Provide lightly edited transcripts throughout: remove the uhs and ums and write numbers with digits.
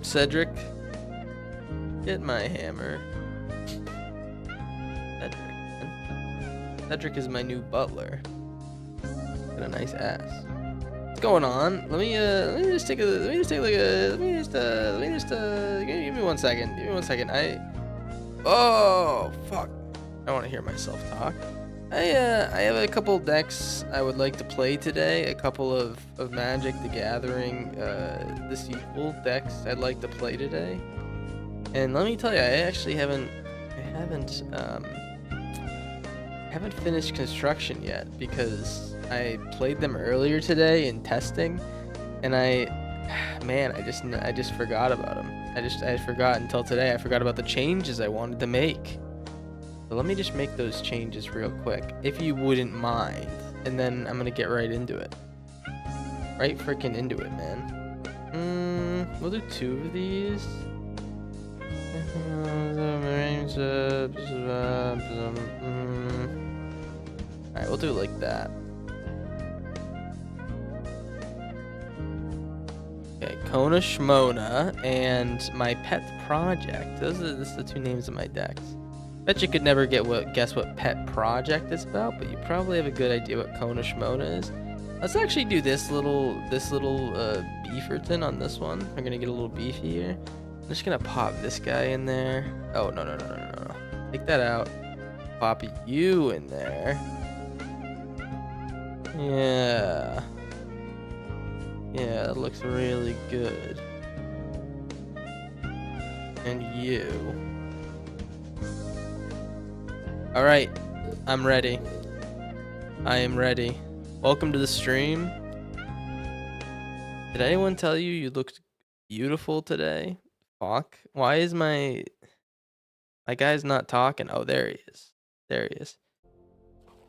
Cedric. Get my hammer. Cedric is my new butler. Got a nice ass. What's going on? Let me just give me 1 second. Give me 1 second. Oh fuck. I don't want to hear myself talk. I have a couple decks I would like to play today. A couple of Magic the Gathering the sequel decks I'd like to play today. And let me tell you, I actually haven't finished construction yet because I played them earlier today in testing, and I just forgot about them. I forgot until today. I forgot about the changes I wanted to make. So let me just make those changes real quick, if you wouldn't mind, and then I'm gonna get right into it. Right freaking into it, man. We'll do 2 of these. Alright, we'll do it like that. Okay, Kona Shmona and my pet project. Those are the 2 names of my decks. Bet you could never guess what pet project is about, but you probably have a good idea what Kona Shmona is. Let's actually do this little beeferton on this one. We're gonna get a little beefy here. I'm just gonna pop this guy in there. Oh no. Take that out. Pop you in there. Yeah, that looks really good. And you. Alright, I'm ready. I am ready. Welcome to the stream. Did anyone tell you you looked beautiful today? Fuck. Why is my guy's not talking? Oh, there he is. There he is.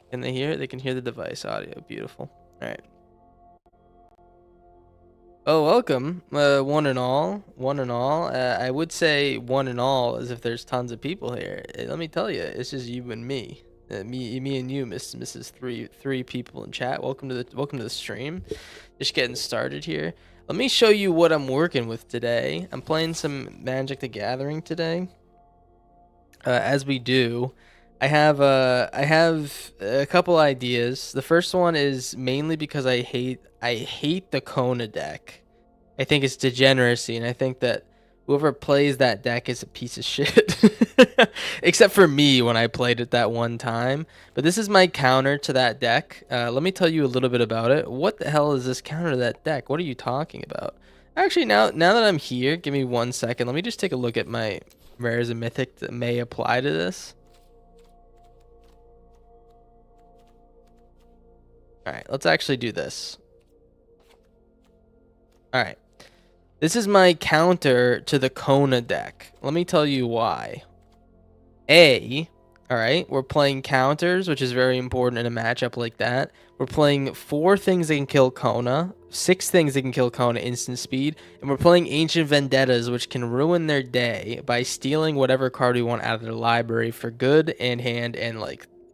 Can they hear it? They can hear the device audio. Beautiful. Alright. Oh, welcome, one and all. I would say one and all as if there's tons of people here. Let me tell you, it's just you and me. Me and you, Mrs. Three people in chat. Welcome to the stream. Just getting started here. Let me show you what I'm working with today. I'm playing some Magic the Gathering today. As we do, I have a couple ideas. The first one is mainly because I hate the Kona deck. I think it's degeneracy, and I think that whoever plays that deck is a piece of shit. Except for me when I played it that one time. But this is my counter to that deck. Let me tell you a little bit about it. What the hell is this counter to that deck? What are you talking about? Actually, now that I'm here, give me 1 second. Let me just take a look at my rares and mythic that may apply to this. Alright, let's actually do this. Alright. This is my counter to the Kona deck. Let me tell you why. Alright, we're playing counters, which is very important in a matchup like that. We're playing 4 things that can kill Kona, 6 things that can kill Kona instant speed, and we're playing Ancient Vendettas, which can ruin their day by stealing whatever card we want out of their library for good and hand and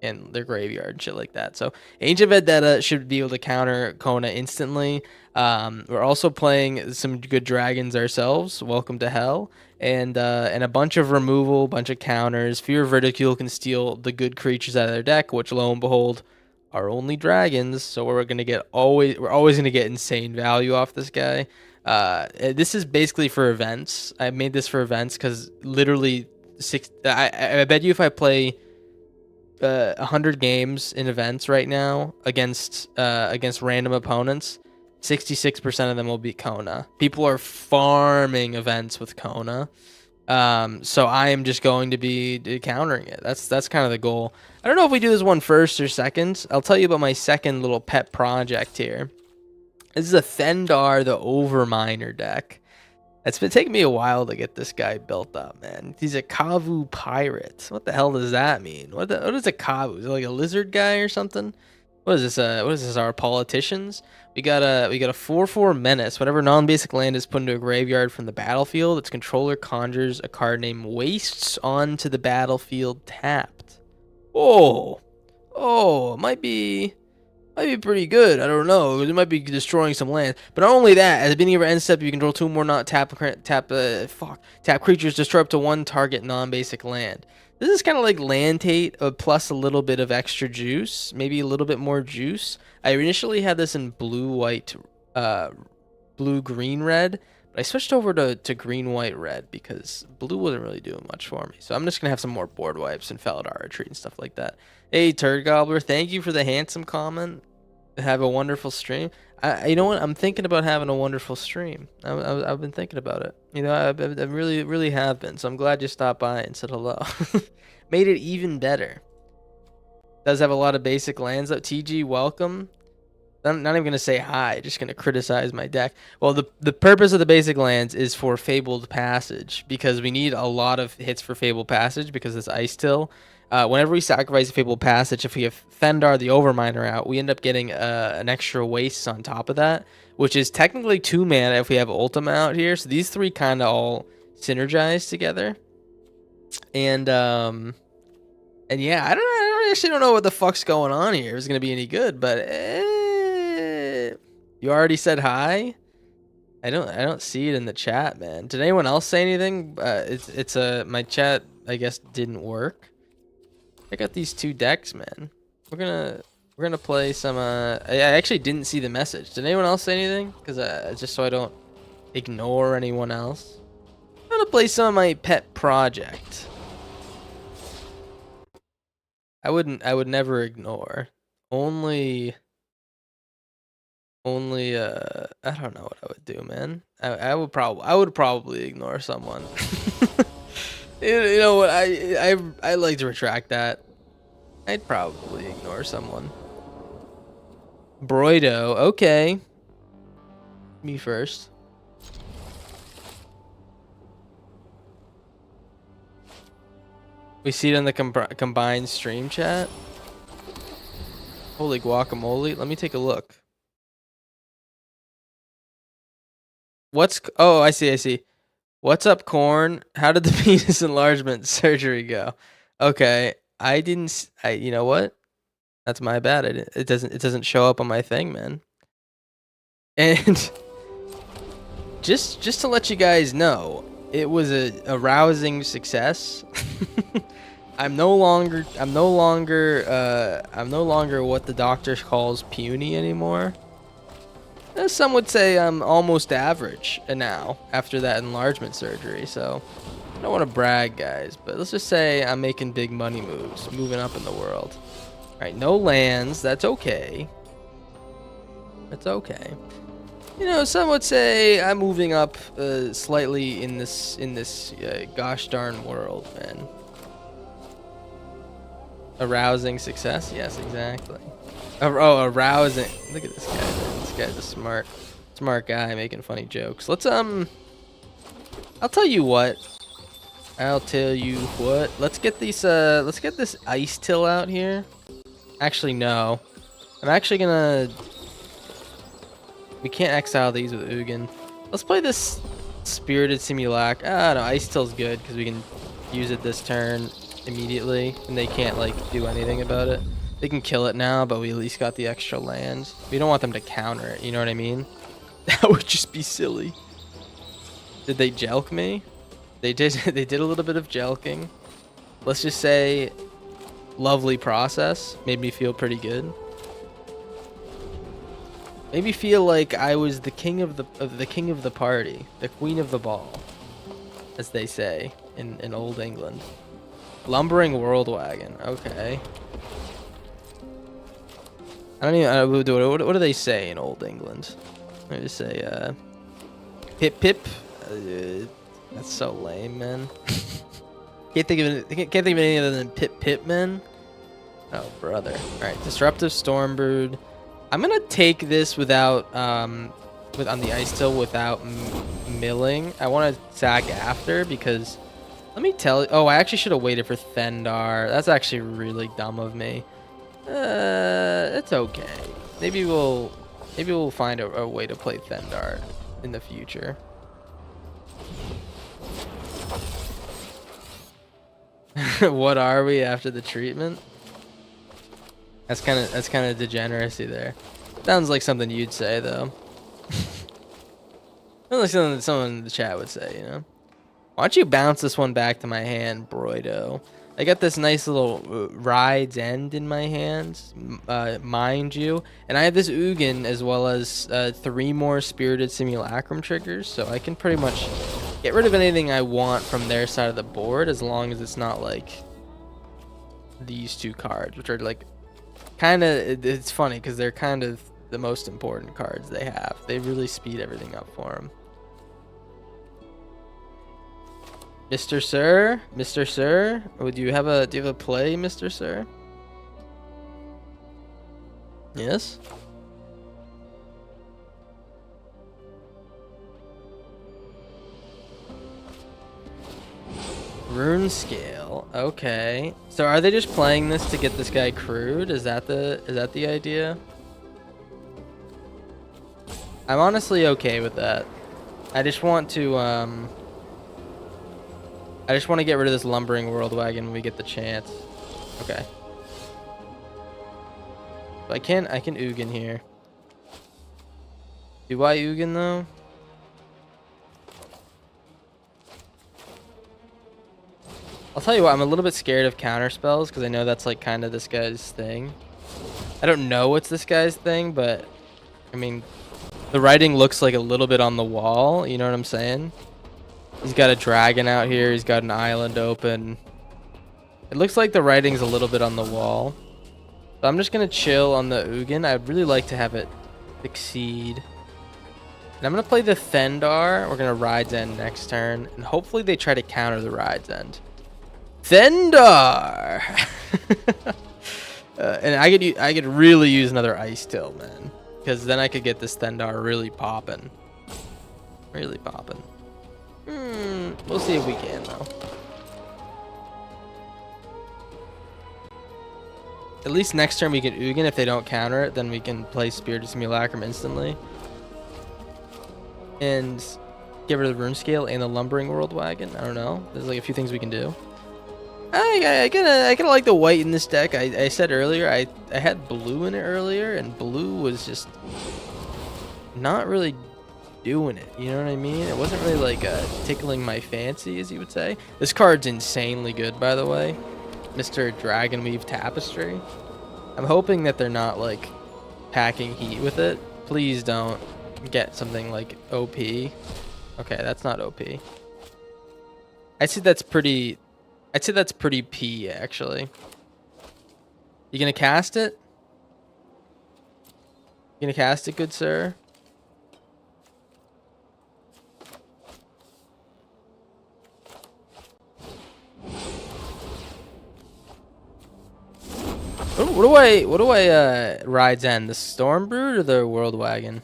in their graveyard and shit like that. So Ancient Vendetta should be able to counter Kona instantly. We're also playing some good dragons ourselves. Welcome to hell. And a bunch of removal, bunch of counters. Fear of Ridicule can steal the good creatures out of their deck, which lo and behold are only dragons. So we're always gonna get insane value off this guy. This is basically for events. I made this for events because literally I bet you if I play 100 games in events right now against random opponents, 66% of them will beat Kona. People are farming events with Kona, so I am just going to be countering it. That's kind of the goal. I don't know if we do this one first or second. I'll tell you about my second little pet project here. This is a Thendar the Overminer deck. It's been taking me a while to get this guy built up, man. He's a Kavu pirate. What the hell does that mean? What is a Kavu? Is it like a lizard guy or something? What is this? What is this? Our politicians? We got a 4/4 menace. Whenever non-basic land is put into a graveyard from the battlefield, its controller conjures a card named Wastes onto the battlefield tapped. Oh, it might be Might be pretty good. I don't know. It might be destroying some land. But not only that, at the beginning of your end step, you control 2 more not tap creatures, destroy up to 1 target non-basic land. This is kind of like land tate plus a little bit of extra juice, maybe a little bit more juice. I initially had this in blue, white, blue, green, red, but I switched over to green, white, red because blue wasn't really doing much for me. So I'm just gonna have some more board wipes and Felidar retreat and stuff like that. Hey, Turd Gobbler, thank you for the handsome comment. Have a wonderful stream. You know what? I'm thinking about having a wonderful stream. I've been thinking about it. You know, I really have been. So I'm glad you stopped by and said hello. Made it even better. Does have a lot of basic lands though. TG, welcome. I'm not even gonna say hi. Just gonna criticize my deck. Well, the purpose of the basic lands is for Fabled Passage because we need a lot of hits for Fabled Passage because it's Ice Till. Whenever we sacrifice a Fabled Passage, if we have Fendar the Overminer out, we end up getting an extra waste on top of that, which is technically 2 mana if we have Ultima out here. So these 3 kind of all synergize together. And yeah, I actually don't know what the fuck's going on here. If it's gonna be any good, but you already said hi. I don't see it in the chat, man. Did anyone else say anything? My chat I guess didn't work. I got these 2 decks, man. We're gonna play some. I actually didn't see the message. Did anyone else say anything? Because just so I don't ignore anyone else. I'm gonna play some of my pet project. I would never ignore. Only. I don't know what I would do, man. I would probably ignore someone. You know what? I like to retract that. I'd probably ignore someone. Broido, okay. Me first. We see it in the combined stream chat. Holy guacamole! Let me take a look. Oh, I see. What's up, Corn? How did the penis enlargement surgery go? Okay, you know what? That's my bad. It doesn't show up on my thing, man. And just to let you guys know, it was a rousing success. I'm no longer what the doctor calls puny anymore. Some would say I'm almost average now after that enlargement surgery, so I don't want to brag, guys, but let's just say I'm making big money moves, moving up in the world. All right, no lands, that's okay. That's okay. You know, some would say I'm moving up slightly in this gosh darn world, man. Arousing success? Yes, exactly. Arousing. Look at this guy, man. This guy's a smart guy making funny jokes. Let's I'll tell you what. Let's get this Ice Till out here. Actually, no. I'm actually gonna. We can't exile these with Ugin. Let's play this Spirited Simulac. No, Ice Till's good because we can use it this turn immediately, and they can't like do anything about it. They can kill it now, but we at least got the extra lands. We don't want them to counter it, you know what I mean? That would just be silly. Did they jelk me? They did. They did a little bit of jelking. Let's just say, lovely process. Made me feel pretty good. Made me feel like I was the king of the party, the queen of the ball, as they say in old England. Lumbering World Wagon. Okay. I don't even. What do they say in old England? They just say pip pip. That's so lame, man. Can't think of any other than pip pip, man. Oh, brother. All right, Disruptive Stormbird. I'm gonna take this without on the Ice Till without milling. I want to sack after because let me tell you. Oh, I actually should have waited for Thendar. That's actually really dumb of me. It's okay. Maybe we'll find a way to play Thendar in the future. What are we after the treatment? That's kind of degeneracy there. Sounds like something you'd say though. Sounds like something that someone in the chat would say, you know. Why don't you bounce this one back to my hand, Broido? I got this nice little Ride's End in my hands, mind you. And I have this Ugin as well as 3 more Spirited Simulacrum triggers. So I can pretty much get rid of anything I want from their side of the board as long as it's not like these 2 cards, which are like kind of, it's funny because they're kind of the most important cards they have. They really speed everything up for them. Mr. Sir, Mr. Sir, do you have a play, Mr. Sir? Yes. Rune scale. Okay. So are they just playing this to get this guy crude? Is that the idea? I'm honestly okay with that. I just want to get rid of this lumbering world wagon when we get the chance. Okay. I can Ugin here. Do I Ugin though? I'll tell you what, I'm a little bit scared of counter spells because I know that's like kind of this guy's thing. I don't know what's this guy's thing, but I mean, the writing looks like a little bit on the wall. You know what I'm saying? He's got a dragon out here. He's got an island open. It looks like the writing's a little bit on the wall. So I'm just going to chill on the Ugin. I'd really like to have it succeed. And I'm going to play the Thendar. We're going to Ride's End next turn. And hopefully they try to counter the Ride's End. Thendar! And I could really use another Ice Till, man. Because then I could get this Thendar really popping. Really popping. We'll see if we can, though. At least next turn we can Ugin. If they don't counter it, then we can play Spirited Simulacrum instantly. And get rid of the Rune Scale and the Lumbering World Wagon. I don't know. There's like a few things we can do. I kind of like the white in this deck. I said earlier, I had blue in it earlier, and blue was just not really doing it. You know what I mean? It wasn't really like tickling my fancy, as you would say. This card's insanely good, by the way. Mr. Dragonweave Tapestry. I'm hoping that they're not like packing heat with it. Please don't get something like OP. Okay, that's not OP. I'd say that's pretty P, actually. You gonna cast it? You gonna cast it, good sir? What do I Ride's End? The Stormbrood or the World Wagon?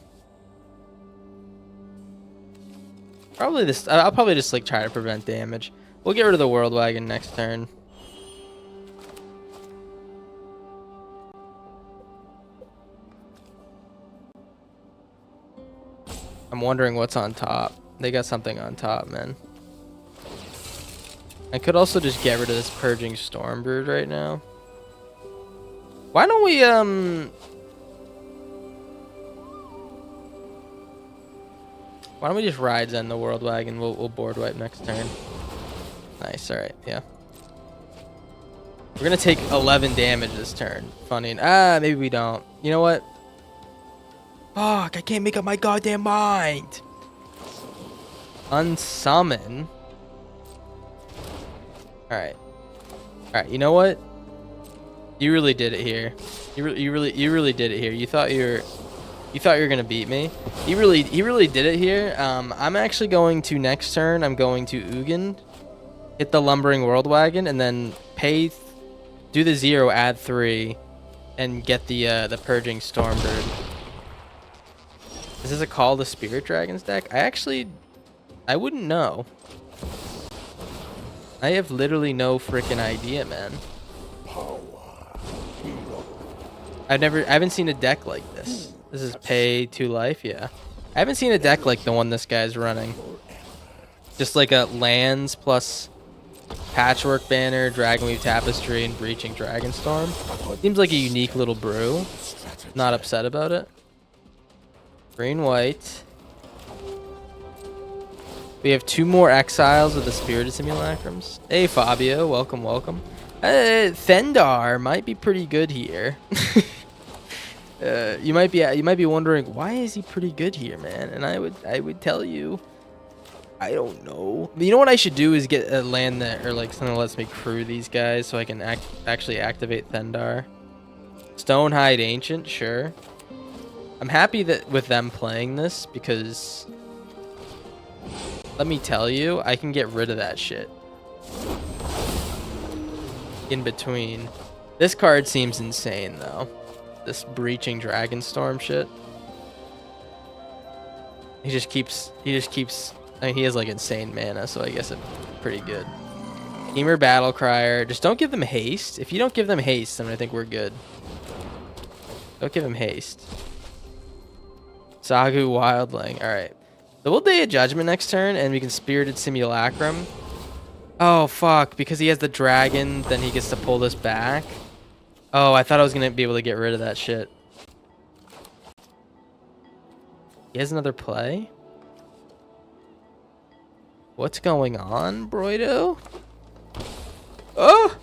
Probably this. I'll probably just like try to prevent damage. We'll get rid of the World Wagon next turn. I'm wondering what's on top. They got something on top, man. I could also just get rid of this Purging Stormbrood right now. Why don't we just Ride's End the World Wagon? We'll board wipe next turn. Nice, alright, yeah. We're gonna take 11 damage this turn. Funny. Maybe we don't. You know what? Fuck, I can't make up my goddamn mind. Unsummon. Alright. Alright, you know what? You really did it here. You really did it here. You thought you were gonna beat me. He really did it here. I'm actually going to next turn. I'm going to Ugin, hit the Lumbering World Wagon, and then do the 0, add 3, and get the Purging Stormbird. Is this a Call to Spirit Dragons deck? I wouldn't know. I have literally no freaking idea, man. I haven't seen a deck like this. This is pay 2 life, yeah. I haven't seen a deck like the one this guy's running. Just like a lands plus Patchwork Banner, Dragonweave Tapestry, and Breaching Dragonstorm. Seems like a unique little brew. Not upset about it. Green, white. We have 2 more exiles with the Spirited Simulacrums. Hey, Fabio. Welcome, welcome. Thendar might be pretty good here. You might be wondering, why is he pretty good here, man? And I would tell you, I don't know. You know what I should do is get a land that, or like something that lets me crew these guys so I can actually activate Thendar. Stonehide Ancient, sure. I'm happy that with them playing this because let me tell you, I can get rid of that shit in between. This card seems insane though. This Breaching Dragonstorm shit. He just keeps I mean, he has like insane mana, so I guess it's pretty good. Emer Battlecrier. Just don't give them haste. If you don't give them haste, then I think we're good. Don't give him haste. Sagu Wildling. Alright. So we'll Day of Judgment next turn, and we can Spirited Simulacrum. Oh, fuck. Because he has the dragon, then he gets to pull this back. Oh, I thought I was going to be able to get rid of that shit. He has another play? What's going on, Broido? Oh!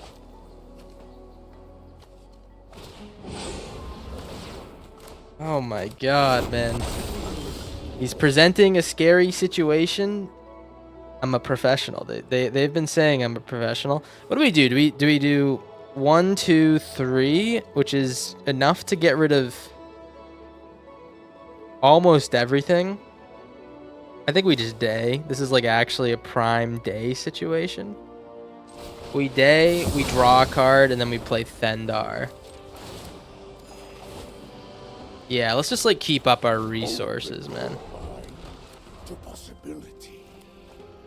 Oh my god, man. He's presenting a scary situation. I'm a professional. They've been saying I'm a professional. What do we do? Do we do 1, 2, 3, which is enough to get rid of almost everything? I think we just day. This is like actually a prime day situation. We day, we draw a card, and then we play Thendar. Yeah, let's just like keep up our resources, man.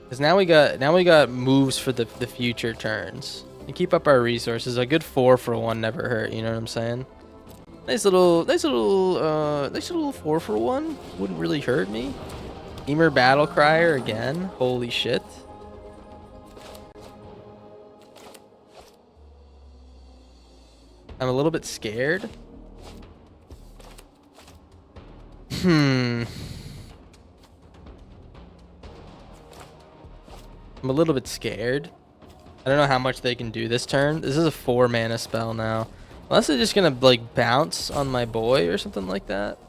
Because now we got moves for the future turns. And keep up our resources. A good 4 for 1 never hurt. You know what I'm saying? Nice little 4 for 1 wouldn't really hurt me. Emer Battlecrier again. Holy shit. I'm a little bit scared. I'm a little bit scared. I don't know how much they can do this turn. This is a 4 mana spell now. Unless they're just gonna like bounce on my boy or something like that.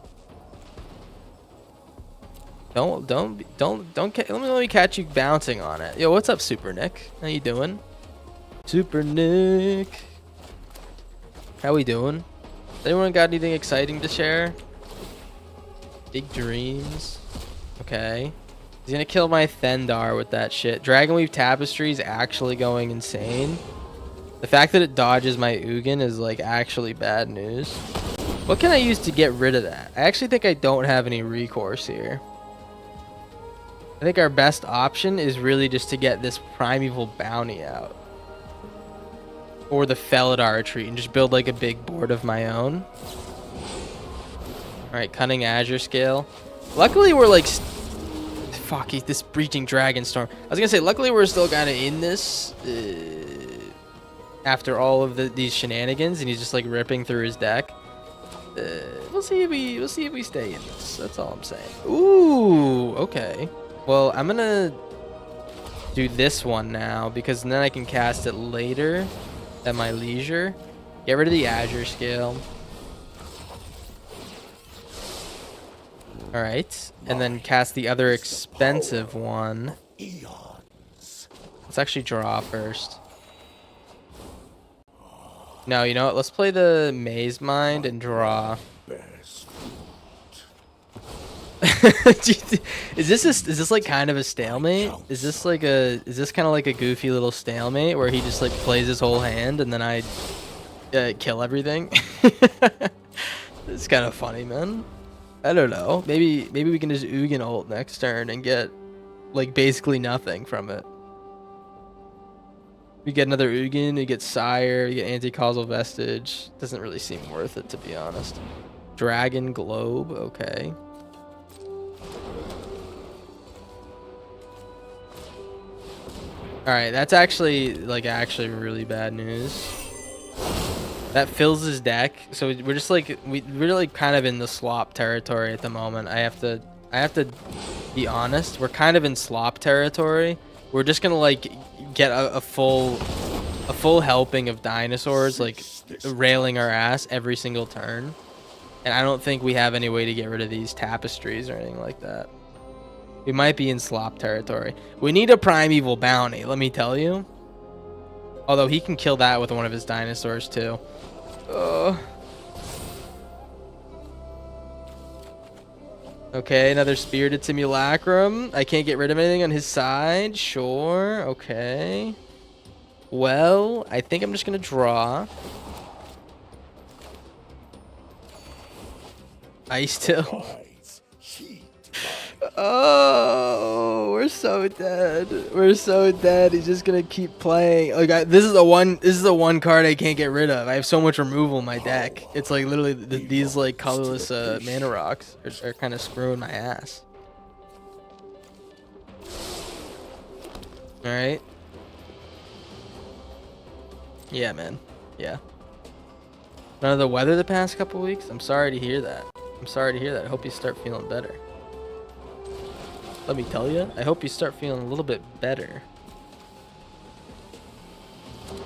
Let me catch you bouncing on it. Yo, what's up, Super Nick? How you doing? Super Nick. How we doing? Anyone got anything exciting to share? Big dreams. Okay. He's gonna kill my Thendar with that shit. Dragonweave Tapestry is actually going insane. The fact that it dodges my Ugin is like actually bad news. What can I use to get rid of that? I actually think I don't have any recourse here. I think our best option is really just to get this Primeval Bounty out. Or the Felidar Retreat and just build like a big board of my own. Alright, Cunning Azure Scale. Luckily we're like... Fuck, this Breaching Dragonstorm. I was gonna say, luckily we're still kind of in this. After all of these shenanigans, and he's just like ripping through his deck. We'll see if we stay in this. That's all I'm saying. Ooh, okay. Well, I'm gonna do this one now because then I can cast it later at my leisure. Get rid of the Azure Scale. All right, and then cast the other expensive one. Let's actually draw first. No, you know what? Let's play the Maze Mind and draw. Is this like kind of a stalemate? Is this kind of like a goofy little stalemate where he just like plays his whole hand and then I kill everything? It's kind of funny, man. I don't know. Maybe we can just Ugin ult next turn and get like basically nothing from it. We get another Ugin, we get Sire, we get Anti-Causal Vestige. Doesn't really seem worth it, to be honest. Dragon Globe, okay. All right, that's actually really bad news. That fills his deck, so we're just like we're like kind of in the slop territory at the moment. I have to be honest. We're kind of in slop territory. We're just gonna like get a full helping of dinosaurs like railing our ass every single turn, and I don't think we have any way to get rid of these tapestries or anything like that. We might be in slop territory. We need a primeval bounty, let me tell you. Although he can kill that with one of his dinosaurs too. Okay, another spirited simulacrum. I can't get rid of anything on his side. Sure, okay. Well, I think I'm just gonna draw. Ice Till. Oh, we're so dead. We're so dead. He's just gonna keep playing. Like this is the one card I can't get rid of. I have so much removal in my deck. It's like literally these like colorless mana rocks are kind of screwing my ass. All right. Yeah, man. Yeah. None of the weather the past couple weeks. I'm sorry to hear that. I'm sorry to hear that. I hope you start feeling better. Let me tell you, I hope you start feeling a little bit better.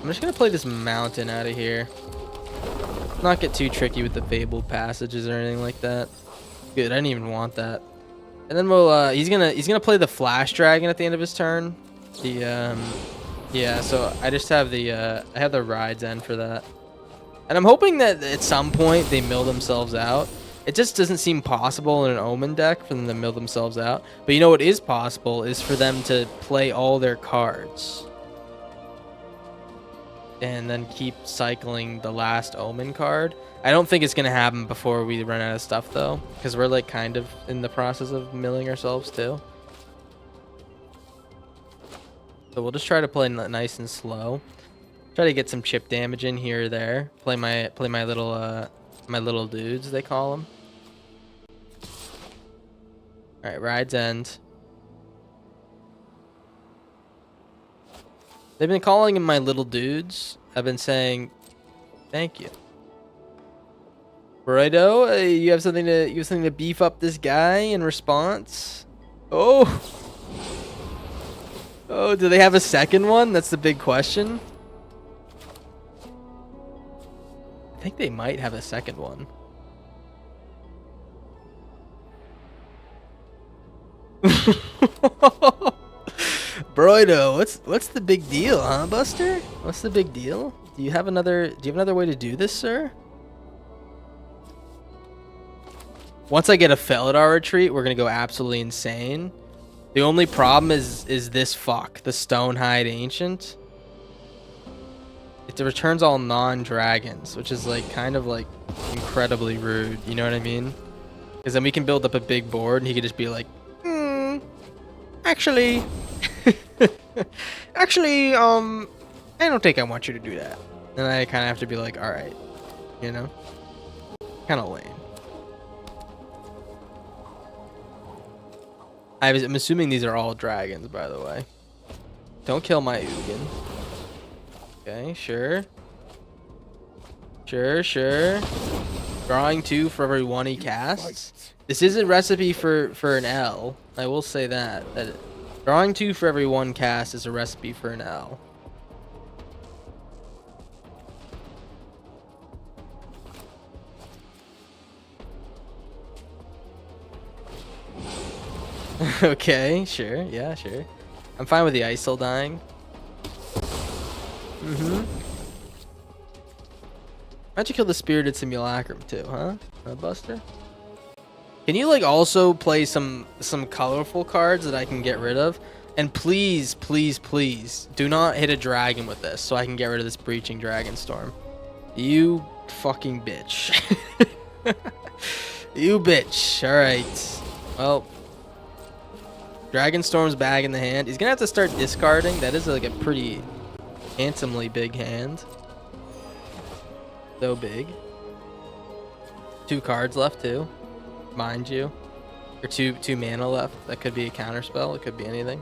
I'm just gonna play this mountain out of here. Not get too tricky with the fabled passages or anything like that. Good, I didn't even want that. And then we'll he's gonna play the flash dragon at the end of his turn. The yeah, so I just have the I have the rides end for that. And I'm hoping that at some point they mill themselves out. It just doesn't seem possible in an Omen deck for them to mill themselves out. But you know what is possible is for them to play all their cards. And then keep cycling the last Omen card. I don't think it's going to happen before we run out of stuff though. Because we're like kind of in the process of milling ourselves too. So we'll just try to play nice and slow. Try to get some chip damage in here or there. Play my little dudes, they call them. All right, rides end. They've been calling him my little dudes. I've been saying, thank you. Righto, you have something to beef up this guy in response. Oh, do they have a second one? That's the big question. I think they might have a second one. Broido, what's the big deal, huh, Buster? What's the big deal? Do you have another way to do this, sir? Once I get a Felidar retreat, we're gonna go absolutely insane. The only problem is this fuck, the Stonehide Ancient. It returns all non-dragons, which is like kind of like incredibly rude, you know what I mean? Because then we can build up a big board and he could just be like, actually, actually, I don't think I want you to do that. And I kind of have to be like, all right, you know? Kind of lame. I'm assuming these are all dragons, by the way. Don't kill my Ugin. Okay, sure. Sure. Drawing 2 for every 1 he casts. This is a recipe for an L. I will say that. Drawing 2 for every 1 cast is a recipe for an L. Okay, sure. Yeah, sure. I'm fine with the ISIL dying. Why'd you kill the Spirited Simulacrum too, huh? Buster? Can you like also play some colorful cards that I can get rid of? And please, please, please do not hit a dragon with this so I can get rid of this Breaching Dragon Storm. You fucking bitch. You bitch. Alright. Well, Dragon Storm's back in the hand. He's gonna have to start discarding. That is like a pretty handsomely big hand. So big. 2 cards left too, mind you. Or two mana left. That could be a counter spell. It could be anything.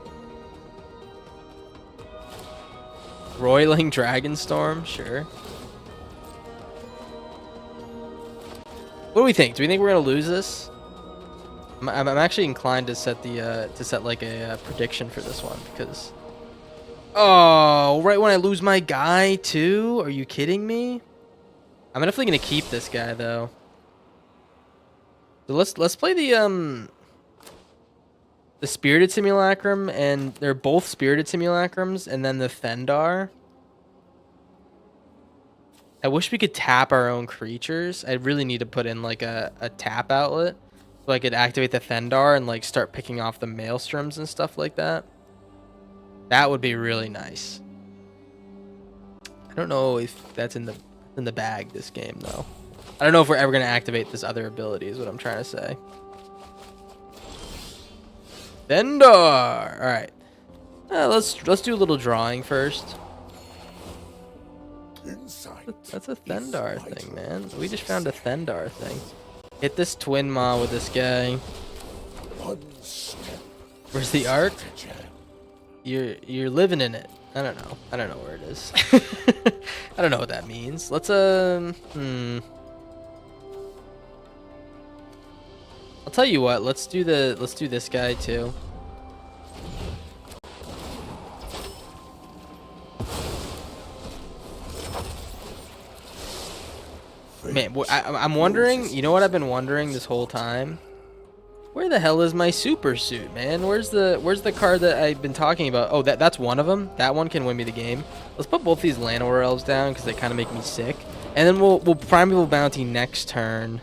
Roiling Dragonstorm, sure. What do we think? Do we think we're gonna lose this? I'm actually inclined to set like a prediction for this one because. Oh, right when I lose my guy too? Are you kidding me? I'm definitely gonna keep this guy though. So let's play the Spirited Simulacrum, and they're both Spirited Simulacrums, and then the Thendar. I wish we could tap our own creatures. I really need to put in like a tap outlet so I could activate the Thendar and like start picking off the Maelstroms and stuff like that. That would be really nice. I don't know if that's in the bag this game though. I don't know if we're ever gonna activate this other ability is what I'm trying to say. Thendar! Alright. Let's do a little drawing first. That's a Thendar thing, man. We just found a Thendar thing. Hit this Twin Maw with this guy. Where's the arc? You're living in it. I don't know. I don't know where it is. I don't know what that means. Let's I'll tell you what. Let's do this guy too. Man, I'm wondering. You know what I've been wondering this whole time? Where the hell is my super suit, man? Where's the card that I've been talking about? Oh, that's one of them. That one can win me the game. Let's put both these Llanowar elves down because they kind of make me sick. And then we'll Primeval Bounty next turn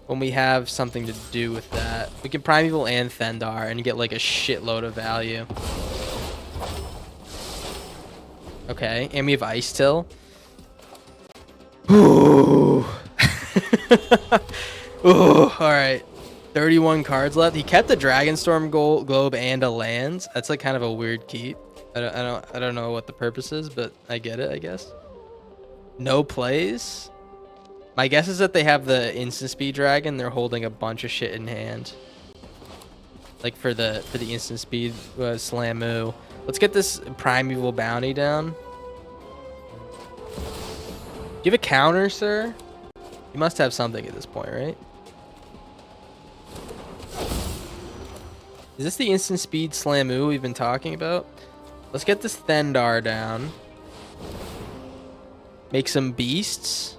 when we have something to do with that. We can Primeval and Thendar and get like a shitload of value. Okay, and we have Ice Till. Ooh. Ooh, all right. 31 cards left. He kept the Dragonstorm Globe and a land. That's like kind of a weird keep. I don't know what the purpose is, but I get it, I guess. No plays. My guess is that they have the instant speed dragon. They're holding a bunch of shit in hand. Like for the instant speed Slamoo. Let's get this Primeval Bounty down. Do you have a counter, sir? You must have something at this point, right? Is this the instant speed Slamoo we've been talking about? Let's get this Thendar down. Make some beasts.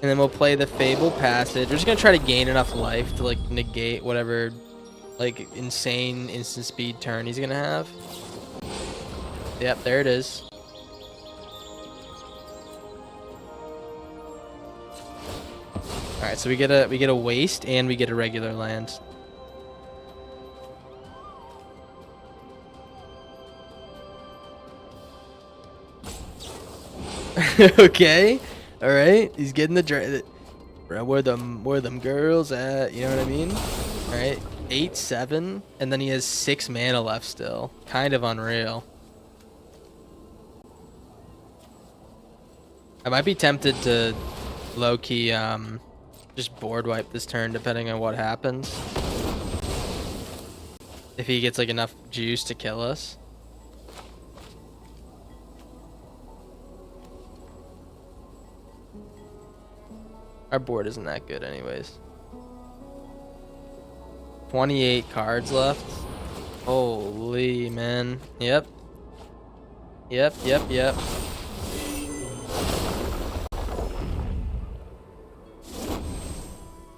And then we'll play the Fable Passage. We're just gonna try to gain enough life to like negate whatever like insane instant speed turn he's gonna have. Yep, there it is. All right, so we get a waste and we get a regular land. Okay, all right. He's getting the where them girls at? You know what I mean? All right, 8/7, and then he has 6 mana left still. Kind of unreal. I might be tempted to low-key just board wipe this turn depending on what happens. If he gets like enough juice to kill us. Our board isn't that good anyways. 28 cards left. Holy man. Yep.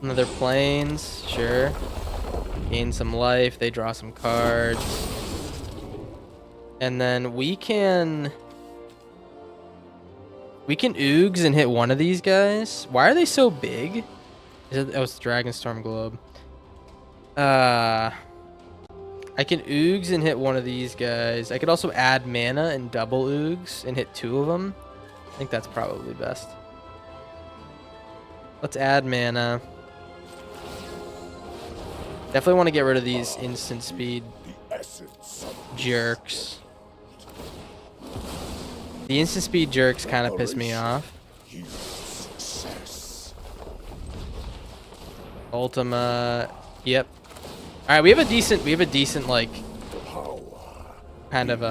Another planes, sure. Gain some life, they draw some cards. And then we can Oogs and hit one of these guys. Why are they so big? Oh, it's the Dragonstorm Globe. I can Oogs and hit one of these guys. I could also add mana and double Oogs and hit 2 of them. I think that's probably best. Let's add mana. Definitely want to get rid of these instant speed jerks. The instant speed jerks kind of piss me off. Ultima. Yep. All right, we have a decent like kind of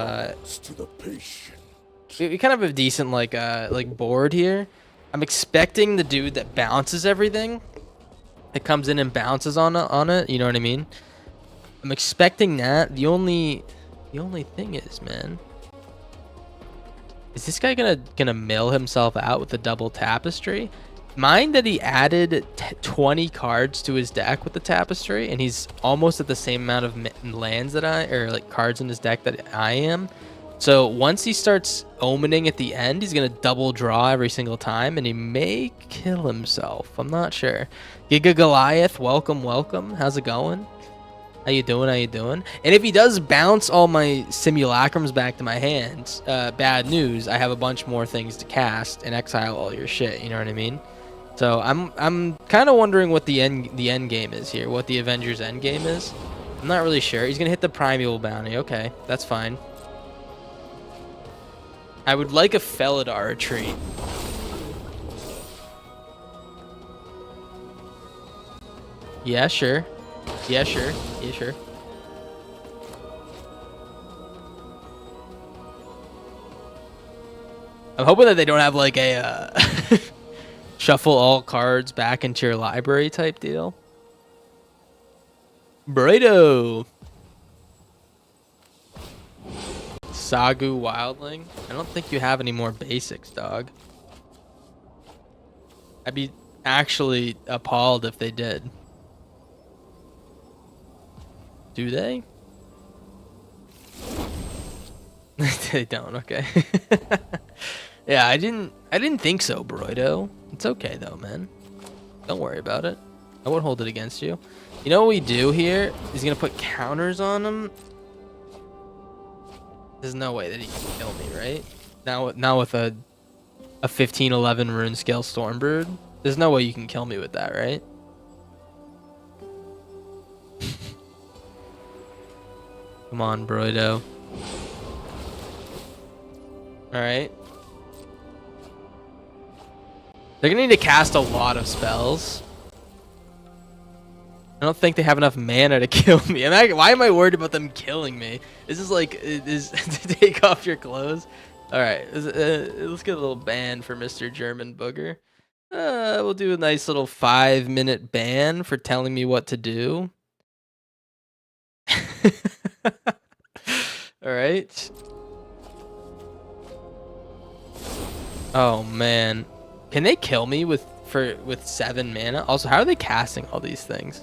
we kind of have a decent like board here. I'm expecting the dude that bounces everything, that comes in and bounces on it. You know what I mean? I'm expecting that. The only thing is, man, is this guy gonna mill himself out with the double tapestry? Mind that he added 20 cards to his deck with the tapestry, and he's almost at the same amount of lands that like cards in his deck that I am. So once he starts omening at the end, he's gonna double draw every single time, and he may kill himself. I'm not sure. Giga Goliath, welcome. How's it going? How you doing? And if he does bounce all my simulacrums back to my hands, bad news. I have a bunch more things to cast and exile all your shit. You know what I mean? So I'm kind of wondering what the end game is here. What the Avengers end game is. I'm not really sure. He's gonna hit the Primeval Bounty. Okay, that's fine. I would like a Felidar retreat. Yeah, sure. Yeah, sure. I'm hoping that they don't have like a shuffle all cards back into your library type deal. Burrito. Sagu Wildling. I don't think you have any more basics, dog. I'd be actually appalled if they did. Do they? They don't. Okay. Yeah, I didn't think so, Broido. It's okay though, man. Don't worry about it. I won't hold it against you. You know what we do here? He's gonna put counters on him. There's no way that he can kill me, right? Now with a 15/11 rune scale Stormbird, there's no way you can kill me with that, right? Come on, Broido. Alright. They're gonna need to cast a lot of spells. I don't think they have enough mana to kill me. Why am I worried about them killing me? This is like, is to take off your clothes. Alright, let's get a little ban for Mr. German Booger. We'll do a nice little 5-minute ban for telling me what to do. Alright. Oh man. Can they kill me with 7 mana? Also, how are they casting all these things?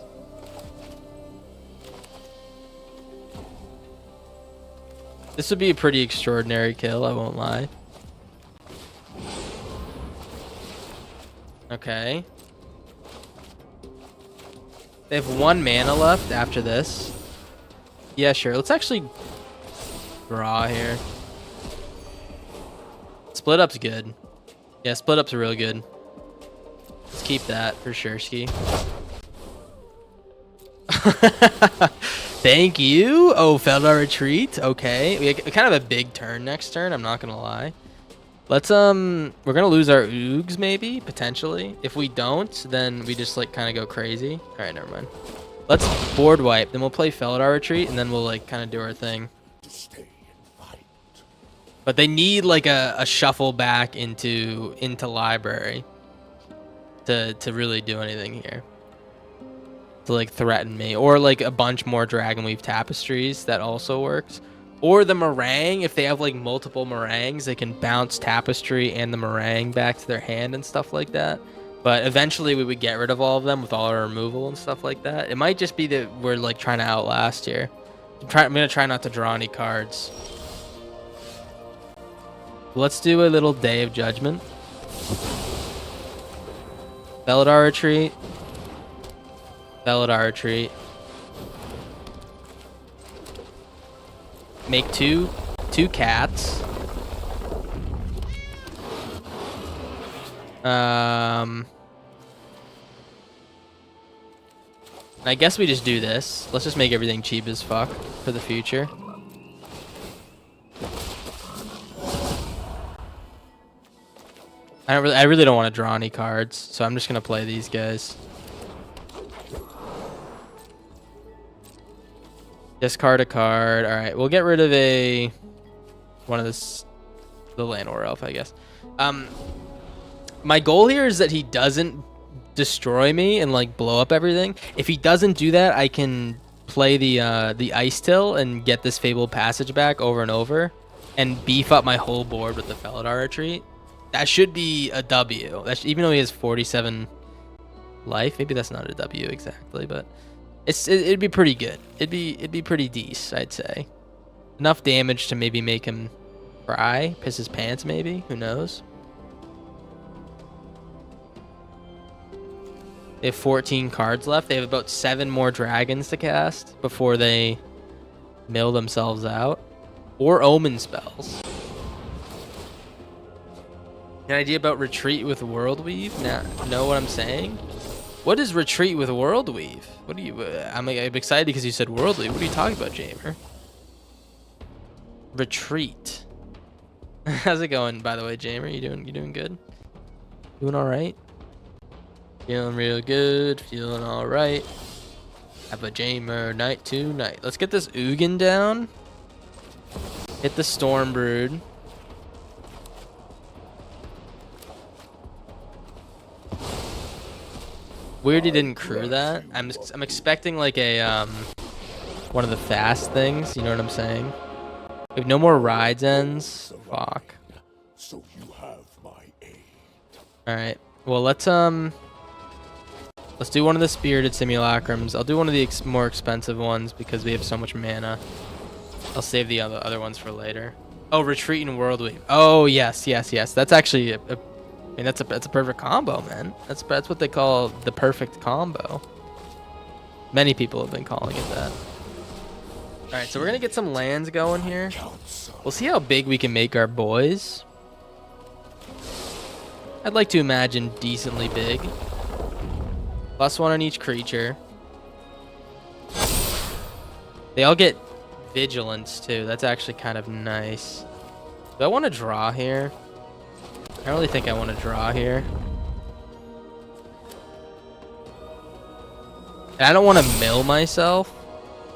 This would be a pretty extraordinary kill, I won't lie. Okay. They have 1 mana left after this. Yeah, sure. Let's actually draw here. Split up's good. Yeah, split up's real good. Let's keep that for sure, Ski. Thank you. Oh, Feldar retreat. Okay, we kind of a big turn next turn. I'm not gonna lie. Let's we're gonna lose our Oogs maybe potentially. If we don't, then we just like kind of go crazy. All right, never mind. Let's board wipe. Then we'll play Feldar retreat, and then we'll like kind of do our thing. But they need like a shuffle back into library to really do anything here. To like threaten me, or like a bunch more Dragonweave tapestries, that also works. Or the meringue, if they have like multiple meringues, they can bounce tapestry and the meringue back to their hand and stuff like that. But eventually we would get rid of all of them with all our removal and stuff like that. It might just be that we're like trying to outlast here. I'm gonna try not to draw any cards. Let's do a little Day of Judgment. Felidar retreat. Felidar retreat. Make two cats. I guess we just do this. Let's just make everything cheap as fuck for the future. I really don't want to draw any cards, so I'm just gonna play these guys. Discard a card. All right, we'll get rid of one of the Llanowar Elf, I guess. My goal here is that he doesn't destroy me and like blow up everything. If he doesn't do that, I can play the Ice Till and get this Fabled Passage back over and over, and beef up my whole board with the Felidar Retreat. That should be a W. Even though he has 47 life, maybe that's not a W exactly, but it'd be pretty good. It'd be pretty decent, I'd say. Enough damage to maybe make him cry, piss his pants, maybe. Who knows? They have 14 cards left. They have about 7 more dragons to cast before they mill themselves out. Or omen spells. An idea about retreat with World Weave? Now, know what I'm saying? What is retreat with World Weave? What do you? I'm excited because you said World Weave. What are you talking about, Jamer? Retreat. How's it going, by the way, Jamer? You doing good? Doing all right? Feeling real good. Feeling all right. Have a Jamer night tonight. Let's get this Ugin down. Hit the Storm Brood. Weird he didn't crew that. I'm expecting like a one of the fast things. You know what I'm saying? We have no more rides ends. Fuck. So you have my aid. All right. Well, let's do one of the Spirited Simulacrums. I'll do one of the more expensive ones because we have so much mana. I'll save the other ones for later. Oh, Retreat and World Weave. Oh yes. That's actually I mean, that's a perfect combo, man. That's what they call the perfect combo. Many people have been calling it that. All right, so we're gonna get some lands going here. We'll see how big we can make our boys. I'd like to imagine decently big. +1 on each creature. They all get vigilance too. That's actually kind of nice. Do I want to draw here? I don't really think I want to draw here. And I don't want to mill myself.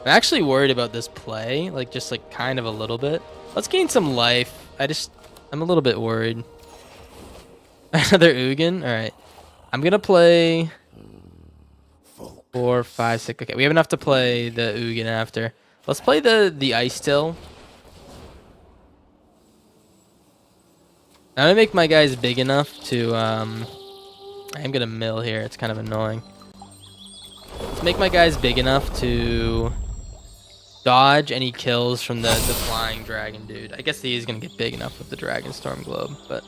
I'm actually worried about this play, like just like kind of a little bit. Let's gain some life. I'm a little bit worried. Another Ugin. All right, I'm gonna play 4, 5, 6. Okay, we have enough to play the Ugin after. Let's play the Ice Till. I'm gonna make my guys big enough to I am gonna mill here. It's kind of annoying. Let's make my guys big enough to dodge any kills from the flying dragon dude. I guess he is gonna get big enough with the Dragon Storm Globe, but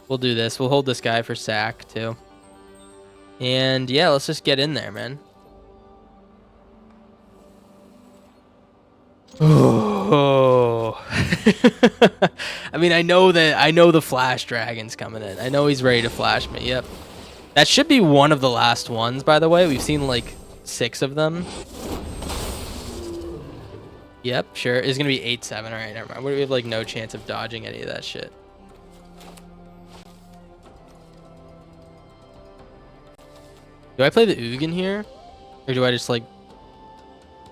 we'll do this. We'll hold this guy for sack too. And yeah, let's just get in there, man. Oh. I mean, I know the flash dragon's coming in. I know he's ready to flash me. Yep. That should be one of the last ones, by the way. We've seen like 6 of them. Yep, sure. It's going to be 8-7. All right, never mind. We have like no chance of dodging any of that shit. Do I play the Ugin here? Or do I just like...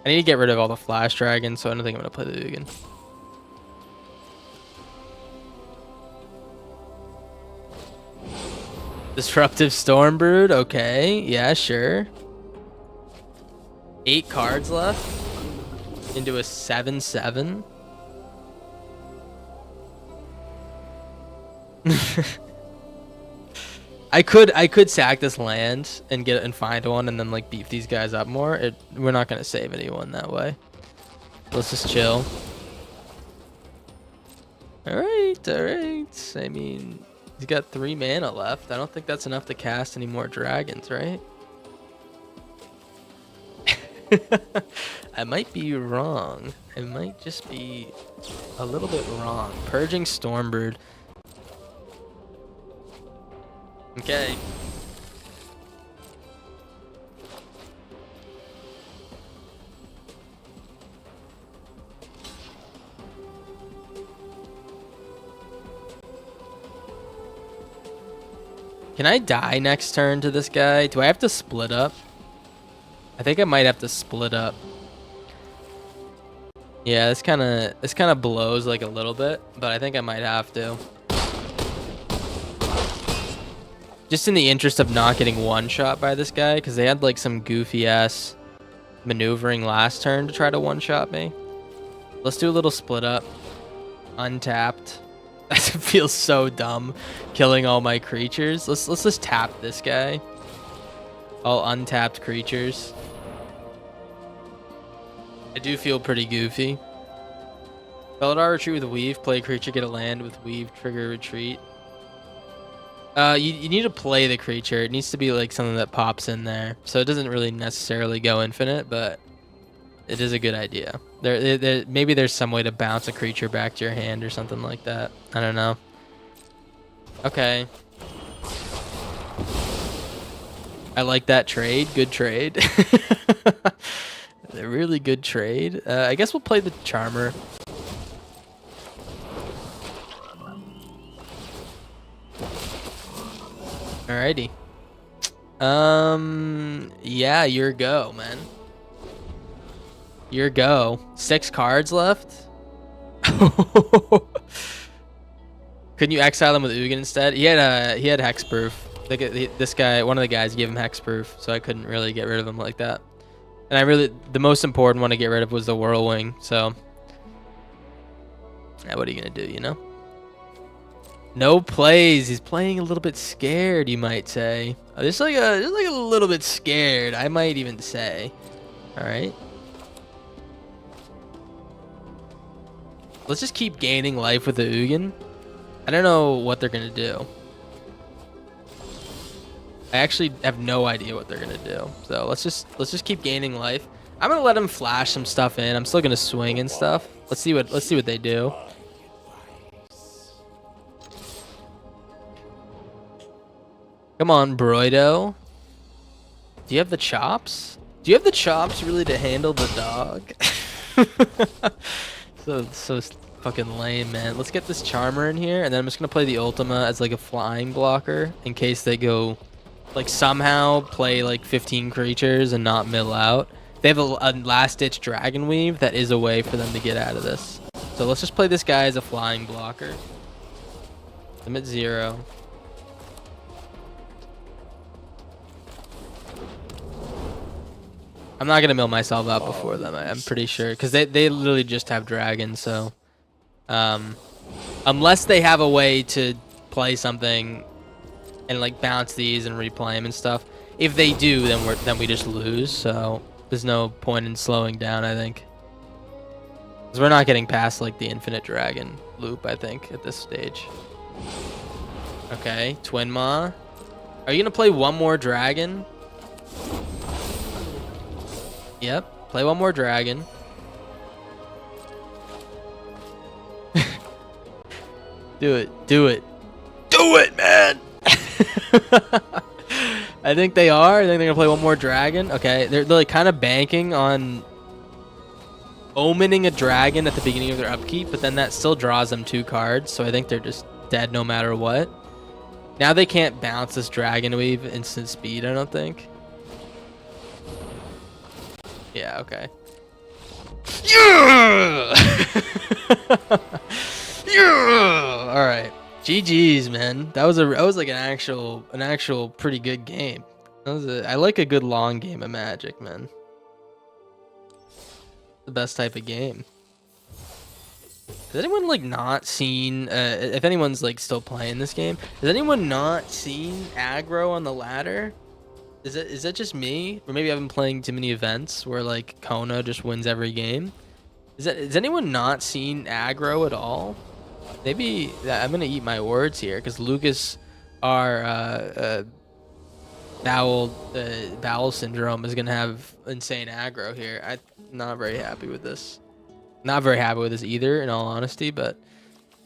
I need to get rid of all the flash dragons, so I don't think I'm going to play the Ugin. Disruptive Storm Brood. Okay. Yeah, sure. 8 cards left. Into a 7/7. I could sack this land and find one and then like beef these guys up more. We're not gonna save anyone that way. Let's just chill. All right. I mean, he's got 3 mana left. I don't think that's enough to cast any more dragons, right? I might be wrong. I might just be a little bit wrong. Purging Stormbird. Okay. Can I die next turn to this guy? Do I have to split up? I think I might have to split up. Yeah, this kind of blows like a little bit, but I think I might have to. Just in the interest of not getting one shot by this guy, because they had like some goofy ass maneuvering last turn to try to one shot me. Let's do a little split up. Untapped. That feels so dumb, killing all my creatures. Let's just tap this guy. All untapped creatures. I do feel pretty goofy. Beldar retreat with weave. Play creature, get a land with weave. Trigger retreat. You need to play the creature. It needs to be like something that pops in there. So it doesn't really necessarily go infinite, but it is a good idea. Maybe there's some way to bounce a creature back to your hand or something like that. I don't know. Okay. I like that trade. Good trade. A really good trade. I guess we'll play the Charmer. Alrighty. Yeah, your go, man. Your go. 6 cards left. Couldn't you exile him with Ugin instead? He had hexproof. This guy, one of the guys, gave him hexproof, so I couldn't really get rid of him like that. And the most important one to get rid of was the Whirlwing. So, yeah, what are you gonna do? You know. No plays. He's playing a little bit scared, you might say. Just like a little bit scared, I might even say. All right. Let's just keep gaining life with the Ugin. I don't know what they're gonna do. I actually have no idea what they're gonna do. So let's just keep gaining life. I'm gonna let him flash some stuff in. I'm still gonna swing and stuff. Let's see what they do. Come on, Broido. Do you have the chops? Do you have the chops really to handle the dog? So fucking lame, man. Let's get this Charmer in here, and then I'm just gonna play the Ultima as like a flying blocker in case they go, like somehow play like 15 creatures and not mill out. They have a last-ditch Dragon Weave. That is a way for them to get out of this. So let's just play this guy as a flying blocker. I'm at 0. I'm not gonna mill myself out before them. I'm pretty sure, because they literally just have dragons. So, unless they have a way to play something and like bounce these and replay them and stuff, if they do, then we just lose. So there's no point in slowing down, I think, because we're not getting past like the infinite dragon loop, I think, at this stage. Okay, Twin Maw. Are you gonna play one more dragon? Yep, play one more dragon. Do it, man. I think they are. I think they're gonna play one more dragon. Okay, they're like kind of banking on omening a dragon at the beginning of their upkeep, but then that still draws them 2 cards. So I think they're just dead no matter what. Now they can't bounce this Dragon Weave instant speed, I don't think. Yeah, okay. Yeah! Yeah! All right. GG's, man. That was like an actual pretty good game. I like a good long game of Magic, man. The best type of game. Has anyone like not seen if anyone's like still playing this game, has anyone not seen aggro on the ladder? Is that just me? Or maybe I've been playing too many events where like Kona just wins every game. Has anyone not seen aggro at all? Maybe I'm gonna eat my words here, because Lucas, our bowel syndrome, is gonna have insane aggro here. I'm not very happy with this. Not very happy with this either, in all honesty, but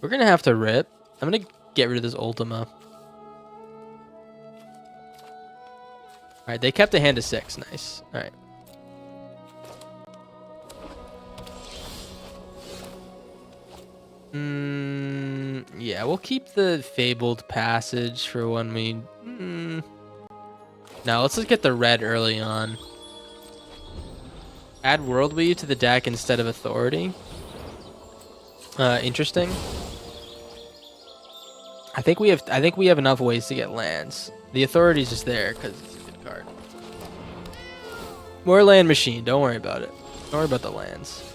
we're gonna have to rip. I'm gonna get rid of this Ultima. Alright, they kept a hand of 6. Nice. Alright. Yeah, we'll keep the Fabled Passage for when we... No, let's just get the red early on. Add World Weave to the deck instead of Authority. Interesting. I think we have enough ways to get lands. The Authority's just there because it's a good card. More land machine. Don't worry about it. Don't worry about the lands.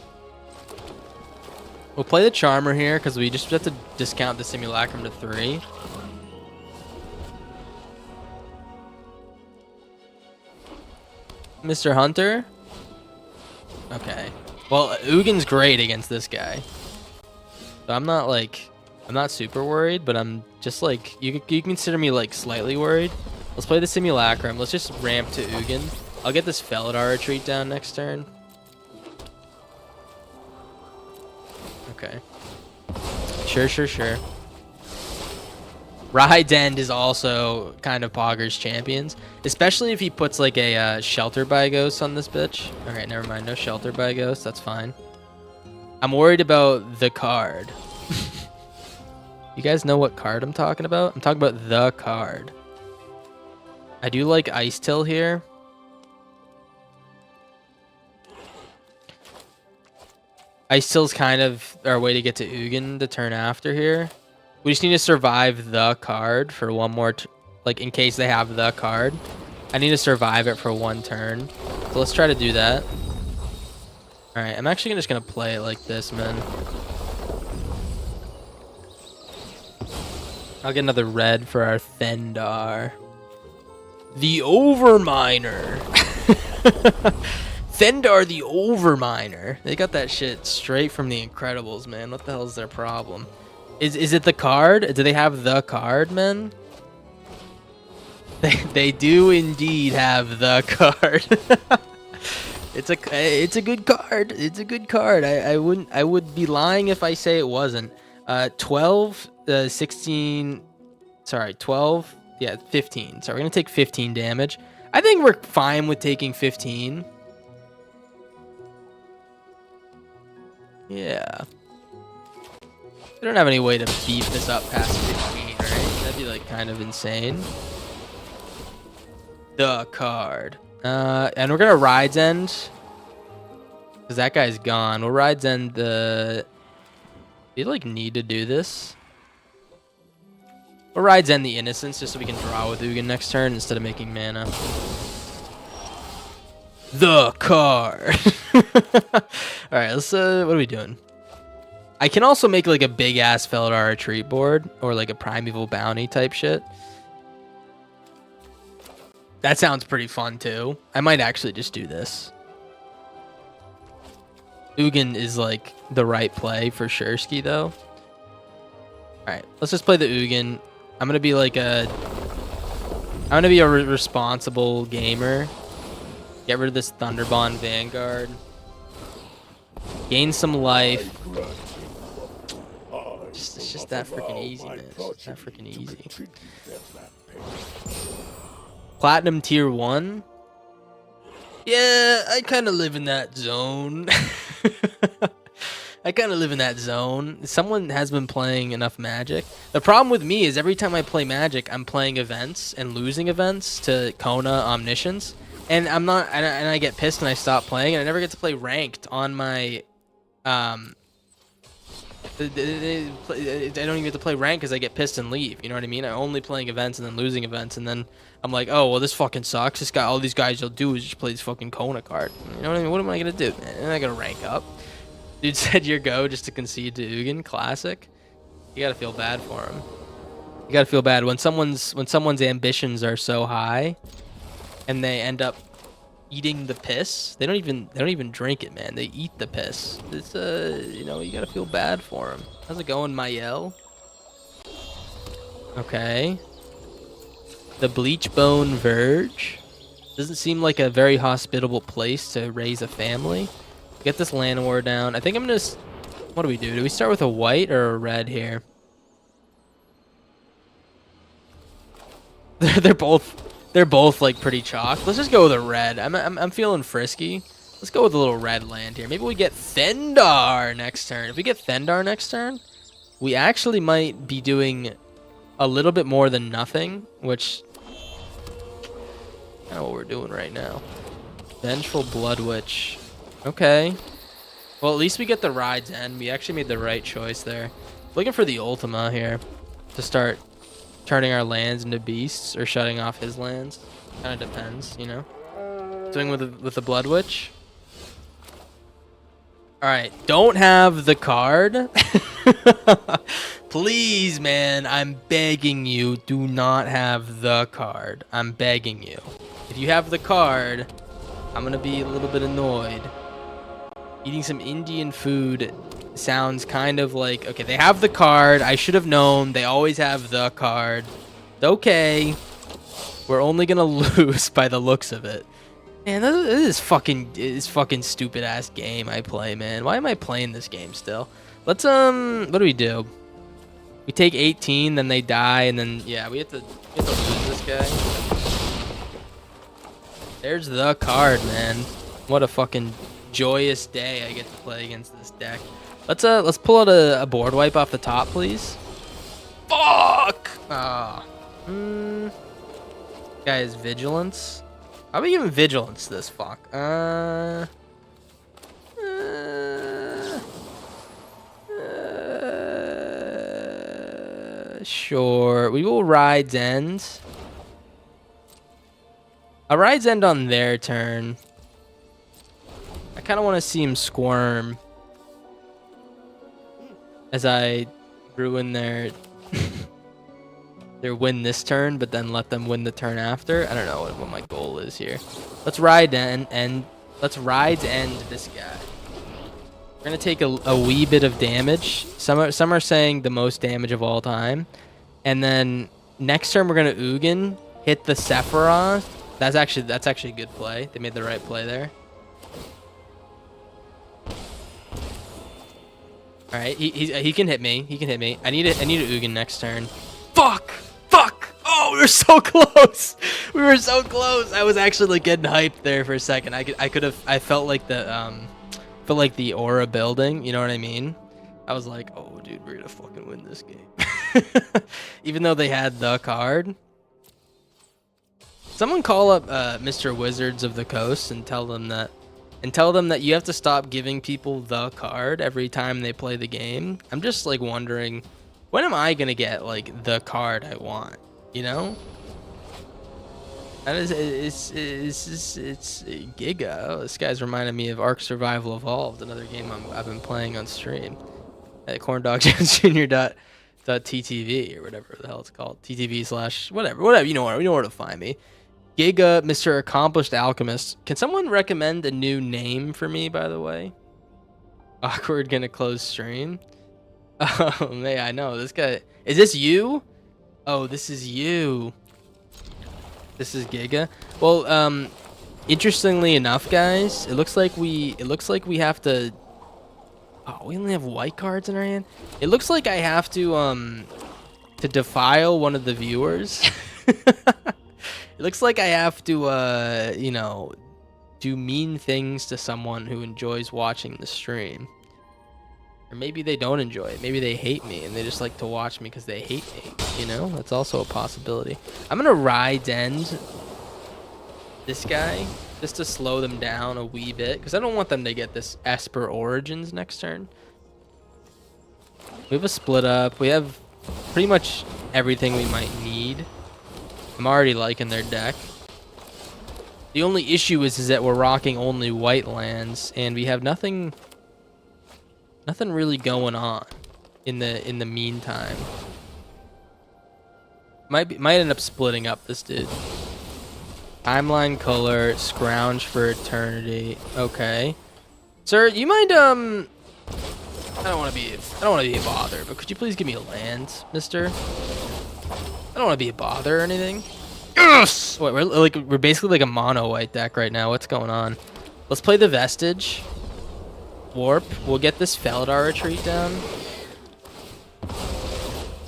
We'll play the Charmer here because we just have to discount the Simulacrum to 3. Mr. Hunter? Okay. Well, Ugin's great against this guy. So I'm not super worried, but I'm just like, you consider me like slightly worried. Let's play the Simulacrum. Let's just ramp to Ugin. I'll get this Felidar retreat down next turn. Okay. Sure. Ride's End is also kind of Pogger's champions, especially if he puts like a Shelter by Ghost on this bitch. Okay, never mind. No Shelter by Ghost. That's fine. I'm worried about the card. You guys know what card I'm talking about? I'm talking about the card. I do like Ice Till here. Ice Till's kind of our way to get to Ugin the turn after here. We just need to survive the card for one more, like in case they have the card. I need to survive it for one turn. So let's try to do that. All right, I'm actually just gonna play it like this, man. I'll get another red for our Thendar. The Overminer. Thendar the Overminer. They got that shit straight from the Incredibles, man. What the hell is their problem? Is it the card? Do they have the card, man? They do indeed have the card. It's a good card. It's a good card. I would be lying if I say it wasn't. 12, 16, sorry, 12, yeah, 15. So we're gonna take 15 damage. I think we're fine with taking 15. Yeah. We don't have any way to beat this up past 15, right? That'd be like kind of insane. The card. And we're gonna Ride's End. Because that guy's gone. We'll Ride's End the... Do you like need to do this? We'll Ride's End the Innocence just so we can draw with Ugin next turn instead of making mana. The card. Alright, let's what are we doing? I can also make like a big ass Felidar retreat board or like a Primeval Bounty type shit. That sounds pretty fun too. I might actually just do this. Ugin is like the right play for Shursky though. Alright, let's just play the Ugin. I'm gonna be like a responsible gamer. Get rid of this Thunderbond Vanguard. Gain some life. It's just that freaking easy, man. It's just that freaking easy. Platinum tier 1? Yeah, I kind of live in that zone. I kind of live in that zone. Someone has been playing enough Magic. The problem with me is every time I play Magic, I'm playing events and losing events to Kona Omniscience. And I'm not, and I get pissed and I stop playing, and I never get to play ranked on my, I don't even get to play ranked because I get pissed and leave. You know what I mean? I'm only playing events and then losing events, and then I'm like, oh well, this fucking sucks. This guy, all these guys will do is just play this fucking Kona card. You know what I mean? What am I gonna do? Man, I'm not gonna rank up. Dude said your go just to concede to Ugin. Classic. You gotta feel bad for him. You gotta feel bad when someone's ambitions are so high. And they end up eating the piss. They don't even drink it, man. They eat the piss. It's you know, you gotta feel bad for them. How's it going, Mael? Okay. The Bleachbone Verge doesn't seem like a very hospitable place to raise a family. Get this land war down. I think I'm gonna. What do we do? Do we start with a white or a red here? They're both like pretty chalk. Let's just go with a red. I'm feeling frisky. Let's go with a little red land here. Maybe we get Thendar next turn. If we get Thendar next turn, we actually might be doing a little bit more than nothing, which kind of what we're doing right now. Vengeful Blood Witch. Okay. Well, at least we get the ride's end. We actually made the right choice there. Looking for the Ultima here to start turning our lands into beasts or shutting off his lands. Kind of depends, you know. Doing with the Blood Witch. All right, don't have the card. Please, man, I'm begging you, do not have the card. I'm begging you. If you have the card, I'm gonna be a little bit annoyed. Eating some Indian food sounds kind of like, okay, they have the card. I should have known. They always have the card. Okay. We're only gonna lose by the looks of it. Man, this is fucking stupid ass game I play, man. Why am I playing this game still? Let's what do? We take 18, then they die, and then yeah, we have to lose this guy. There's the card, man. What a fucking joyous day I get to play against this deck. Let's pull out a board wipe off the top, please. Fuck! Ah. Guy is vigilance. How are we giving vigilance this fuck? Sure. We will Ride's End. A Ride's End on their turn. I kind of want to see him squirm as I ruin their win this turn, but then let them win the turn after. I don't know what my goal is here. Let's Ride's End this guy. We're gonna take a wee bit of damage. Some are saying the most damage of all time, and then next turn we're gonna Ugin, hit the Sephiroth. That's actually a good play. They made the right play there. All right, he can hit me. He can hit me. I need a Ugin next turn. Fuck! Oh, we were so close. We were so close. I was actually like getting hyped there for a second. I felt like the aura building. You know what I mean? I was like, oh, dude, we're gonna fucking win this game. Even though they had the card. Someone call up Mr. Wizards of the Coast and tell them that you have to stop giving people the card every time they play the game. I'm just like wondering, when am I gonna get like the card I want? You know? That is it's Giga. Oh, this guy's reminding me of Ark Survival Evolved, another game I've been playing on stream at corndog.ttv or whatever the hell it's called. TTV/ whatever. You know where to find me. Giga, Mr. Accomplished Alchemist. Can someone recommend a new name for me, by the way? Awkward gonna close stream. Oh, man, I know. This guy... Is this you? Oh, this is you. This is Giga. Well, interestingly enough, guys, it looks like we have to... Oh, we only have white cards in our hand? It looks like I have to defile one of the viewers. It looks like I have to, you know, do mean things to someone who enjoys watching the stream. Or maybe they don't enjoy it. Maybe they hate me and they just like to watch me because they hate me. You know, that's also a possibility. I'm going to Ride's End this guy just to slow them down a wee bit because I don't want them to get this Esper Origins next turn. We have a split up. We have pretty much everything we might need. I'm already liking their deck. The only issue is that we're rocking only white lands and we have nothing really going on in the meantime. Might end up splitting up this dude. Timeline color, scrounge for eternity. Okay. Sir, you mind I don't want to be a bother, but could you please give me a land, mister? I don't want to be a bother or anything. Yes! Wait, we're basically like a mono white deck right now. What's going on? Let's play the Vestige. Warp. We'll get this Feldar retreat down.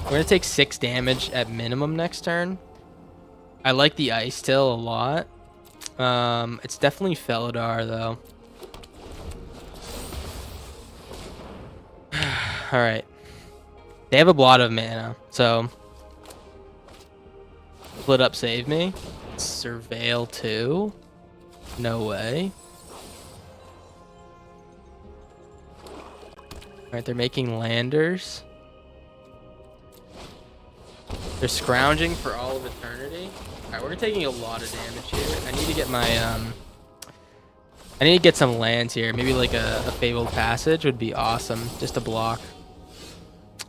We're gonna take 6 damage at minimum next turn. I like the Ice Tail a lot. It's definitely Feldar though. All right. They have a lot of mana, so split up, save me. Surveil 2. No way. Alright, they're making landers. They're scrounging for all of eternity. Alright, we're taking a lot of damage here. I need to get my, I need to get some lands here. Maybe like a Fabled Passage would be awesome. Just a block.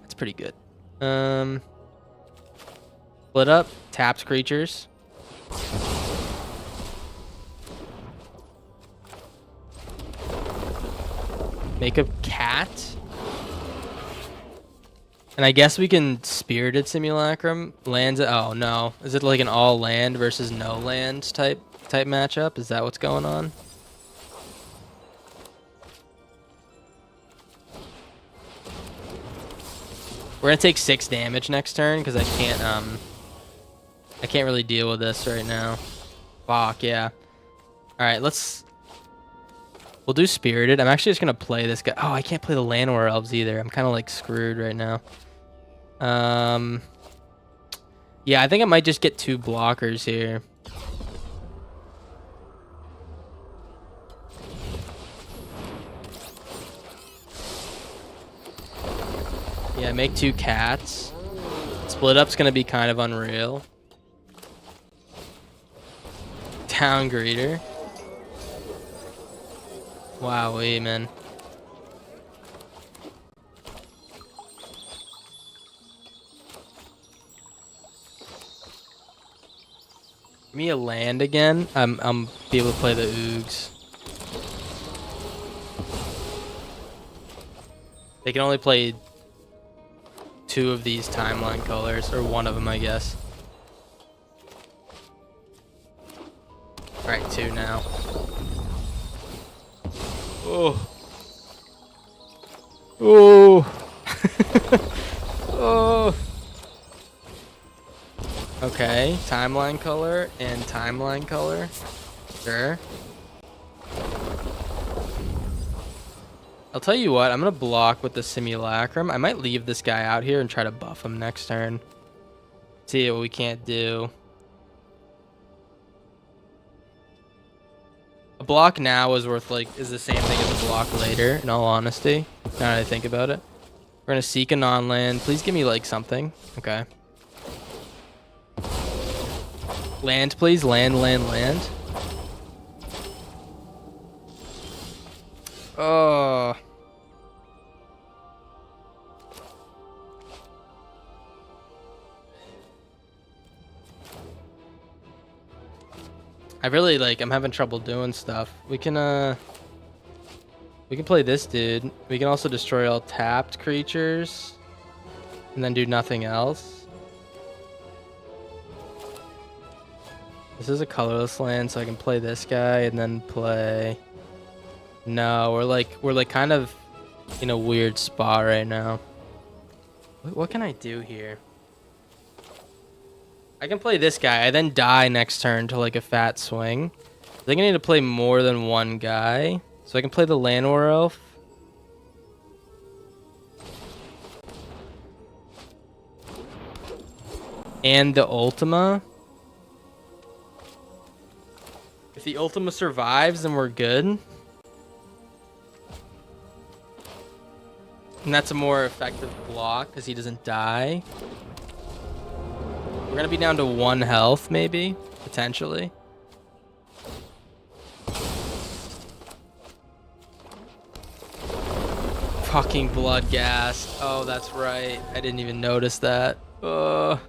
That's pretty good. Split up. Taps creatures. Make a cat. And I guess we can Spirited Simulacrum. Lands. Oh no. Is it like an all land versus no land type matchup? Is that what's going on? We're gonna take 6 damage next turn because I can't really deal with this right now. Fuck yeah. All right, we'll do Spirited. I'm actually just gonna play this guy. Oh, I can't play the Llanowar Elves either. I'm kind of like screwed right now. Yeah, I think I might just get 2 blockers here. Yeah, make 2 cats. Split up's gonna be kind of unreal. Town Greeter. Wowee, man. Give me a land again. I'm be able to play the Oogs. They can only play 2 of these timeline colors, or 1 of them, I guess. All right, 2 now. Oh. Oh. Oh. Okay, timeline color and timeline color. Sure. I'll tell you what, I'm gonna block with the Simulacrum. I might leave this guy out here and try to buff him next turn. See what we can't do. A block now is worth is the same thing as a block later, in all honesty. Now that I think about it. We're gonna seek a non-land. Please give me something. Okay. Land, please. Land. Oh. I really I'm having trouble doing stuff. We can play this dude. We can also destroy all tapped creatures and then do nothing else. This is a colorless land, so I can play this guy and then play. No, we're kind of in a weird spot right now. What can I do here? I can play this guy. I then die next turn to a fat swing. I think I need to play more than 1 guy. So I can play the Llanowar Elf. And the Ultima. If the Ultima survives, then we're good. And that's a more effective block because he doesn't die. We're gonna be down to 1 health, maybe, potentially. Fucking Bloodghast. Oh, that's right. I didn't even notice that. Oh,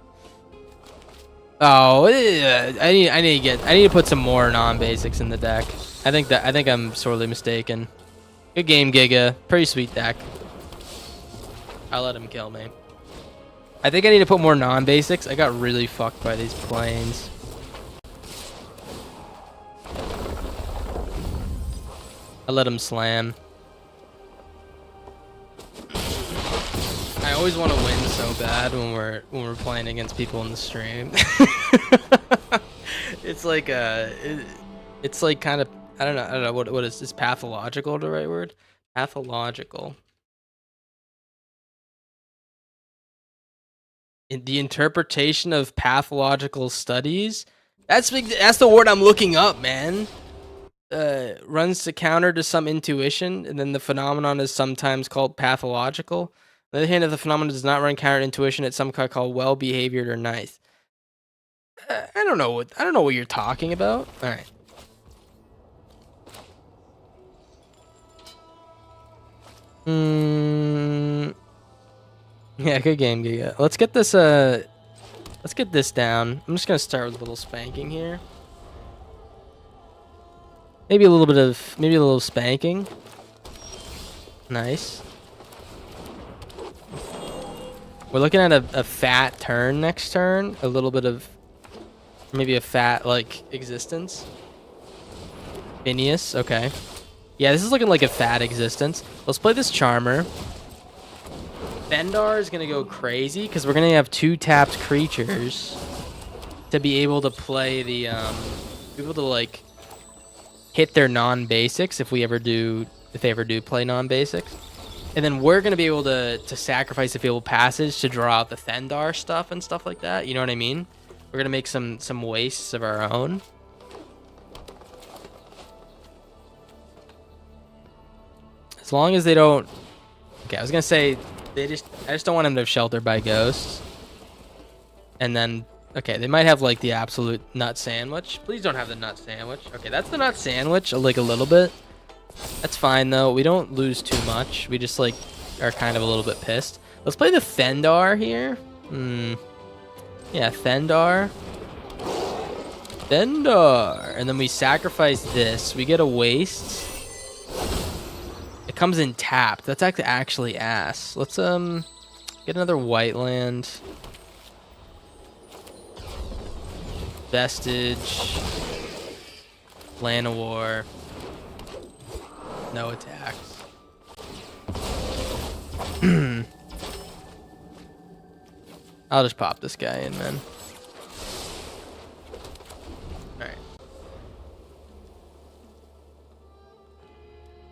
I need to put some more non-basics in the deck. I think I'm sorely mistaken. Good game, Giga. Pretty sweet deck. I'll let him kill me. I think I need to put more non-basics. I got really fucked by these planes. I let him slam. I always want to win so bad when we're playing against people in the stream. It's it's kind of I don't know what is pathological the right word? Pathological. In the interpretation of pathological studies, that's the word I'm looking up, man. runs to counter to some intuition, and then the phenomenon is sometimes called pathological. On the other hand, if the phenomenon does not run counter to intuition, it's some kind called well behaviored or nice. I don't know what you're talking about. All right. Yeah, good game, Giga. Let's get this down. I'm just gonna start with a little spanking here. Maybe a little spanking. Nice. We're looking at a fat turn next turn. A little bit of maybe a fat like existence. Phineas, okay. Yeah, this is looking like a fat existence. Let's play this Charmer. Fendar is gonna go crazy because we're gonna have 2 tapped creatures to be able to play the like hit their non-basics if they ever do play non-basics. And then we're gonna be able to sacrifice a Fabled Passage to draw out the Fendar stuff and stuff like that. You know what I mean? We're gonna make some wastes of our own. As long as they don't. Okay, I was gonna say I just don't want them to have Sheltered by Ghosts. And then okay, they might have like the absolute nut sandwich. Please don't have the nut sandwich. Okay, that's the nut sandwich, like a little bit. That's fine though. We don't lose too much. We just like are kind of a little bit pissed. Let's play the Fendar here. Yeah, Fendar. And then we sacrifice this. We get a waste. It comes in tapped. That's actually ass. Let's get another white land. Vestige. Llanowar. No attacks. I'll just pop this guy in, man. Alright.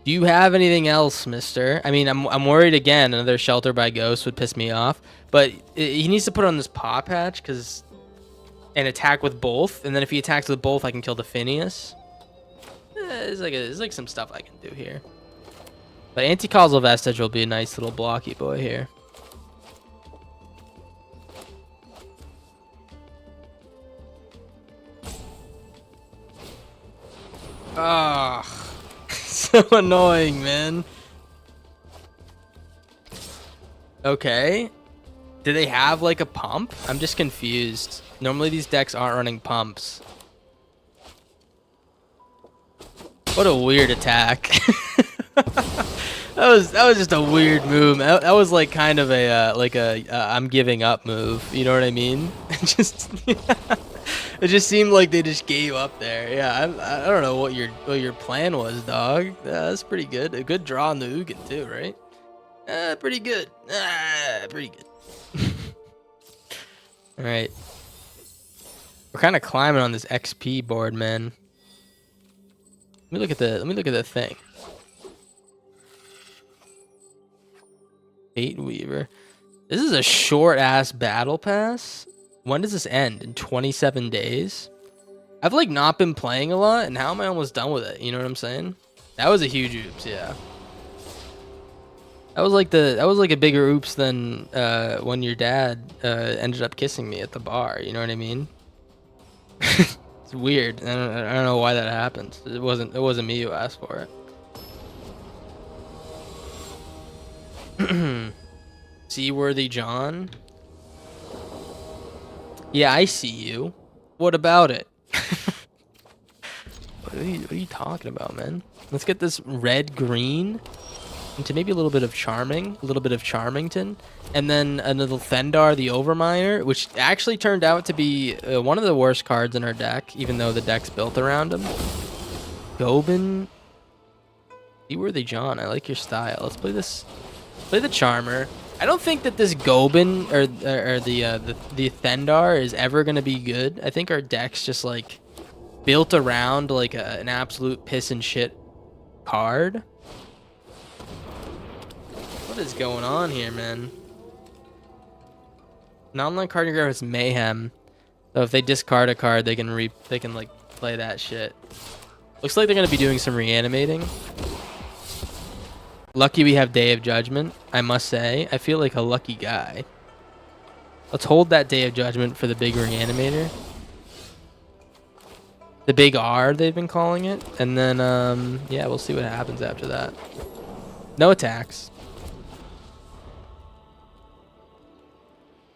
Do you have anything else, mister? I mean, I'm worried again. Another Shelter by Ghost would piss me off. But he needs to put on this paw patch and attack with both. And then if he attacks with both, I can kill the Phineas. There's like some stuff I can do here. But Anti-Causal Vestige will be a nice little blocky boy here. Ah, so annoying, man. Okay. Do they have like a pump? I'm just confused. Normally these decks aren't running pumps. What a weird attack. That was just a weird move. That was like kind of a I'm giving up move. You know what I mean? It just seemed like they just gave up there. Yeah, I don't know what your plan was, dog. That's pretty good. A good draw on the Ugin too, right? Pretty good. Pretty good. All right. We're kind of climbing on this XP board, man. Let me look at the thing. Fate Weaver. This is a short ass battle pass. When does this end? In 27 days? I've like not been playing a lot, and how am I almost done with it? You know what I'm saying? That was a huge oops, yeah. That was like a bigger oops than when your dad ended up kissing me at the bar. You know what I mean? It's weird. I don't know why that happened. It wasn't me who asked for it. Seaworthy John. Yeah, I see you. What about it? What are you talking about, man? Let's get this red green into maybe a little bit of Charmington, and then another Fendar the Overminer, which actually turned out to be one of the worst cards in our deck, even though the deck's built around him. Gobin. Seaworthy John, I like your style. Let's play this. Play the Charmer. I don't think that this Gobin or the Fendar is ever gonna be good. I think our deck's just like built around like an absolute piss and shit card. What is going on here, man? An online card in your is Mayhem. So if they discard a card, they can like play that shit. Looks like they're going to be doing some reanimating. Lucky we have Day of Judgment, I must say. I feel like a lucky guy. Let's hold that Day of Judgment for the big reanimator. The big R, they've been calling it. And then, yeah, we'll see what happens after that. No attacks.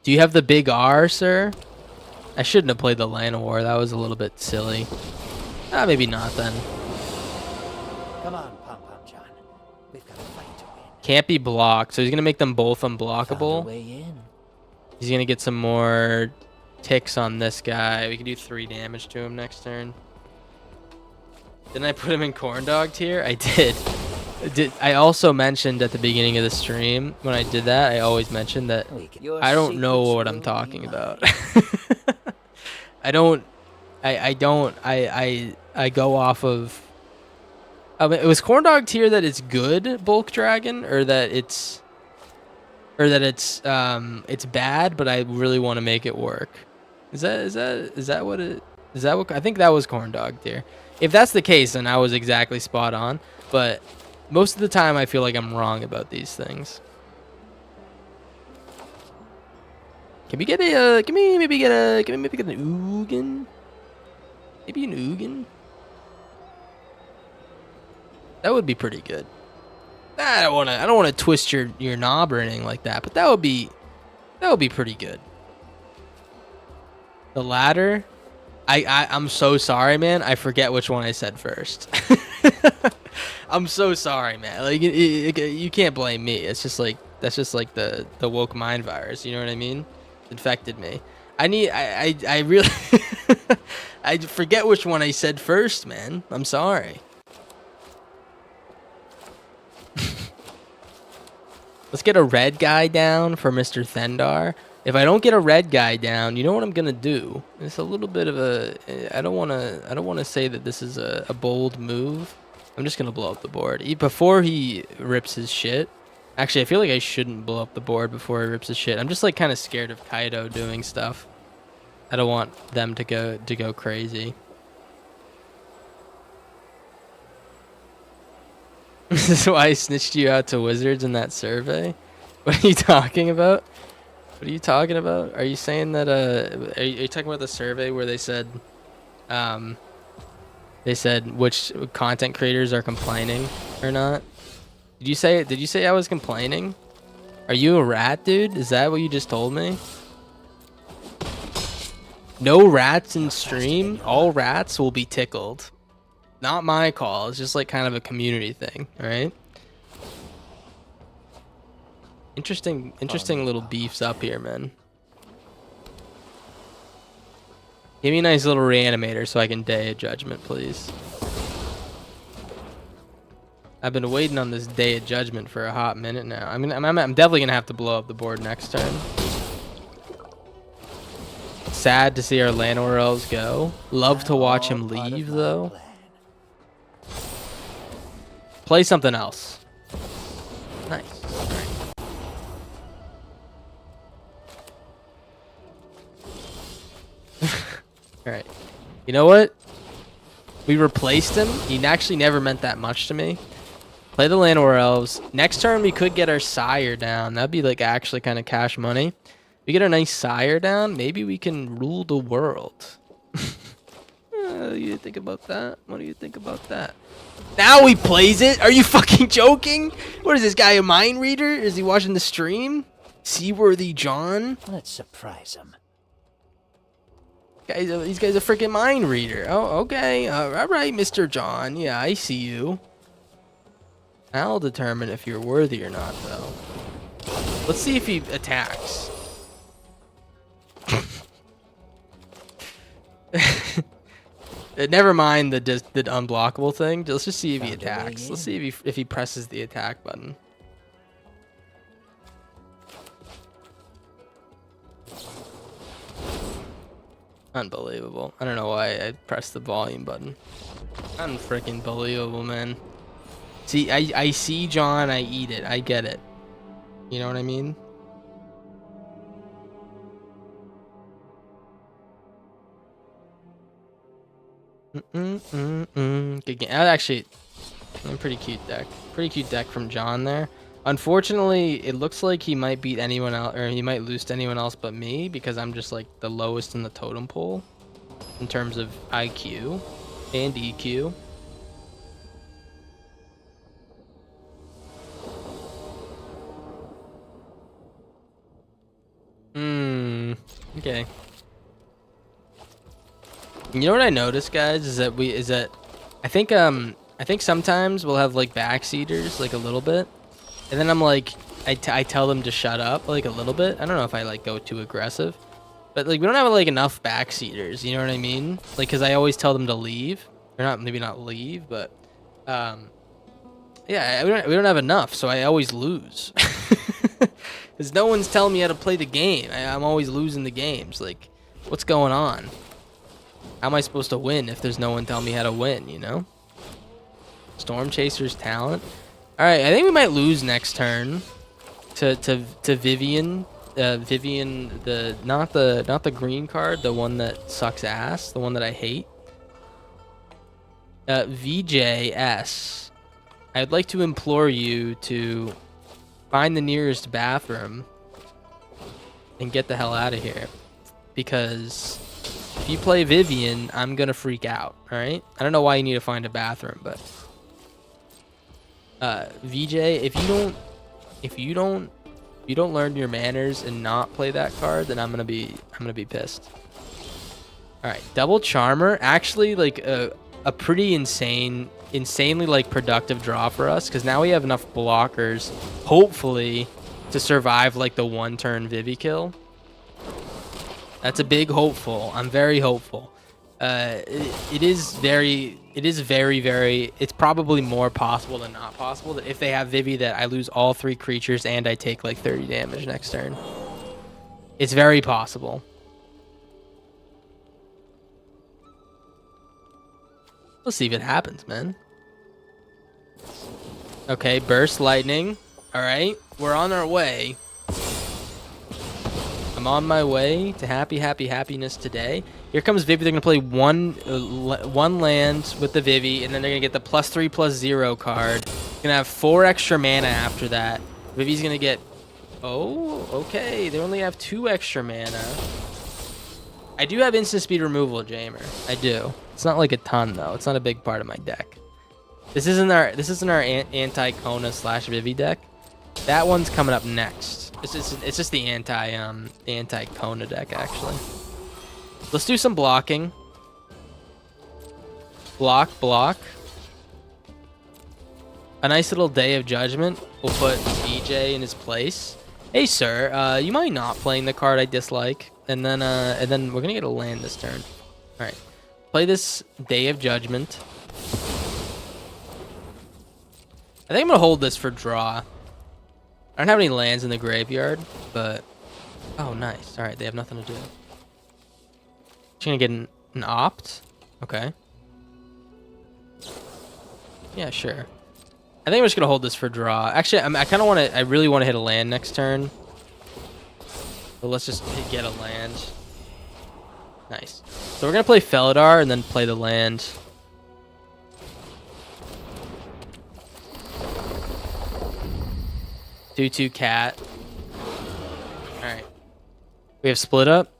Do you have the big R, sir? I shouldn't have played the Llanowar. That was a little bit silly. Ah, maybe not then. Come on, Pom Pom John. We've got a fight to win. Can't be blocked, so he's going to make them both Found a unblockable. way in. He's going to get some more ticks on this guy. We can do 3 damage to him next turn. Didn't I put him in Corndog tier? I did. I also mentioned at the beginning of the stream, when I did that, I always mentioned that I don't know what I'm talking about. I go off of... it was Corndog tier that it's good, Bulk Dragon, or that it's bad, but I really want to make it work. Is that what I think that was Corndog tier. If that's the case, then I was exactly spot on, but most of the time I feel like I'm wrong about these things. Can we get a can we maybe get an Ugin? Maybe an Ugin? That would be pretty good. I don't wanna twist your knob or anything like that, but that would be pretty good. The ladder, I'm so sorry, man. I forget which one I said first. I'm so sorry, man. Like you can't blame me. It's just like that's just like the woke mind virus. You know what I mean? It infected me. I really I forget which one I said first, man. I'm sorry. Let's get a red guy down for Mr. Thendar. If I don't get a red guy down, you know what I'm gonna do? It's a little bit of a. I don't wanna say that this is a bold move. I'm just gonna blow up the board before he rips his shit. Actually, I feel like I shouldn't blow up the board before he rips his shit. I'm just like kind of scared of Kaido doing stuff. I don't want them to go crazy. This is why I snitched you out to Wizards in that survey. What are you talking about? What are you talking about? Are you saying that are you talking about the survey where they said which content creators are complaining or not? Did you say I was complaining? Are you a rat, dude? Is that what you just told me? No rats in stream. All rats will be tickled. Not my call. It's just like kind of a community thing, all right? Interesting little beefs up here, man. Give me a nice little reanimator so I can Day of Judgment, please. I've been waiting on this Day of Judgment for a hot minute now. I'm definitely gonna have to blow up the board next turn. Sad to see our Llanowar elves go. Love to watch him leave, though. Play something else. Nice. All right. You know what? We replaced him. He actually never meant that much to me. Play the Llanowar elves. Next turn we could get our sire down. That'd be like actually kind of cash money. We get a nice sire down. Maybe we can rule the world. What do you think about that? What do you think about that? Now he plays it? Are you fucking joking? What is this guy, a mind reader? Is he watching the stream? Seaworthy John? Let's surprise him. These guys a freaking mind reader. Oh, okay. All right, Mr. John. Yeah, I see you. I'll determine if you're worthy or not, though. Let's see if he attacks. Never mind the unblockable thing. Let's just see if he attacks. Let's see if he presses the attack button. Unbelievable. I don't know why I pressed the volume button. Unfreaking believable, man. See, I see John, I eat it. I get it. You know what I mean? Good game. Actually, a pretty cute deck. Pretty cute deck from John there. Unfortunately, it looks like he might beat anyone else, or he might lose to anyone else but me, because I'm just like the lowest in the totem pole in terms of IQ and EQ. Okay. You know what I noticed, guys, is that I think sometimes we'll have like backseaters like a little bit, and then I'm like I tell them to shut up like a little bit. I don't know if I like go too aggressive, but like we don't have like enough backseaters. You know what I mean? Like, cause I always tell them to leave, or not, maybe not leave, but yeah, we don't have enough, so I always lose. Cause no one's telling me how to play the game. I'm always losing the games. Like, what's going on? How am I supposed to win if there's no one telling me how to win, you know? Storm Chaser's talent. Alright, I think we might lose next turn to Vivian. Vivian, not the green card, the one that sucks ass, the one that I hate. VJS. I'd like to implore you to find the nearest bathroom and get the hell out of here, because if you play Vivian, I'm gonna freak out. All right, I don't know why you need to find a bathroom, but VJ, if you don't learn your manners and not play that card, then I'm gonna be pissed. All right, double charmer, actually like a pretty insanely like productive draw for us, because now we have enough blockers, hopefully, to survive like the 1-turn Vivi kill. That's a big hopeful. I'm very hopeful. It's probably more possible than not possible that if they have Vivi, that I lose all 3 creatures and I take like 30 damage next turn. It's very possible. Let's see if it happens, man. Okay, burst lightning. All right, we're on our way. I'm on my way to happiness today. Here comes Vivi. They're gonna play one land with the Vivi, and then they're gonna get the +3/+0 card. Gonna have 4 extra mana after that. Vivi's gonna get. Oh, okay. They only have 2 extra mana. I do have instant speed removal, Jamer. I do. It's not like a ton though. It's not a big part of my deck. This isn't our anti-Kona / Vivi deck. That one's coming up next. It's just the anti-Kona deck actually. Let's do some blocking. Block. A nice little Day of Judgment will put BJ in his place. Hey sir, you mind not playing the card I dislike? And then we're gonna get a land this turn. All right, play this Day of Judgment. I think I'm gonna hold this for draw. I don't have any lands in the graveyard, but oh nice. All right, they have nothing to do. Just gonna get an opt. Okay. Yeah, sure. I think I'm just gonna hold this for draw. Actually, I really want to hit a land next turn. But let's just get a land. Nice. So we're gonna play Felidar and then play the land. Two cat. All right. We have split up.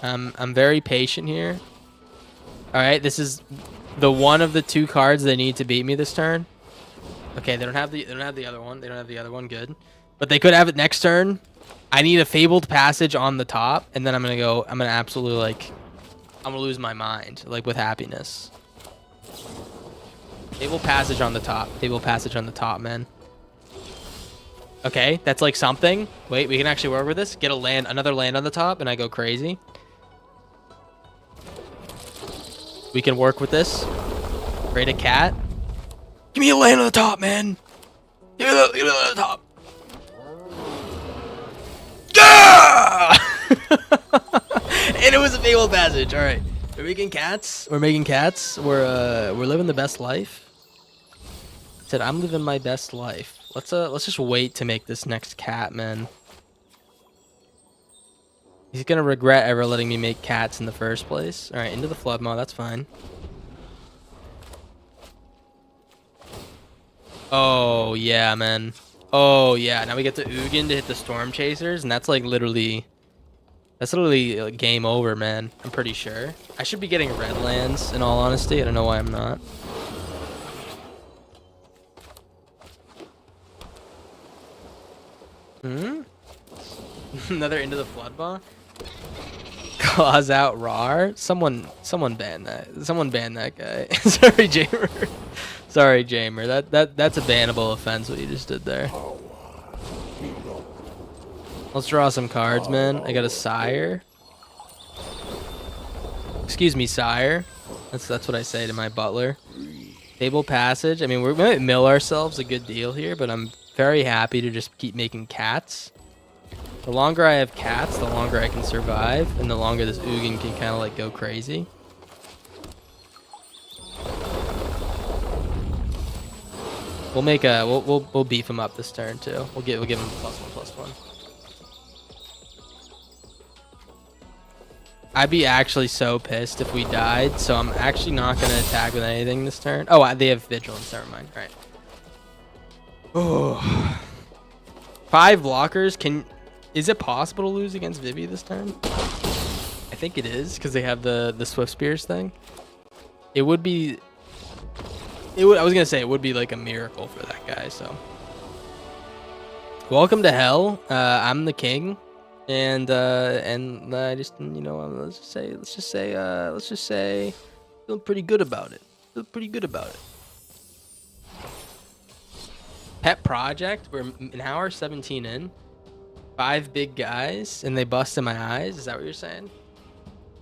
I'm very patient here. All right, this is the one of the 2 cards they need to beat me this turn. Okay, they don't have the other one. They don't have the other one. Good, but they could have it next turn. I need a Fabled Passage on the top, and then I'm gonna absolutely like, I'm gonna lose my mind like with happiness. Fabled Passage on the top. Fabled Passage on the top, man. Okay, that's like something. Wait, we can actually work with this. Get a land, another land on the top, and I go crazy. We can work with this. Create a cat. Give me a land on the top, man. Give me a land on the top. Yeah! And it was a Fabled Passage. All right, we're making cats. We're making cats. We're living the best life. I said I'm living my best life. Let's just wait to make this next cat, man. He's gonna regret ever letting me make cats in the first place. All right, into the flood maw. That's fine. Oh yeah, man. Oh yeah. Now we get the Ugin to hit the storm chasers, and that's like literally, game over, man. I'm pretty sure. I should be getting red lands. In all honesty, I don't know why I'm not. Another into the flood maw. Claws out Rar. Someone ban that. Someone ban that guy. Sorry, Jamer. Sorry, Jamer. That's a bannable offense what you just did there. Let's draw some cards, man. I got a sire. Excuse me, sire. That's what I say to my butler. Table passage. I mean, we might mill ourselves a good deal here, but I'm very happy to just keep making cats. The longer I have cats, the longer I can survive, and the longer this Ugin can kind of like go crazy. We'll make a we'll beef him up this turn too. We'll give him +1/+1. I'd be actually so pissed if we died, so I'm actually not gonna attack with anything this turn. Oh, they have vigilance. Never mind. All right. Oh, 5 blockers. Is it possible to lose against Vivi this turn? I think it is because they have the Swift Spears thing. It would be. I was gonna say it would be like a miracle for that guy. So, welcome to hell. I'm the king, and I just let's just say feeling pretty good about it. Feel pretty good about it. Pet project. We're an hour 17 in. 5 big guys, and they busted my eyes. Is that what you're saying?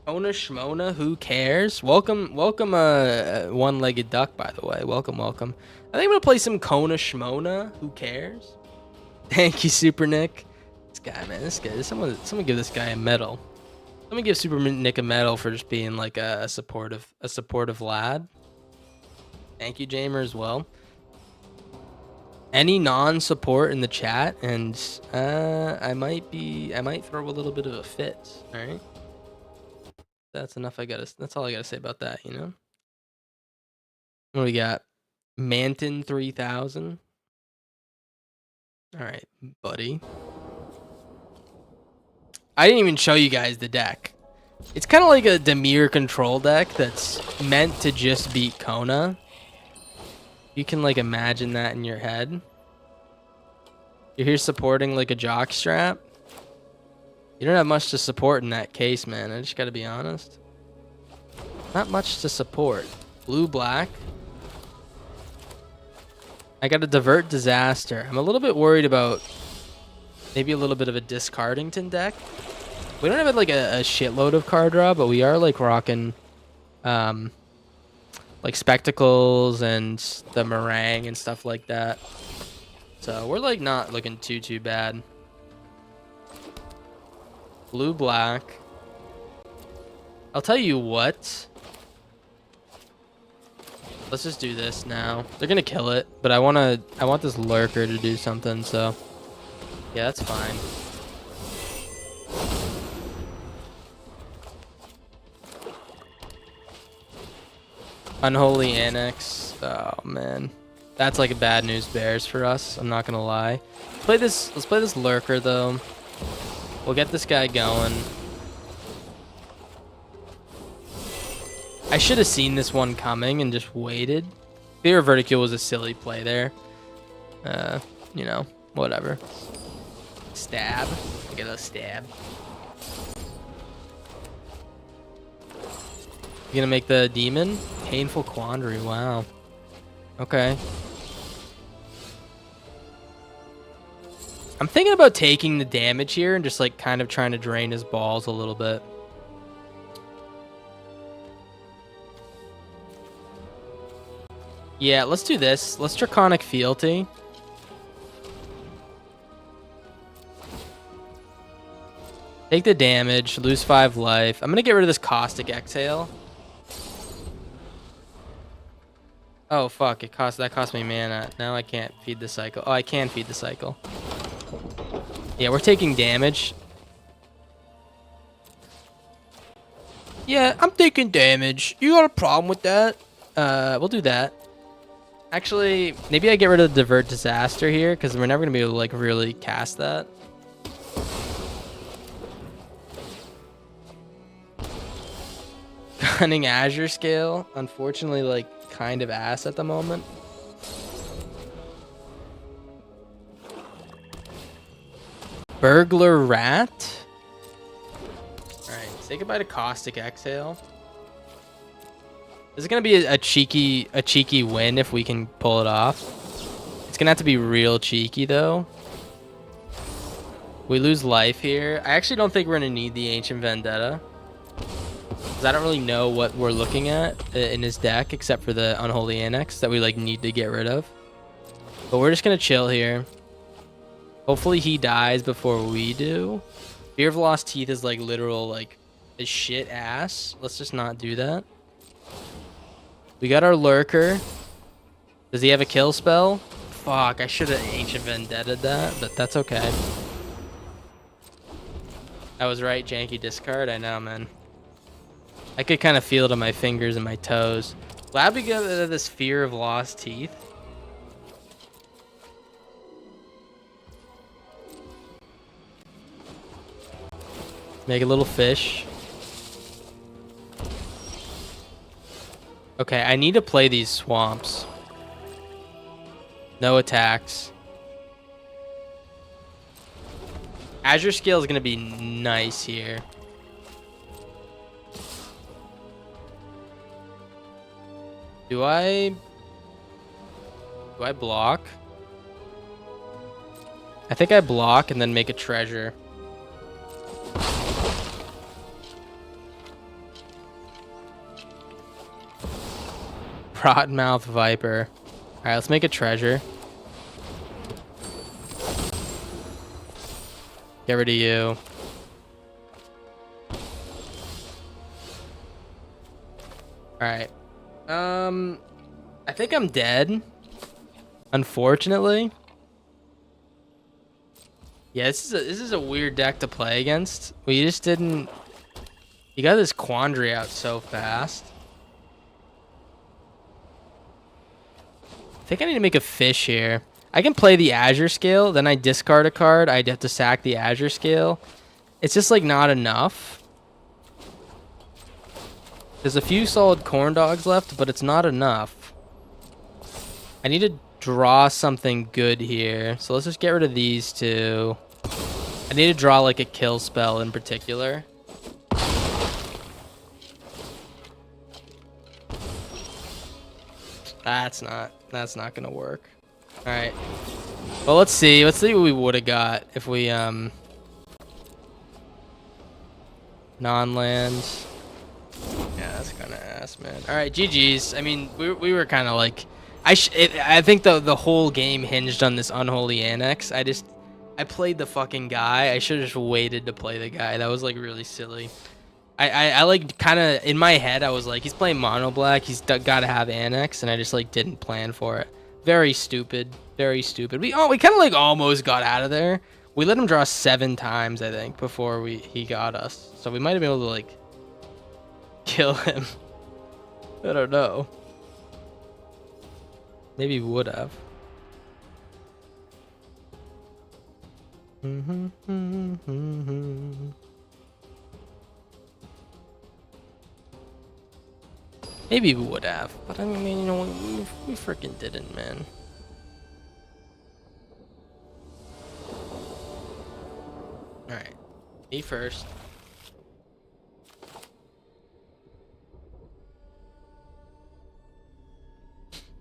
Kona Shmona, who cares? Welcome, one-legged duck, by the way. Welcome. I think I'm gonna play some Kona Shmona, who cares? Thank you, Super Nick. This guy, man, someone give this guy a medal. Someone give Super Nick a medal for just being like a supportive lad. Thank you, Jamer, as well. Any non-support in the chat, and I might throw a little bit of a fit. All right, that's enough. That's all I gotta say about that. You know. What do we got? Manton 3000. All right, buddy. I didn't even show you guys the deck. It's kind of like a Demir control deck that's meant to just beat Kona. You can like imagine that in your head. You're here supporting like a jock strap. You don't have much to support in that case, man. I just gotta be honest. Not much to support. Blue black. I got a divert disaster. I'm a little bit worried about maybe a little bit of a discardington deck. We don't have like a shitload of card draw, but we are like rocking like spectacles and the meringue and stuff like that. So we're like not looking too bad. Blue black. I'll tell you what. Let's just do this now. They're gonna kill it, but I want this lurker to do something, so yeah, that's fine. Unholy Annex. Oh man. That's like a bad news bears for us. I'm not gonna lie. Let's play this lurker though. We'll get this guy going. I should have seen this one coming and just waited. Fear Verticule was a silly play there. You know, whatever. Stab. I get a stab. You gonna make the demon? Painful Quandary. Wow. Okay. I'm thinking about taking the damage here and just like kind of trying to drain his balls a little bit. Yeah, let's do this. Let's Draconic Fealty. Take the damage, lose 5 life. I'm gonna get rid of this Caustic Exhale. Oh fuck, that cost me mana. Now I can't feed the cycle. Oh, I can feed the cycle. Yeah, we're taking damage. Yeah, I'm taking damage. You got a problem with that? We'll do that. Actually, maybe I get rid of the Divert Disaster here, because we're never going to be able to, like, really cast that. Cunning Azure Scale. Unfortunately, like, kind of ass at the moment. Burglar Rat. Alright, say goodbye to Caustic Exhale. This is gonna be a cheeky win if we can pull it off. It's gonna have to be real cheeky though. We lose life here. I actually don't think we're gonna need the Ancient Vendetta, because I don't really know what we're looking at in his deck except for the Unholy Annex that we like need to get rid of. But we're just gonna chill here. Hopefully he dies before we do. Fear of Lost Teeth is like literal like a shit ass. Let's just not do that. We got our Lurker. Does he have a kill spell? Fuck, I should have Ancient Vendetta that, but that's okay. I was right, janky discard. I know, man. I could kind of feel it on my fingers and my toes. Glad we got rid of this Fear of Lost Teeth. Make a little fish. Okay, I need to play these swamps. No attacks. Azure Scale is going to be nice here. Do I block? I think I block and then make a treasure. Rotmouth Viper. Alright, let's make a treasure. Get rid of you. Alright. I think I'm dead. Unfortunately. Yeah, this is a weird deck to play against. We just didn't... You got this Quandary out so fast. I think I need to make a fish here. I can play the Azure Scale, then I discard a card. I'd have to sack the Azure Scale. It's just like not enough. There's a few solid corn dogs left, but it's not enough. I need to draw something good here. So let's just get rid of these two. I need to draw like a kill spell in particular. That's not gonna work. All right. Well, let's see what we would have got if we non-land. Yeah, that's kind of ass, man. All right, GG's. I mean, we were kind of like, I think the whole game hinged on this Unholy Annex. I played the fucking guy. I should have just waited to play the guy. That was like really silly. I like kind of in my head I was like, he's playing mono black, he's got to have Annex, and I just like didn't plan for it. Very stupid, very stupid. We kind of like almost got out of there. We let him draw 7 times I think before he got us, so we might have been able to like kill him. I don't know. Maybe would have. Maybe we would have, but I mean, you know, we freaking didn't, man. All right, me first.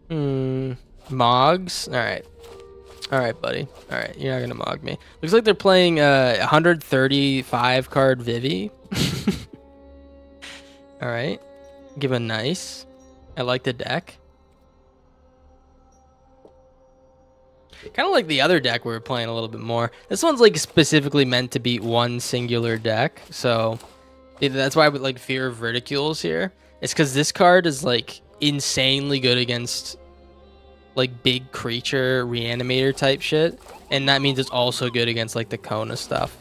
Mogs. All right, buddy. All right, you're not gonna mog me. Looks like they're playing 135 card Vivi. All right. Give a nice. I like the deck. Kind of like the other deck we were playing a little bit more. This one's like specifically meant to beat one singular deck, so that's why I would like Fear of Ridicules here. It's because this card is like insanely good against like big creature reanimator type shit, and that means it's also good against like the Kona stuff.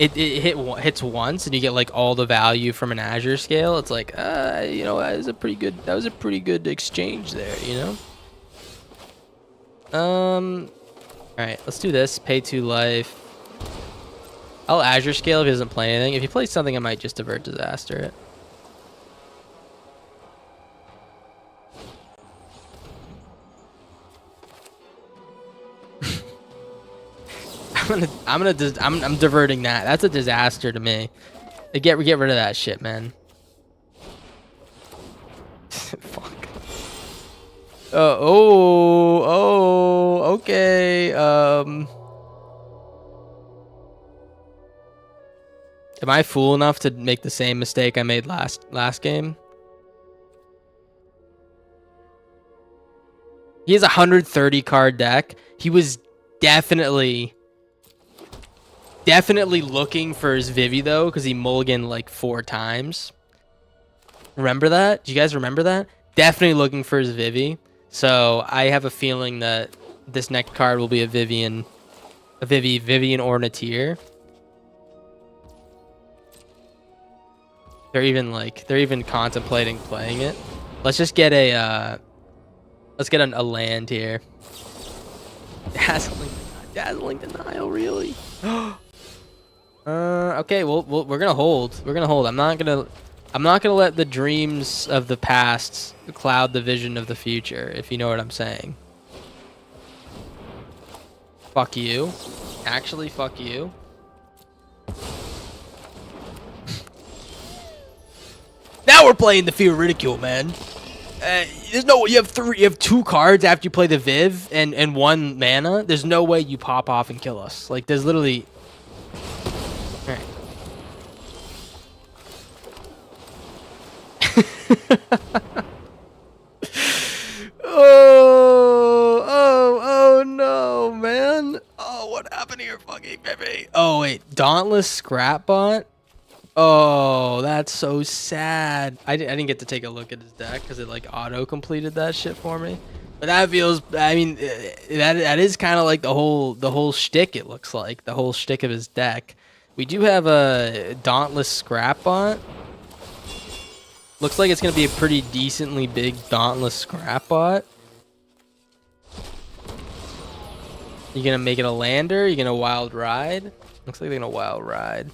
hits once and you get like all the value from an Azure scale. It's like, you know, that was a pretty good exchange there, you know. All right, let's do this. Pay 2 life. I'll Azure scale if he doesn't play anything. If he plays something, I might just divert disaster it. I'm diverting that. That's a disaster to me. Get rid of that shit, man. Fuck. Okay. Am I fool enough to make the same mistake I made last game? He has a 130 card deck. He was definitely looking for his Vivi though, because he mulliganed like 4 times. Remember that? Do you guys remember that? Definitely looking for his Vivi. So I have a feeling that this next card will be a Vivian Orniteer. They're even contemplating playing it. Let's just get a land here. Dazzling denial, really? Okay, well, we're gonna hold. I'm not gonna let the dreams of the past cloud the vision of the future, if you know what I'm saying. Fuck you. Actually, fuck you. Now we're playing the fear ridicule, man. There's no way you have 2 cards after you play the Viv and 1 mana. There's no way you pop off and kill us. Like, there's literally. All right. Oh no, man. Oh, what happened to your fucking baby? Oh wait, Dauntless Scrapbot. Oh, that's so sad. I didn't get to take a look at his deck because it like auto completed that shit for me. But that feels, I mean, that is kind of like the whole shtick. It looks like the whole shtick of his deck. We do have a Dauntless Scrapbot. Looks like it's gonna be a pretty decently big Dauntless Scrapbot. You gonna make it a lander? You gonna wild ride? Looks like they're gonna wild ride.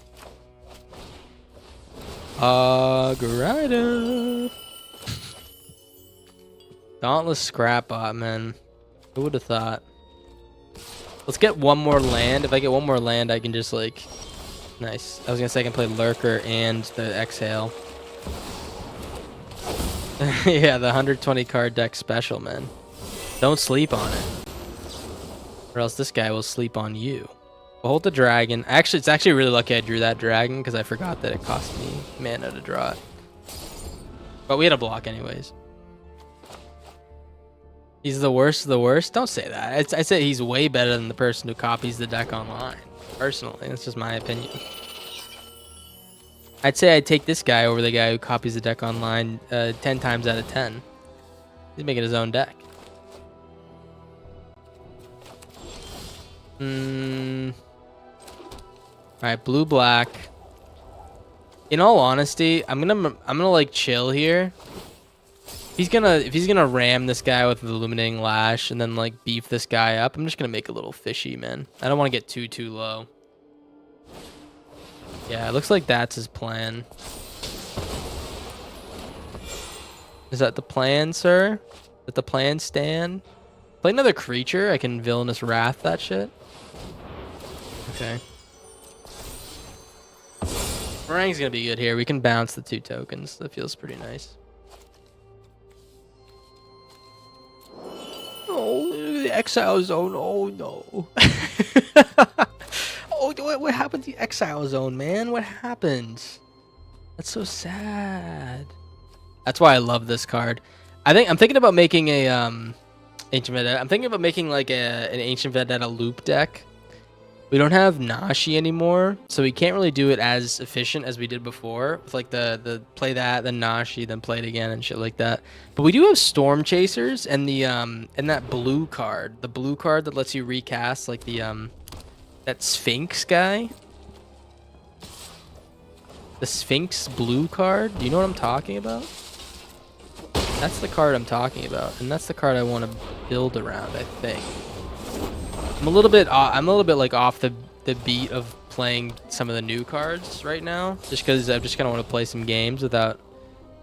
Grider. Dauntless Scrapbot, man. Who would have thought? Let's get one more land. If I get one more land, I can just like... Nice. I was gonna say I can play Lurker and the Exhale. Yeah, the 120 card deck special, man. Don't sleep on it. Or else this guy will sleep on you. Hold the dragon. Actually, it's actually really lucky I drew that dragon because I forgot that it cost me mana to draw it. But we had a block anyways. He's the worst of the worst? Don't say that. I say he's way better than the person who copies the deck online. Personally, that's just my opinion. I'd say I'd take this guy over the guy who copies the deck online 10 times out of 10. He's making his own deck. Alright, blue black. In all honesty, I'm gonna like chill here. If he's gonna ram this guy with the illuminating lash and then like beef this guy up, I'm just gonna make a little fishy, man. I don't want to get too low. Yeah, it looks like that's his plan. Is that the plan, sir? Is that the plan, Stan? Play another creature. I can Villainous Wrath that shit. Okay. Meringue's gonna be good here. We can bounce the 2 tokens. That feels pretty nice. Oh, the Exile Zone. Oh no. Oh, what happened to the Exile Zone, man? What happened? That's so sad. That's why I love this card. I'm thinking about making a Ancient Vendetta. I'm thinking about making like an Ancient Vendetta loop deck. We don't have Nashi anymore, so we can't really do it as efficient as we did before. With like the play that, then Nashi, then play it again and shit like that. But we do have Storm Chasers and the and that blue card. The blue card that lets you recast like the that Sphinx guy. The Sphinx blue card. Do you know what I'm talking about? That's the card I'm talking about, and that's the card I want to build around, I think. I'm a little bit like off the beat of playing some of the new cards right now, just because I just kind of want to play some games without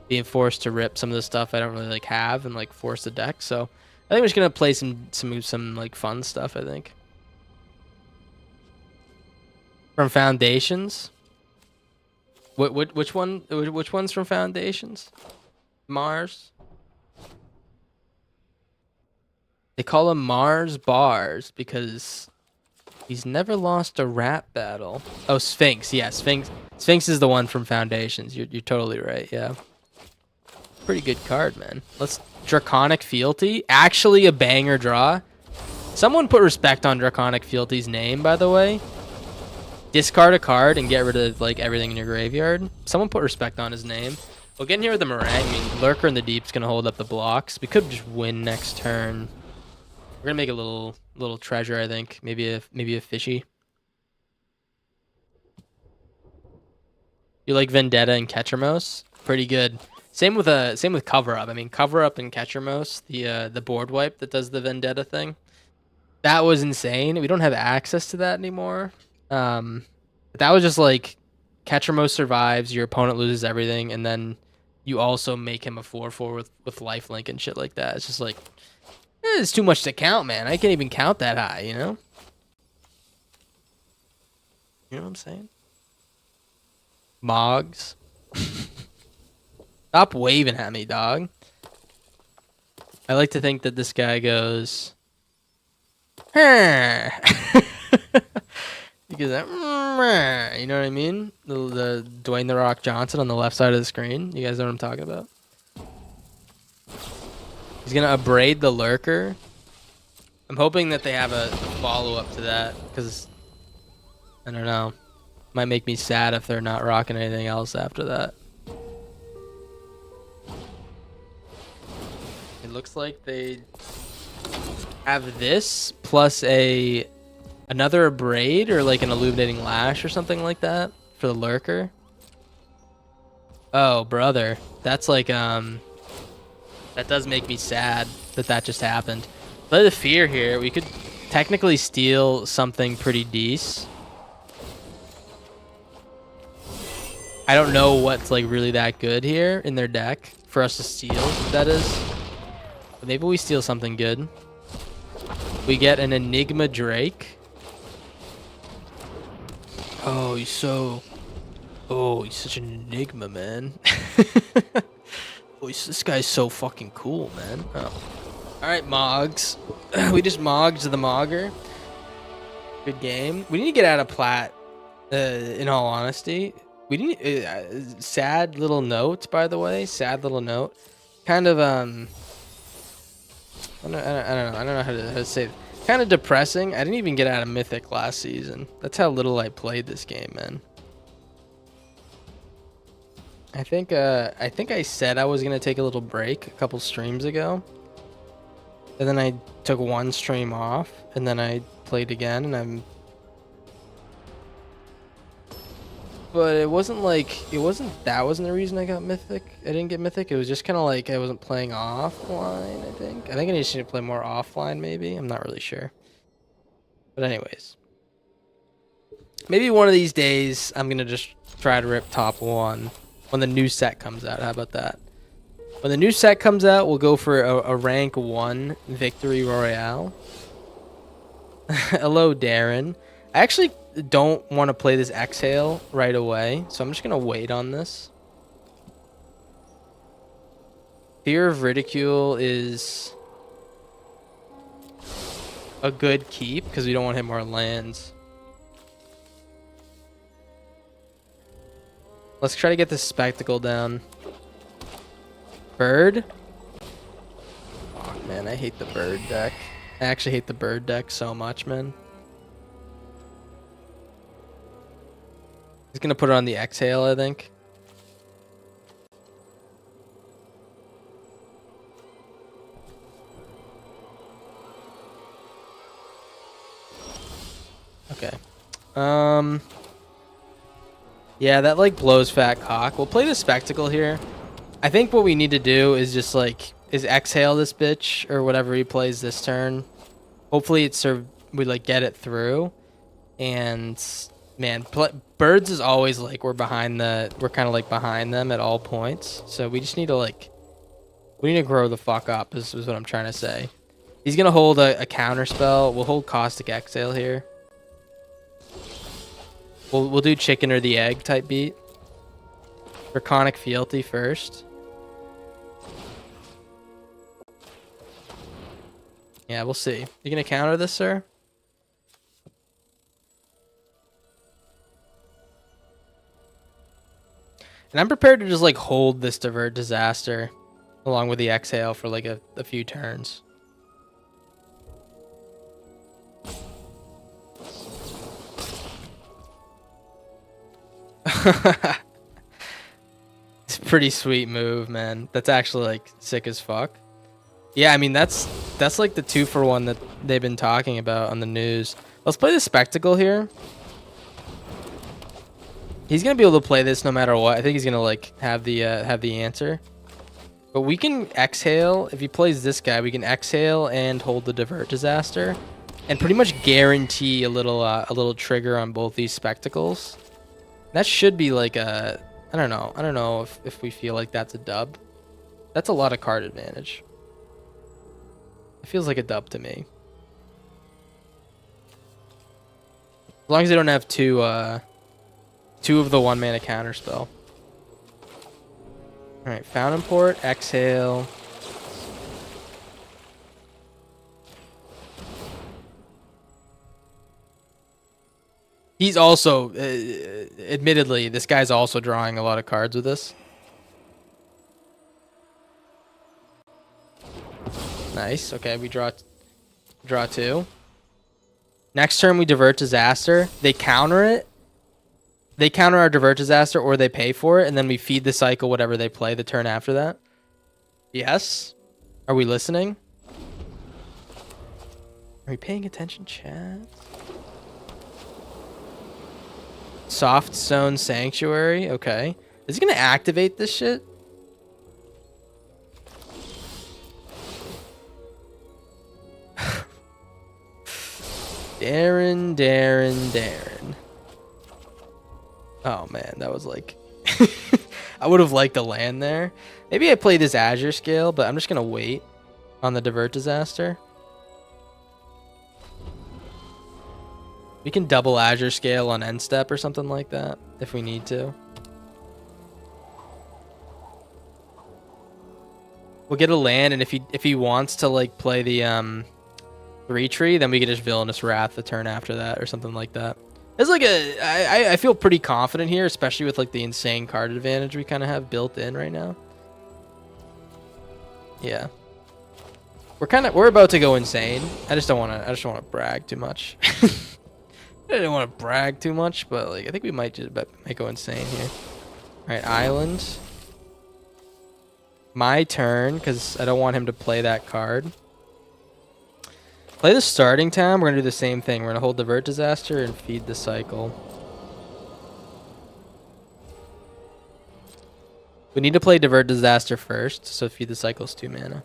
being forced to rip some of the stuff I don't really like have and like force the deck. So I think we're just gonna play some like fun stuff, I think. From Foundations. Which one's from Foundations? Mars. They call him Mars Bars because he's never lost a rap battle. Oh, Sphinx. Yeah, Sphinx. Sphinx is the one from Foundations. You're totally right. Yeah. Pretty good card, man. Let's Draconic Fealty. Actually a banger draw. Someone put respect on Draconic Fealty's name, by the way. Discard a card and get rid of like everything in your graveyard. Someone put respect on his name. We'll get in here with the Meringue. I mean, Lurker in the Deep's gonna hold up the blocks. We could just win next turn. We're gonna make a little treasure, I think. Maybe a fishy. You like Vendetta and Ketchermos? Pretty good. Same with Cover Up. I mean, Cover Up and Ketchermos, the board wipe that does the Vendetta thing. That was insane. We don't have access to that anymore. But that was just like Ketchermos survives, your opponent loses everything, and then you also make him a 4/4 with lifelink and shit like that. It's just like it's too much to count, man. I can't even count that high, you know? You know what I'm saying? Mogs. Stop waving at me, dog. I like to think that this guy goes... Huh. Because that, you know what I mean? The Dwayne The Rock Johnson on the left side of the screen. You guys know what I'm talking about? He's gonna abrade the Lurker. I'm hoping that they have a follow-up to that, because I don't know. Might make me sad if they're not rocking anything else after that. It looks like they have this plus another abrade or like an illuminating lash or something like that for the Lurker. Oh, brother. That's like that does make me sad that just happened. Play the Fear here. We could technically steal something pretty decent. I don't know what's like really that good here in their deck for us to steal, that is. But maybe we steal something good. We get an Enigma Drake. Oh, he's such an enigma, man. Oh, this guy's so fucking cool, man. Oh. Alright, Mogs. We just mogged the Mogger. Good game. We need to get out of plat, in all honesty. We need... sad little note, by the way. Sad little note. Kind of, I don't know how to say it. Kind of depressing. I didn't even get out of Mythic last season. That's how little I played this game, man. I think I said I was gonna take a little break a couple streams ago, and then I took one stream off, and then I played again, and but it wasn't that wasn't the reason I got Mythic. I didn't get Mythic. It was just kind of like I wasn't playing offline, I think I need to play more offline, maybe. I'm not really sure. But anyways. Maybe one of these days I'm gonna just try to rip top 1 when the new set comes out. How about that? When the new set comes out, we'll go for a rank 1 victory royale. Hello, Darren. I actually don't want to play this Exhale right away, so I'm just gonna wait on this. Fear of Ridicule is a good keep because we don't want to hit more lands. Let's try to get this Spectacle down. Bird? Oh, man, I hate the Bird deck. I actually hate the Bird deck so much, man. He's gonna put it on the Exhale, I think. Okay. Yeah, that like blows fat cock. We'll play the spectacle here. I think what we need to do is just like exhale this bitch or whatever he plays this turn. Hopefully we like get it through. And man, birds is always like we're kind of like behind them at all points. So we just need to we need to grow the fuck up is what I'm trying to say. He's gonna hold a counter spell. We'll hold Caustic Exhale here. We'll do chicken or the egg type beat. Draconic Fealty first. Yeah, we'll see. You gonna counter this, sir? And I'm prepared to just like hold this Divert Disaster along with the exhale for like a few turns. It's a pretty sweet move, man. That's actually like sick as fuck. Yeah, I mean that's like the 2-for-1 that they've been talking about on the news. Let's play the spectacle here. He's gonna be able to play this no matter what. I think he's gonna like have the answer. But we can exhale if he plays this guy. We can exhale and hold the Divert Disaster, and pretty much guarantee a little trigger on both these spectacles. That should be like a I don't know if we feel like that's a dub. That's a lot of card advantage. It feels like a dub to me. As long as they don't have two of the 1-mana counter spell. Alright, Fountain Port, exhale. He's also, admittedly, this guy's also drawing a lot of cards with this. Nice. Okay, we draw 2. Next turn, we Divert Disaster. They counter it. They counter our Divert Disaster, or they pay for it, and then we feed the cycle whatever they play the turn after that. Yes? Are we listening? Are we paying attention, chat? Soft Zone Sanctuary. Okay. Is he going to activate this shit? Darren. Oh man, that was like... I would have liked a land there. Maybe I play this Azure Scale, but I'm just going to wait on the Divert Disaster. We can double Azure Scale on end step or something like that if we need to. We'll get a land, and if he wants to like play the 3-tree, then we can just Villainous Wrath the turn after that or something like that. It's like I feel pretty confident here, especially with like the insane card advantage we kind of have built in right now. Yeah. We're about to go insane. I just don't want to brag too much. I didn't want to brag too much, but like I think we might go insane here. All right, Island. My turn, because I don't want him to play that card. Play the starting town. We're gonna do the same thing. We're gonna hold Divert Disaster and feed the cycle. We need to play Divert Disaster first, so feed the cycle's 2 mana.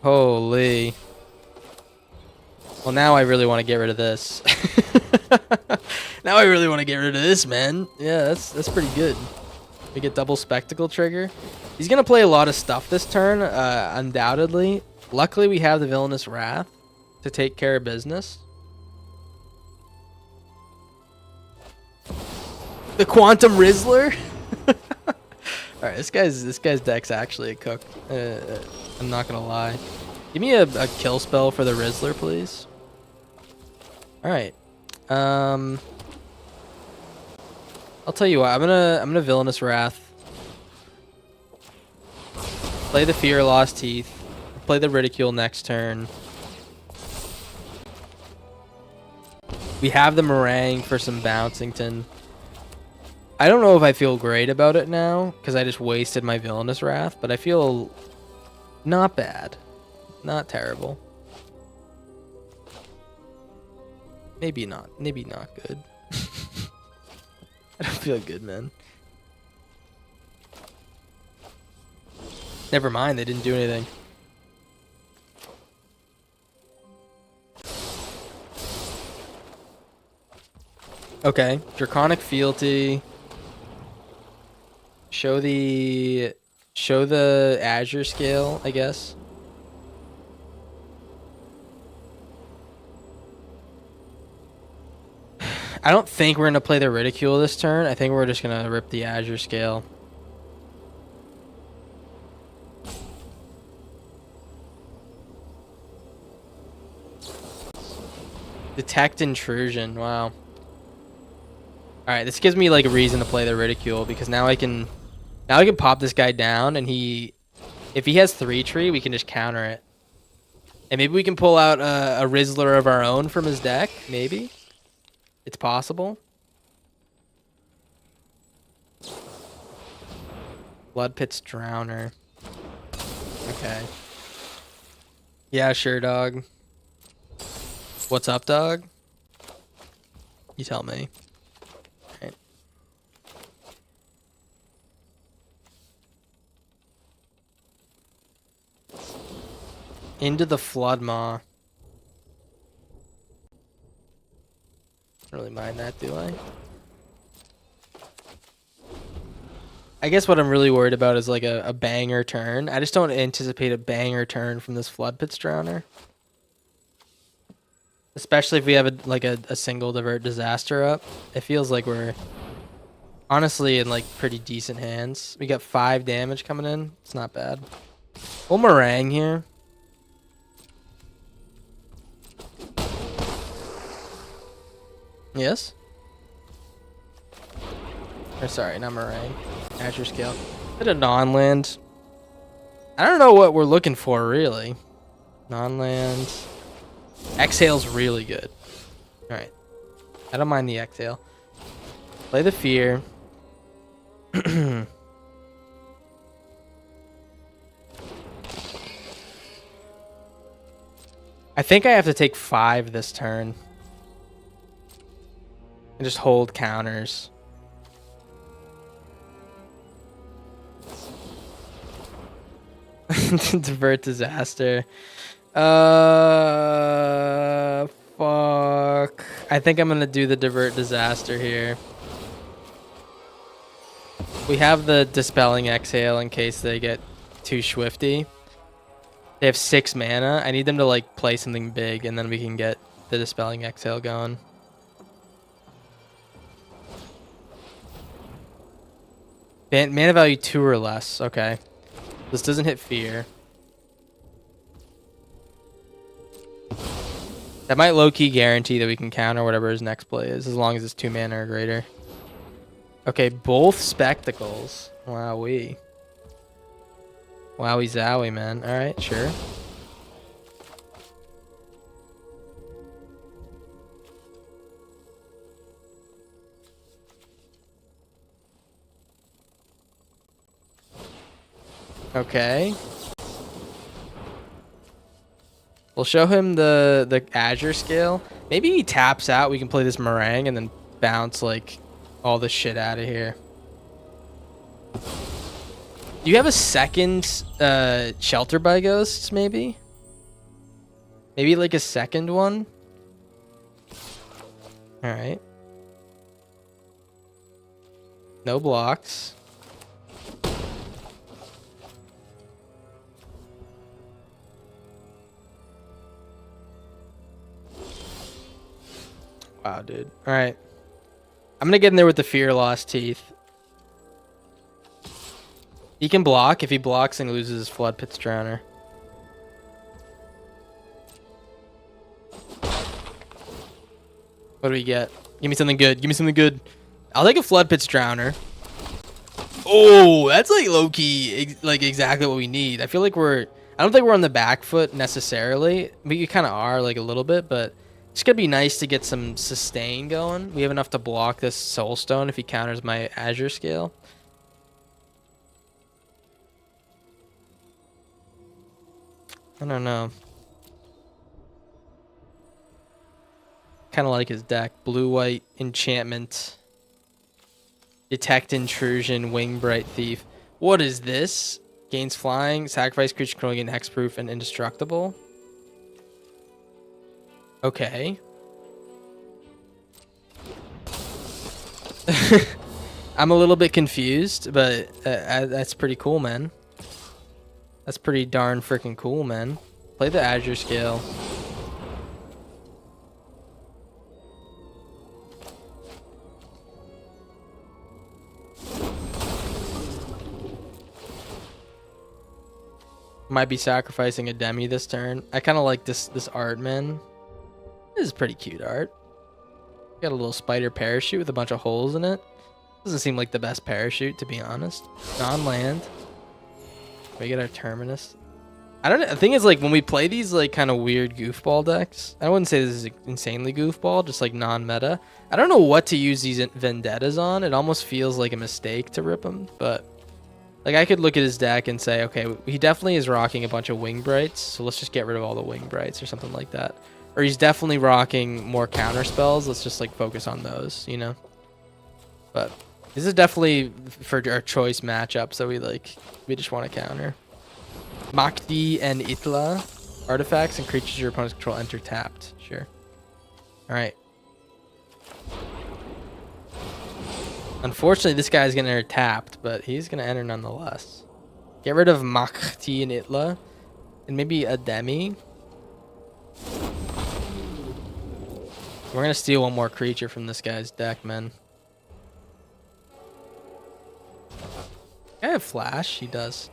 Holy. Well, now I really want to get rid of this. Now I really want to get rid of this, man. Yeah, that's pretty good. We get double Spectacle trigger. He's going to play a lot of stuff this turn, undoubtedly. Luckily, we have the Villainous Wrath to take care of business. The Quantum Rizzler? Alright, this guy's deck's actually a cook. I'm not going to lie. Give me a kill spell for the Rizzler, please. Alright. I'll tell you what, I'm gonna Villainous Wrath. Play the Fear Lost Teeth. Play the Ridicule next turn. We have the Meringue for some Bouncington. I don't know if I feel great about it now, because I just wasted my Villainous Wrath, but I feel not bad. Not terrible. Maybe not. Maybe not good. I don't feel good, man. Never mind, they didn't do anything. Okay, Draconic Fealty. Show the Azure scale, I guess. I don't think we're gonna play the Ridicule this turn. I think we're just gonna rip the Azure scale. Detect Intrusion. Wow. Alright, this gives me like a reason to play the Ridicule because now I can pop this guy down and if he has 3-tree, we can just counter it. And maybe we can pull out a Rizzler of our own from his deck. Maybe. It's possible. Blood Pit's Drowner. Okay. Yeah, sure, dog. What's up, dog? You tell me. Right. Into the Flood Maw. Don't really mind that, do I? I guess what I'm really worried about is like a banger turn. I just don't anticipate a banger turn from this Flood Pit's Drowner. Especially if we have a single Divert Disaster up. It feels like we're honestly in like pretty decent hands. We got 5 damage coming in. It's not bad. We'll Meringue here. Yes? Or sorry, not Meringue. Azure Scale. Bit of non-land. I don't know what we're looking for, really. Non-land. Exhale's really good. Alright. I don't mind the exhale. Play the Fear. I think I have to take 5 this turn. And just hold counters. Divert Disaster. Fuck. I think I'm gonna do the Divert Disaster here. We have the Dispelling Exhale in case they get too swifty. They have 6 mana. I need them to like play something big and then we can get the Dispelling Exhale going. Mana value 2 or less. Okay. This doesn't hit Fear. That might low-key guarantee that we can counter whatever his next play is, as long as it's 2 mana or greater. Okay, both Spectacles. Wowee. Wowie zowie, man. Alright, sure. Okay. We'll show him the Azure scale. Maybe he taps out. We can play this Meringue and then bounce like all the shit out of here. Do you have a second Shelter by Ghosts, maybe? Maybe like a second one? Alright. No blocks. Wow, dude. Alright. I'm gonna get in there with the Fear Lost Teeth. He can block. If he blocks and loses his Flood Pit's Drowner. What do we get? Give me something good. Give me something good. I'll take a Flood Pit's Drowner. Oh, that's like low-key, like exactly what we need. I feel like I don't think we're on the back foot necessarily. But you kind of are like a little bit, but it's gonna be nice to get some sustain going. We have enough to block this Soulstone if he counters my Azure scale. I don't know. kind of like his deck. Blue-white enchantment. Detect intrusion. Wing bright thief. What is this? Gains flying. Sacrifice creature control, gain hexproof and indestructible. Okay. I'm a little bit confused, but that's pretty cool, man. That's pretty darn freaking cool, man. Play the Azure Scale. Might be sacrificing a Demi this turn. I kind of like this art, man. This is pretty cute art. Got a little spider parachute with a bunch of holes in it. Doesn't seem like the best parachute, to be honest. Non-land. We get our Terminus. I don't know. The thing is, like, when we play these, like, kind of weird goofball decks, I wouldn't say this is insanely goofball, just, like, non-meta. I don't know what to use these Vendettas on. It almost feels like a mistake to rip them, but, like, I could look at his deck and say, okay, he definitely is rocking a bunch of Wing Brights, so let's just get rid of all the Wing Brights or something like that. Or he's definitely rocking more counter spells. Let's just, like, focus on those, you know? But this is definitely for our choice matchup, so we just want to counter. Makdi and Itla. Artifacts and creatures your opponents control enter tapped. Sure. Alright. Unfortunately, this guy's going to enter tapped, but he's going to enter nonetheless. Get rid of Makdi and Itla. And maybe a Demi. We're going to steal one more creature from this guy's deck, man. I have flash. He does.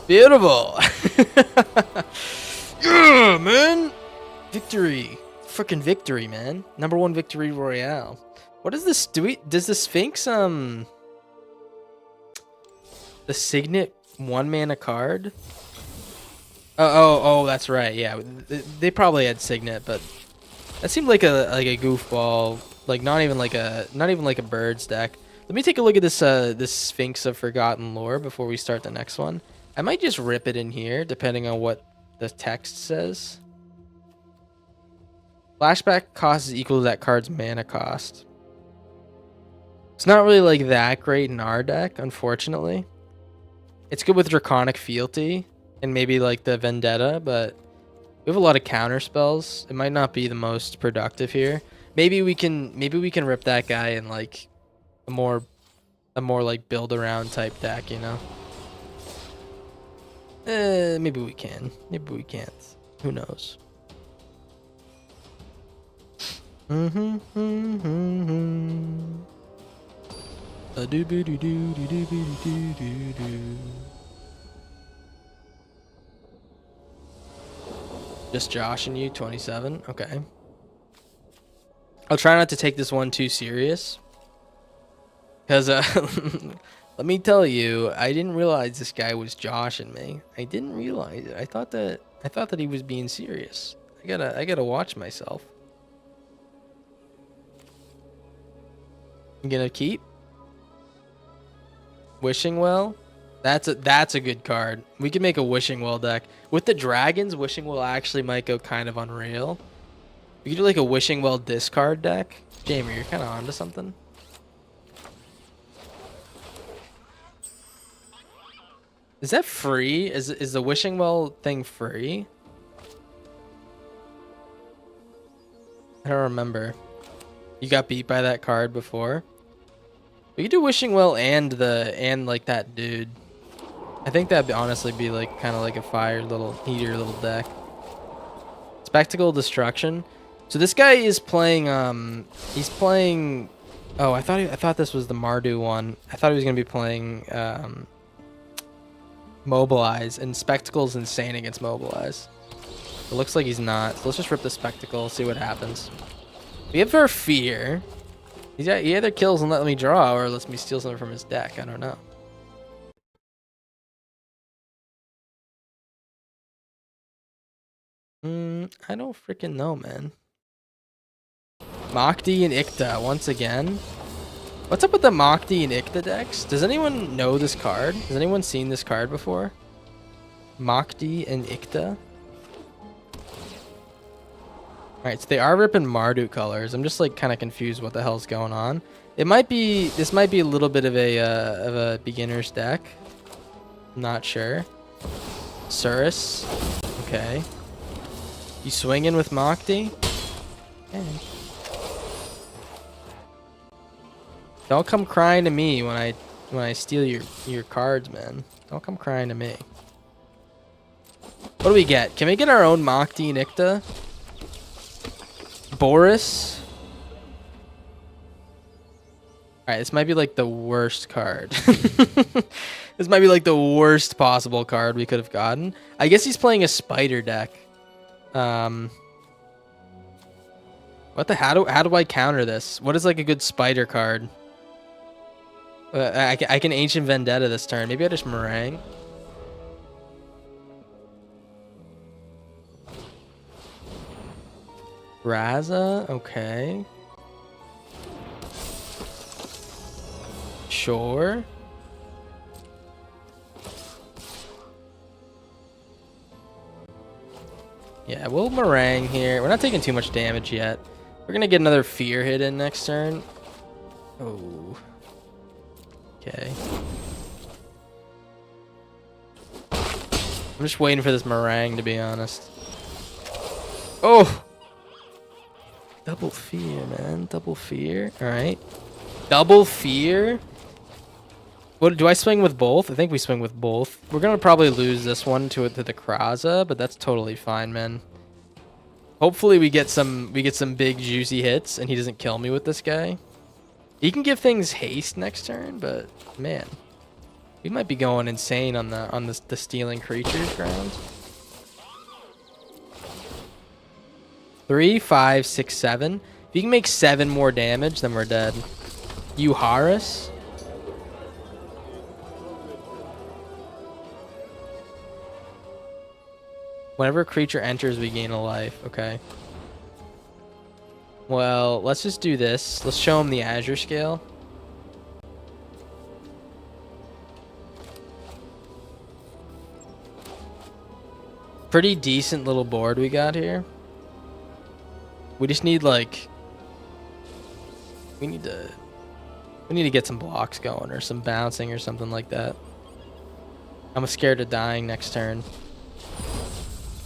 Beautiful. Yeah, man. Victory. Freaking victory, man. #1 victory royale. What is this? Does the Sphinx, the Signet 1-mana card? Oh, that's right. Yeah, they probably had Signet, but that seemed like a goofball. Like not even like a Birds deck. Let me take a look at this Sphinx of Forgotten Lore before we start the next one. I might just rip it in here, depending on what the text says. Flashback cost is equal to that card's mana cost. It's not really like that great in our deck, unfortunately. It's good with Draconic Fealty and maybe like the Vendetta, but we have a lot of counter spells. It might not be the most productive here. Maybe we can rip that guy in like a more like build around type deck, you know. Maybe we can. Maybe we can't. Who knows? Just joshing you, 27. Okay. I'll try not to take this one too serious. Because, let me tell you, I didn't realize this guy was joshing me. I didn't realize it. I thought that he was being serious. I gotta watch myself. You gonna keep? Wishing Well? That's a good card. We can make a Wishing Well deck. With the dragons, Wishing Well actually might go kind of unreal. We could do like a Wishing Well discard deck. Jamie, you're kind of onto something. Is that free? Is the Wishing Well thing free? I don't remember. You got beat by that card before. We could do Wishing Well and like that dude. I think that'd honestly be like kind of like a fire little heater little deck. Spectacle Destruction. So this guy is playing he's playing, oh, I thought this was the Mardu one. I thought he was going to be playing Mobilize, and Spectacle's insane against Mobilize. It looks like he's not. So let's just rip the Spectacle, see what happens. We have our Fear. He either kills and let me draw, or lets me steal something from his deck. I don't know. I don't freaking know, man. Makdi and Ikta once again. What's up with the Makdi and Ikta decks? Does anyone know this card? Has anyone seen this card before? Makdi and Ikta. Alright, so they are ripping Marduk colors. I'm just like kind of confused what the hell's going on. This might be a little bit of a beginner's deck. Not sure. Surus. Okay. You swinging with Mokti? Okay. Don't come crying to me when I steal your cards, man. Don't come crying to me. What do we get? Can we get our own Mokti Nicta? Boris? Alright, this might be like the worst card. This might be like the worst possible card we could have gotten. I guess he's playing a spider deck. What the how do I counter this? What is like a good spider card? I can Ancient Vendetta this turn. Maybe I just Meringue. Raza, okay. Sure. Yeah, we'll Meringue here. We're not taking too much damage yet. We're gonna get another Fear hit in next turn. Oh. Okay. I'm just waiting for this Meringue, to be honest. Oh! Double Fear, man. Double Fear. Alright. Double Fear? What, do I swing with both? I think we swing with both. We're gonna probably lose this one to the Kraza, but that's totally fine, man. Hopefully we get some big juicy hits and he doesn't kill me with this guy. He can give things haste next turn, but man, we might be going insane on the stealing creatures ground. 3, 5, 6, 7. If you can make 7 more damage, then we're dead. Euharis. Whenever a creature enters, we gain a life. Okay. Well, let's just do this. Let's show him the Azure scale. Pretty decent little board we got here. We just need like... We need to get some blocks going or some bouncing or something like that. I'm scared of dying next turn.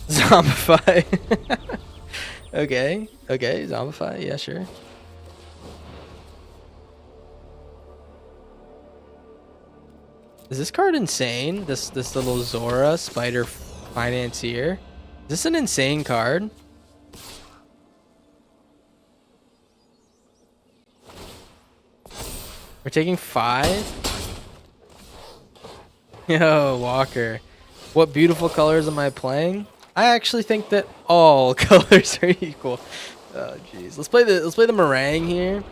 Zombify. Okay, Zombify, yeah, sure. Is this card insane? This little Zora Spider Financier? Is this an insane card? We're taking 5? Yo, Walker. What beautiful colors am I playing? I actually think that all colors are equal. Oh jeez. Let's play the Meringue here.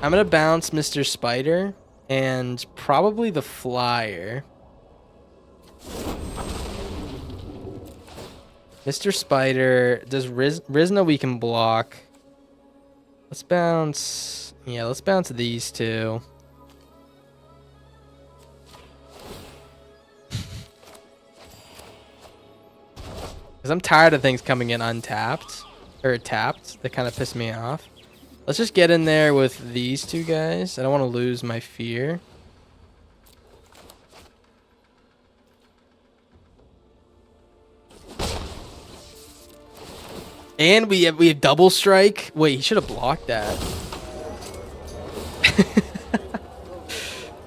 I'm gonna bounce Mr. Spider and probably the Flyer. Mr. Spider does Rizna we can block. Let's bounce. Yeah, let's bounce these two. Because I'm tired of things coming in untapped. Or tapped. That kind of piss me off. Let's just get in there with these two guys. I don't want to lose my Fear. And we have double strike. Wait, he should have blocked that.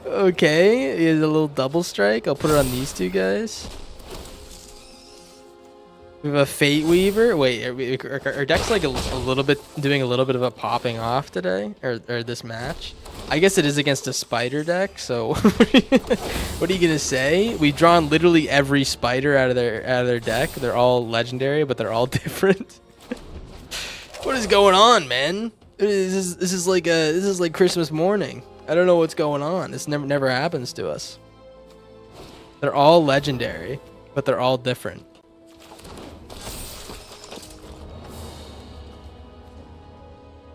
Okay, he has a little double strike. I'll put it on these two guys. We have a Fate Weaver. Wait, our deck's like a little bit doing a little bit of a popping off today, or this match. I guess it is against a spider deck. So, what are you gonna say? We've drawn literally every spider out of their deck. They're all legendary, but they're all different. What is going on, man? This is like Christmas morning. I don't know what's going on. This never happens to us. They're all legendary, but they're all different.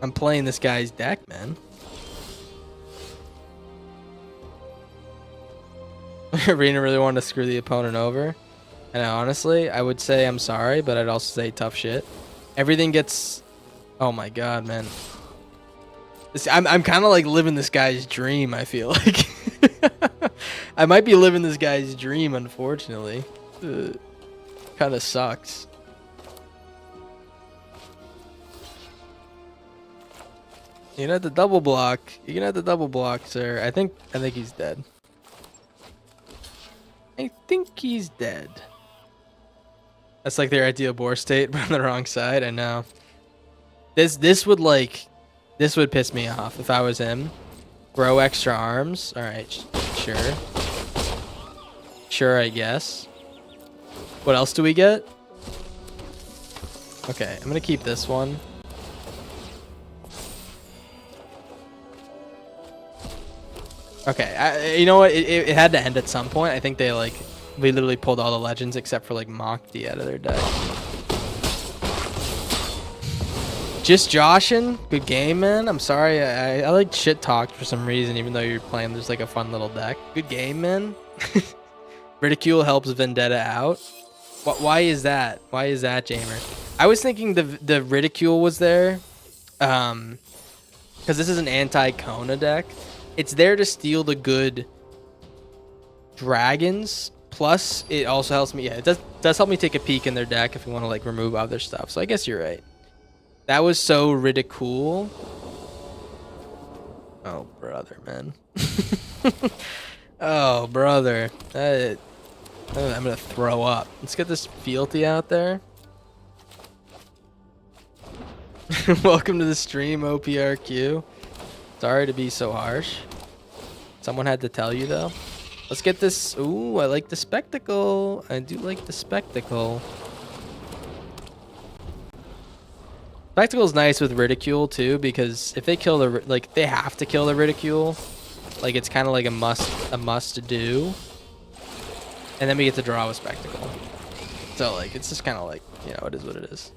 I'm playing this guy's deck, man. Arena really wanted to screw the opponent over. And honestly, I would say I'm sorry, but I'd also say tough shit. Everything gets... Oh my god, man. I'm kind of like living this guy's dream, I feel like. I might be living this guy's dream, unfortunately. Kind of sucks. You're gonna have to double block. You're gonna have to double block, sir. I think he's dead. I think he's dead. That's like their ideal board state, but on the wrong side. I know. This would piss me off if I was him. Grow extra arms. All right, sure. Sure, I guess. What else do we get? Okay, I'm gonna keep this one. Okay, you know what? It had to end at some point. I think they we literally pulled all the legends except for like Mach-D out of their deck. Just Joshin, good game, man. I'm sorry, I like shit talked for some reason, even though you're playing there's like a fun little deck. Good game, man. Ridicule helps Vendetta out. Why is that? Why is that, Jamer? I was thinking the Ridicule was there, because this is an anti-Kona deck. It's there to steal the good dragons. Plus, it also helps me. Yeah, it does help me take a peek in their deck if we want to like remove other stuff. So I guess you're right. That was so ridicule. Oh, brother, man. Oh, brother. I'm gonna throw up. Let's get this fealty out there. Welcome to the stream, OPRQ. Sorry to be so harsh. Someone had to tell you, though. Let's get this. Ooh, I like the spectacle. I do like the spectacle. Spectacle's nice with Ridicule, too, because if they kill the... Like, they have to kill the Ridicule. Like, it's kind of like a must do. And then we get to draw with Spectacle. So, like, it's just kind of like, you know, it is what it is.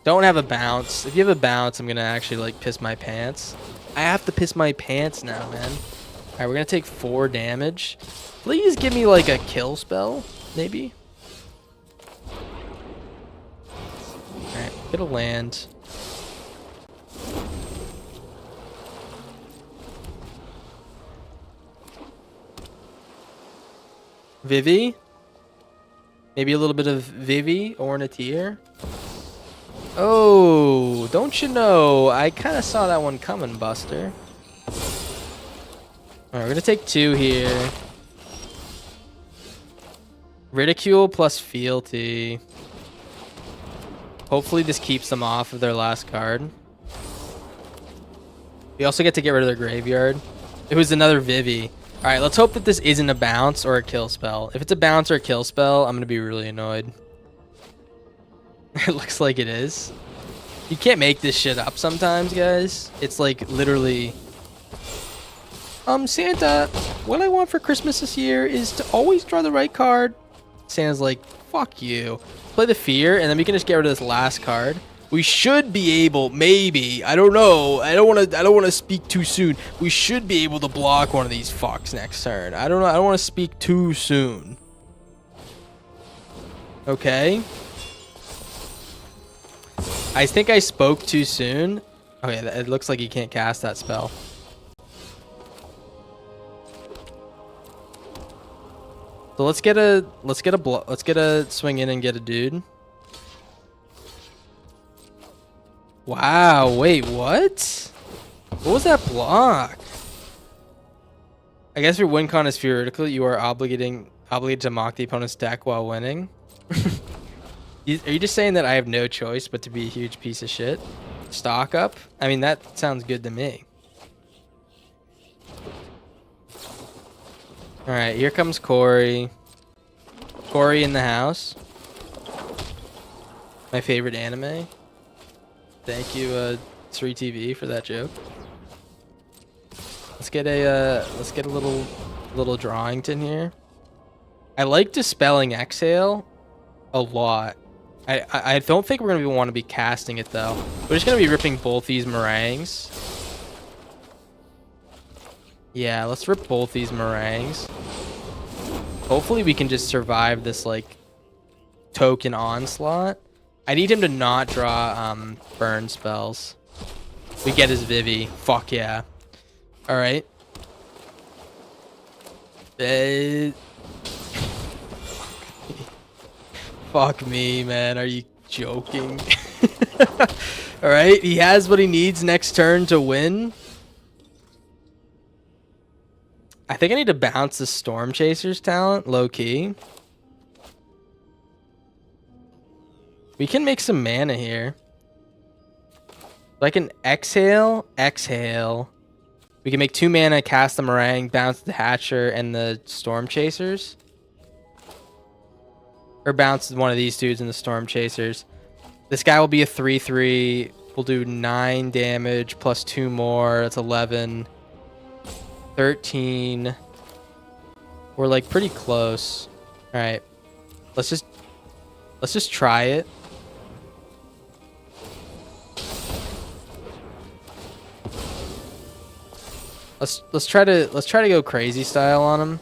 Don't have a bounce. If you have a bounce, I'm going to actually, like, piss my pants. I have to piss my pants now, man. All right, we're going to take 4 damage. Please give me, like, a kill spell, maybe. All right, get a land. Vivi? Maybe a little bit of Vivi or Natir. Oh, don't you know? I kind of saw that one coming, Buster. Alright, we're going to take 2 here. Ridicule plus Fealty. Hopefully this keeps them off of their last card. We also get to get rid of their graveyard. It was another Vivi. Alright, let's hope that this isn't a bounce or a kill spell. If it's a bounce or a kill spell, I'm going to be really annoyed. It looks like it is. You can't make this shit up sometimes, guys. It's like literally... Santa, what I want for Christmas this year is to always draw the right card. Santa's like, fuck you. Play the Fear, and then we can just get rid of this last card. We should be able, maybe, I don't know. I don't want to speak too soon. We should be able to block one of these fucks next turn. I don't know. I don't want to speak too soon. Okay. I think I spoke too soon. Okay, it looks like you can't cast that spell. So let's get a swing in and get a dude. Wow, wait, what? What was that block? I guess your win con is theoretical. You are obligated to mock the opponent's deck while winning. Are you just saying that I have no choice but to be a huge piece of shit? Stock up? I mean, that sounds good to me. Alright, here comes Corey. Corey in the house. My favorite anime. Thank you, 3TV, for that joke. Let's get a little Drawington here. I like Dispelling Exhale a lot. I don't think we're gonna want to be casting it though. We're just gonna be ripping both these meringues. Yeah, let's rip both these meringues. Hopefully we can just survive this like token onslaught. I need him to not draw burn spells. We get his Vivi. Fuck yeah. All right. Fuck me, man. Are you joking? All right. He has what he needs next turn to win. I think I need to bounce the Storm Chaser's talent, low key. We can make some mana here. I can exhale. We can make 2 mana, cast the Meringue, bounce the Hatcher and the Storm Chasers. Or bounce one of these dudes in the Storm Chasers. This guy will be a 3/3. We'll do 9 damage plus 2 more. That's 11. 13. We're like pretty close. All right. Let's just try it. Let's try to go crazy style on him.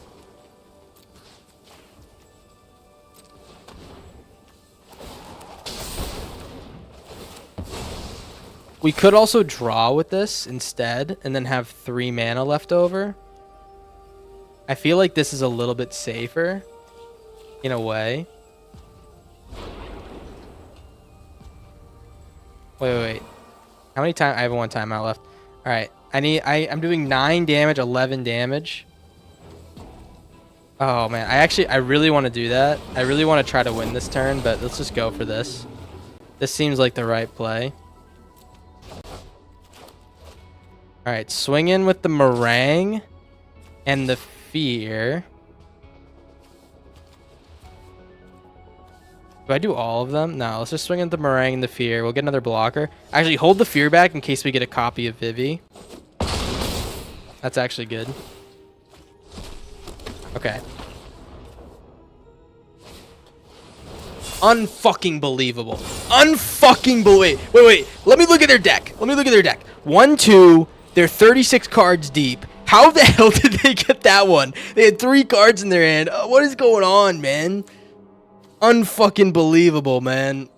We could also draw with this instead and then have 3 mana left over. I feel like this is a little bit safer in a way. Wait. How many time? I have 1 timeout left. All right. I'm doing 9 damage, 11 damage. Oh man, I really want to do that. I really want to try to win this turn, but let's just go for this. This seems like the right play. All right, swing in with the Meringue and the Fear. Do I do all of them? No, let's just swing in the Meringue and the Fear. We'll get another blocker. Actually, hold the Fear back in case we get a copy of Vivi. That's actually good. Okay. Unfucking believable. Unfucking believable. Wait. Let me look at their deck. 1, 2. They're 36 cards deep. How the hell did they get that one? They had 3 cards in their hand. What is going on, man? Unfucking believable, man.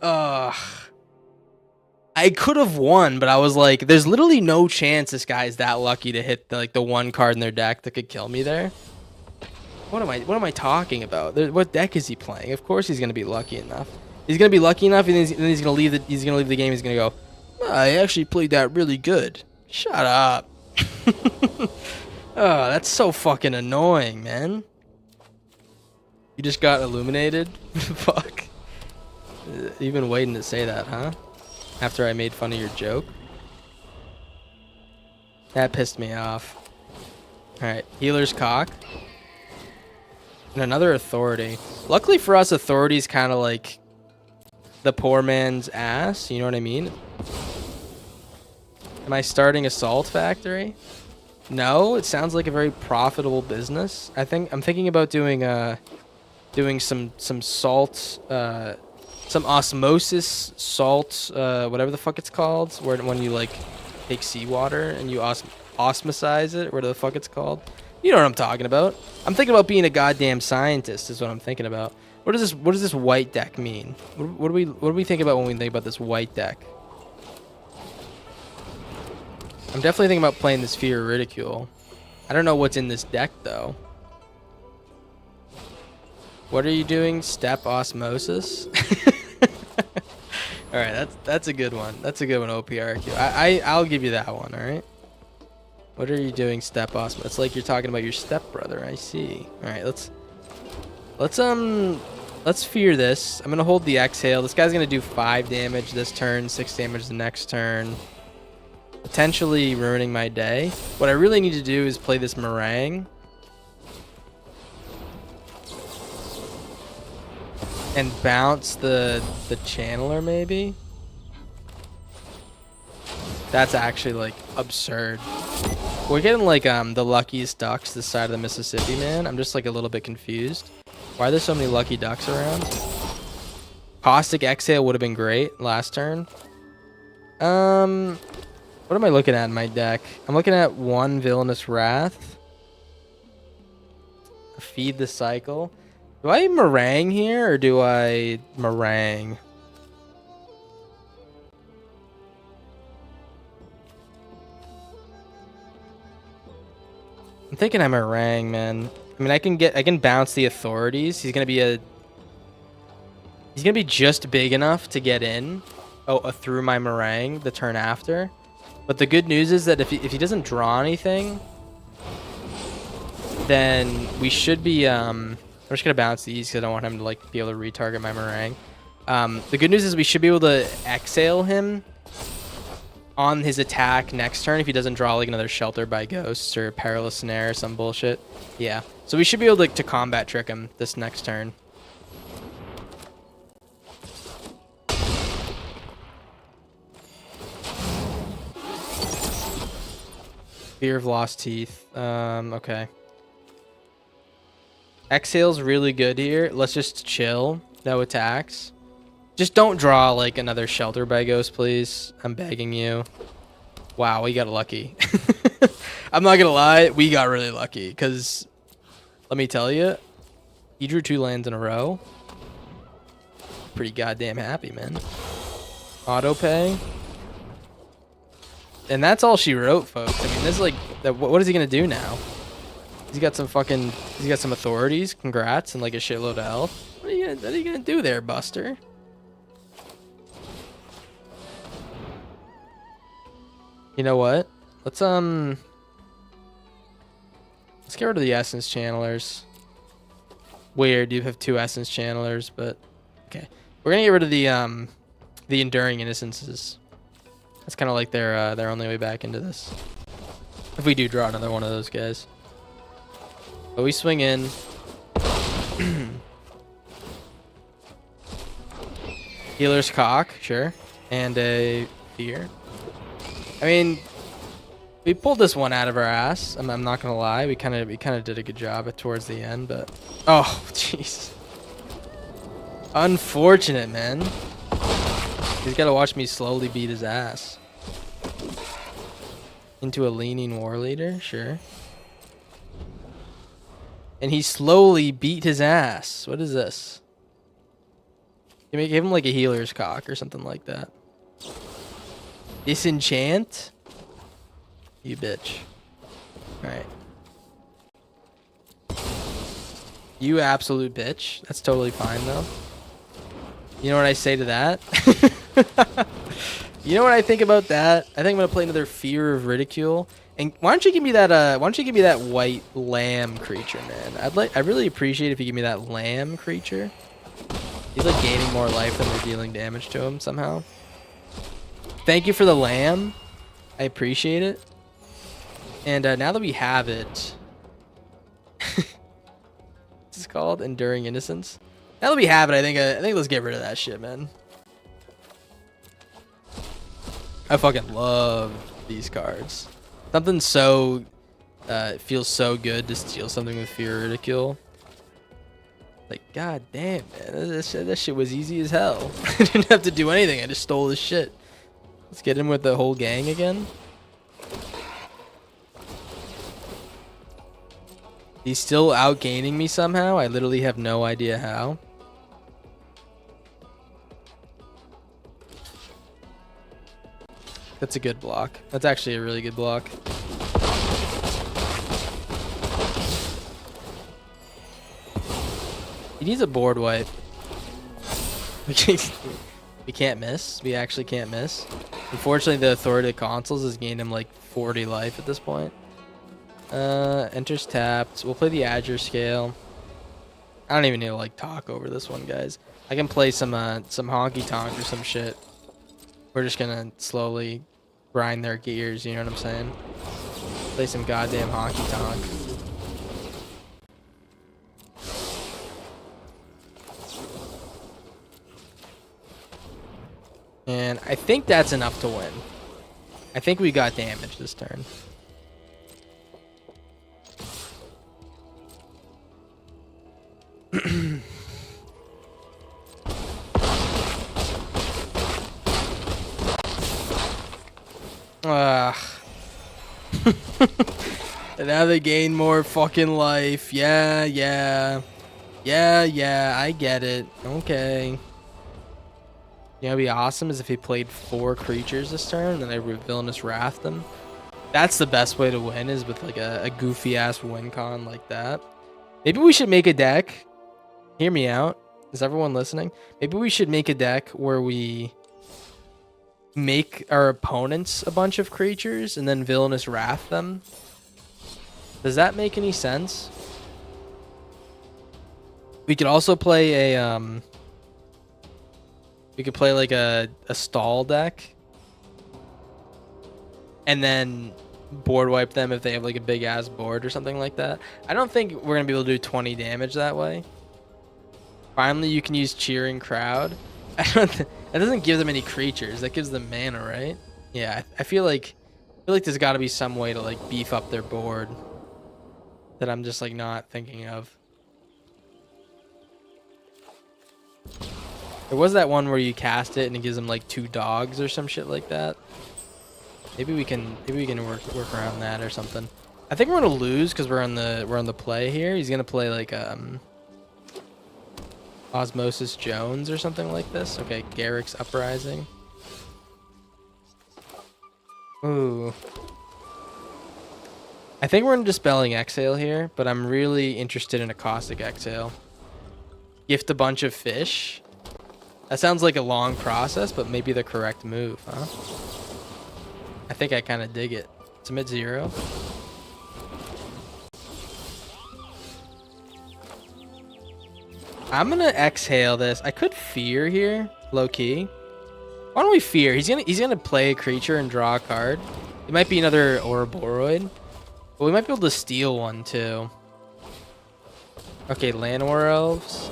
I could have won, but I was like, there's literally no chance this guy is that lucky to hit the 1 card in their deck that could kill me there. What am I talking about? What deck is he playing? Of course he's gonna be lucky enough. He's gonna be lucky enough, and then he's gonna leave the game. He's gonna go, I actually played that really good. Shut up. Oh, that's so fucking annoying, man. You just got illuminated? Fuck. You've been waiting to say that, huh? After I made fun of your joke? That pissed me off. Alright, Healer's Cock. And another Authority. Luckily for us, Authority is kind of like the poor man's ass. You know what I mean? Am I starting Assault Factory? No, it sounds like a very profitable business. I'm thinking about doing some salt, some osmosis salt, whatever the fuck it's called, when you like take seawater and you osmosize it, whatever the fuck it's called. You know what I'm talking about. I'm thinking about being a goddamn scientist is what I'm thinking about. What does this white deck mean? What do we think about when we think about this white deck? I'm definitely thinking about playing this Fear Ridicule. I don't know what's in this deck though. What are you doing? Step Osmosis? All right, that's a good one. That's a good one, OPRQ. I'll give you that one. All right. What are you doing, Step Osmosis? It's like you're talking about your stepbrother. I see. All right, let's fear this. I'm gonna hold the exhale. This guy's gonna do 5 damage this turn, 6 damage the next turn. Potentially ruining my day. What I really need to do is play this Meringue. And bounce the Channeler, maybe? That's actually, like, absurd. We're getting, like, the luckiest ducks this side of the Mississippi, man. I'm just, like, a little bit confused. Why are there so many lucky ducks around? Caustic Exhale would have been great last turn. What am I looking at in my deck? I'm looking at 1 Villainous Wrath. Feed the cycle. Do I meringue here or do I meringue? I'm thinking I meringue, man. I mean, I can bounce the authorities. He's gonna be just big enough to get in. Through my meringue the turn after. But the good news is that if he doesn't draw anything, then we should be I'm just gonna bounce these because I don't want him to like be able to retarget my meringue. The good news is we should be able to exhale him on his attack next turn if he doesn't draw like another Shelter by Ghosts or Perilous Snare or some bullshit. Yeah, so we should be able to combat trick him this next turn. Fear of Lost Teeth. Okay. Exhale's really good here. Let's just chill. No attacks. Just don't draw like another Shelter by Ghost, please. I'm begging you. Wow, we got lucky. I'm not gonna lie, we got really lucky because let me tell you, he drew 2 lands in a row. Pretty goddamn happy, man. Auto pay. And that's all she wrote, folks. I mean, this is like, what is he gonna do now? He's got some authorities. Congrats, and like a shitload of health. What are you gonna do there, Buster? You know what? Let's get rid of the Essence Channelers. Weird, you have 2 Essence Channelers, but okay. We're gonna get rid of the Enduring Innocences. That's kind of like their only way back into this. If we do draw another one of those guys. But we swing in. Healer's Cock, sure. And a Fear. I mean, we pulled this one out of our ass. I'm not gonna lie. We kind of did a good job towards the end, but oh, jeez. Unfortunate, man. He's got to watch me slowly beat his ass. Into a Leaning War Leader, sure. And he slowly beat his ass. What is this? Give him like a Healer's Cock or something like that. Disenchant? You bitch. Alright. You absolute bitch. That's totally fine though. You know what I say to that? You know what I think about that? I think I'm gonna play another Fear of Ridicule. And why don't you give me that white lamb creature, man? I'd really appreciate if you give me that lamb creature. He's like gaining more life than we're dealing damage to him somehow. Thank you for the lamb. I appreciate it. And now that we have it, this is called Enduring Innocence. Now that we have it, I think let's get rid of that shit, man. I fucking love these cards. Something so it feels so good to steal something with Fear of Ridicule. Like, god damn, man, that shit was easy as hell. I didn't have to do anything. I just stole this shit. Let's get in with the whole gang again. He's still outgaining me somehow. I literally have no idea how. That's a good block. That's actually a really good block. He needs a board wipe. We can't miss. We actually can't miss. Unfortunately, the Authority of Consuls has gained him like 40 life at this point. Enters tapped. We'll play the Azure Scale. I don't even need to like talk over this one, guys. I can play some honky tonk or some shit. We're just gonna slowly grind their gears, you know what I'm saying? Play some goddamn honky tonk. And I think that's enough to win. I think we got damage this turn. And now they gain more fucking life. Yeah, yeah. Yeah, I get it. Okay. You know, it'd be awesome is if he played 4 creatures this turn and then I Villainous Wrath them. That's the best way to win, is with like a goofy ass win con like that. Maybe we should make a deck. Hear me out. Is everyone listening? Maybe we should make a deck where we make our opponents a bunch of creatures and then Villainous Wrath them. Does that make any sense? We could also play a we could play like a stall deck and then board wipe them if they have like a big ass board or something like that. I don't think we're gonna be able to do 20 damage that way. Finally, you can use Cheering Crowd. That doesn't give them any creatures. That gives them mana, right? Yeah, I feel like there's got to be some way to like beef up their board that I'm just like not thinking of. There was that one where you cast it and it gives them like 2 dogs or some shit like that. Maybe we can work around that or something. I think we're gonna lose because we're on the play here. He's gonna play like Osmosis Jones or something like this. Okay, Garrick's Uprising. Ooh. I think we're in Dispelling Exhale here, but I'm really interested in a Caustic Exhale. Gift a bunch of fish. That sounds like a long process, but maybe the correct move, huh? I think I kind of dig it. It's a mid-0. I'm gonna exhale this. I could fear here, low key. Why don't we fear? He's gonna play a creature and draw a card. It might be another Ouroboros, but we might be able to steal one too. Okay, Llanowar Elves.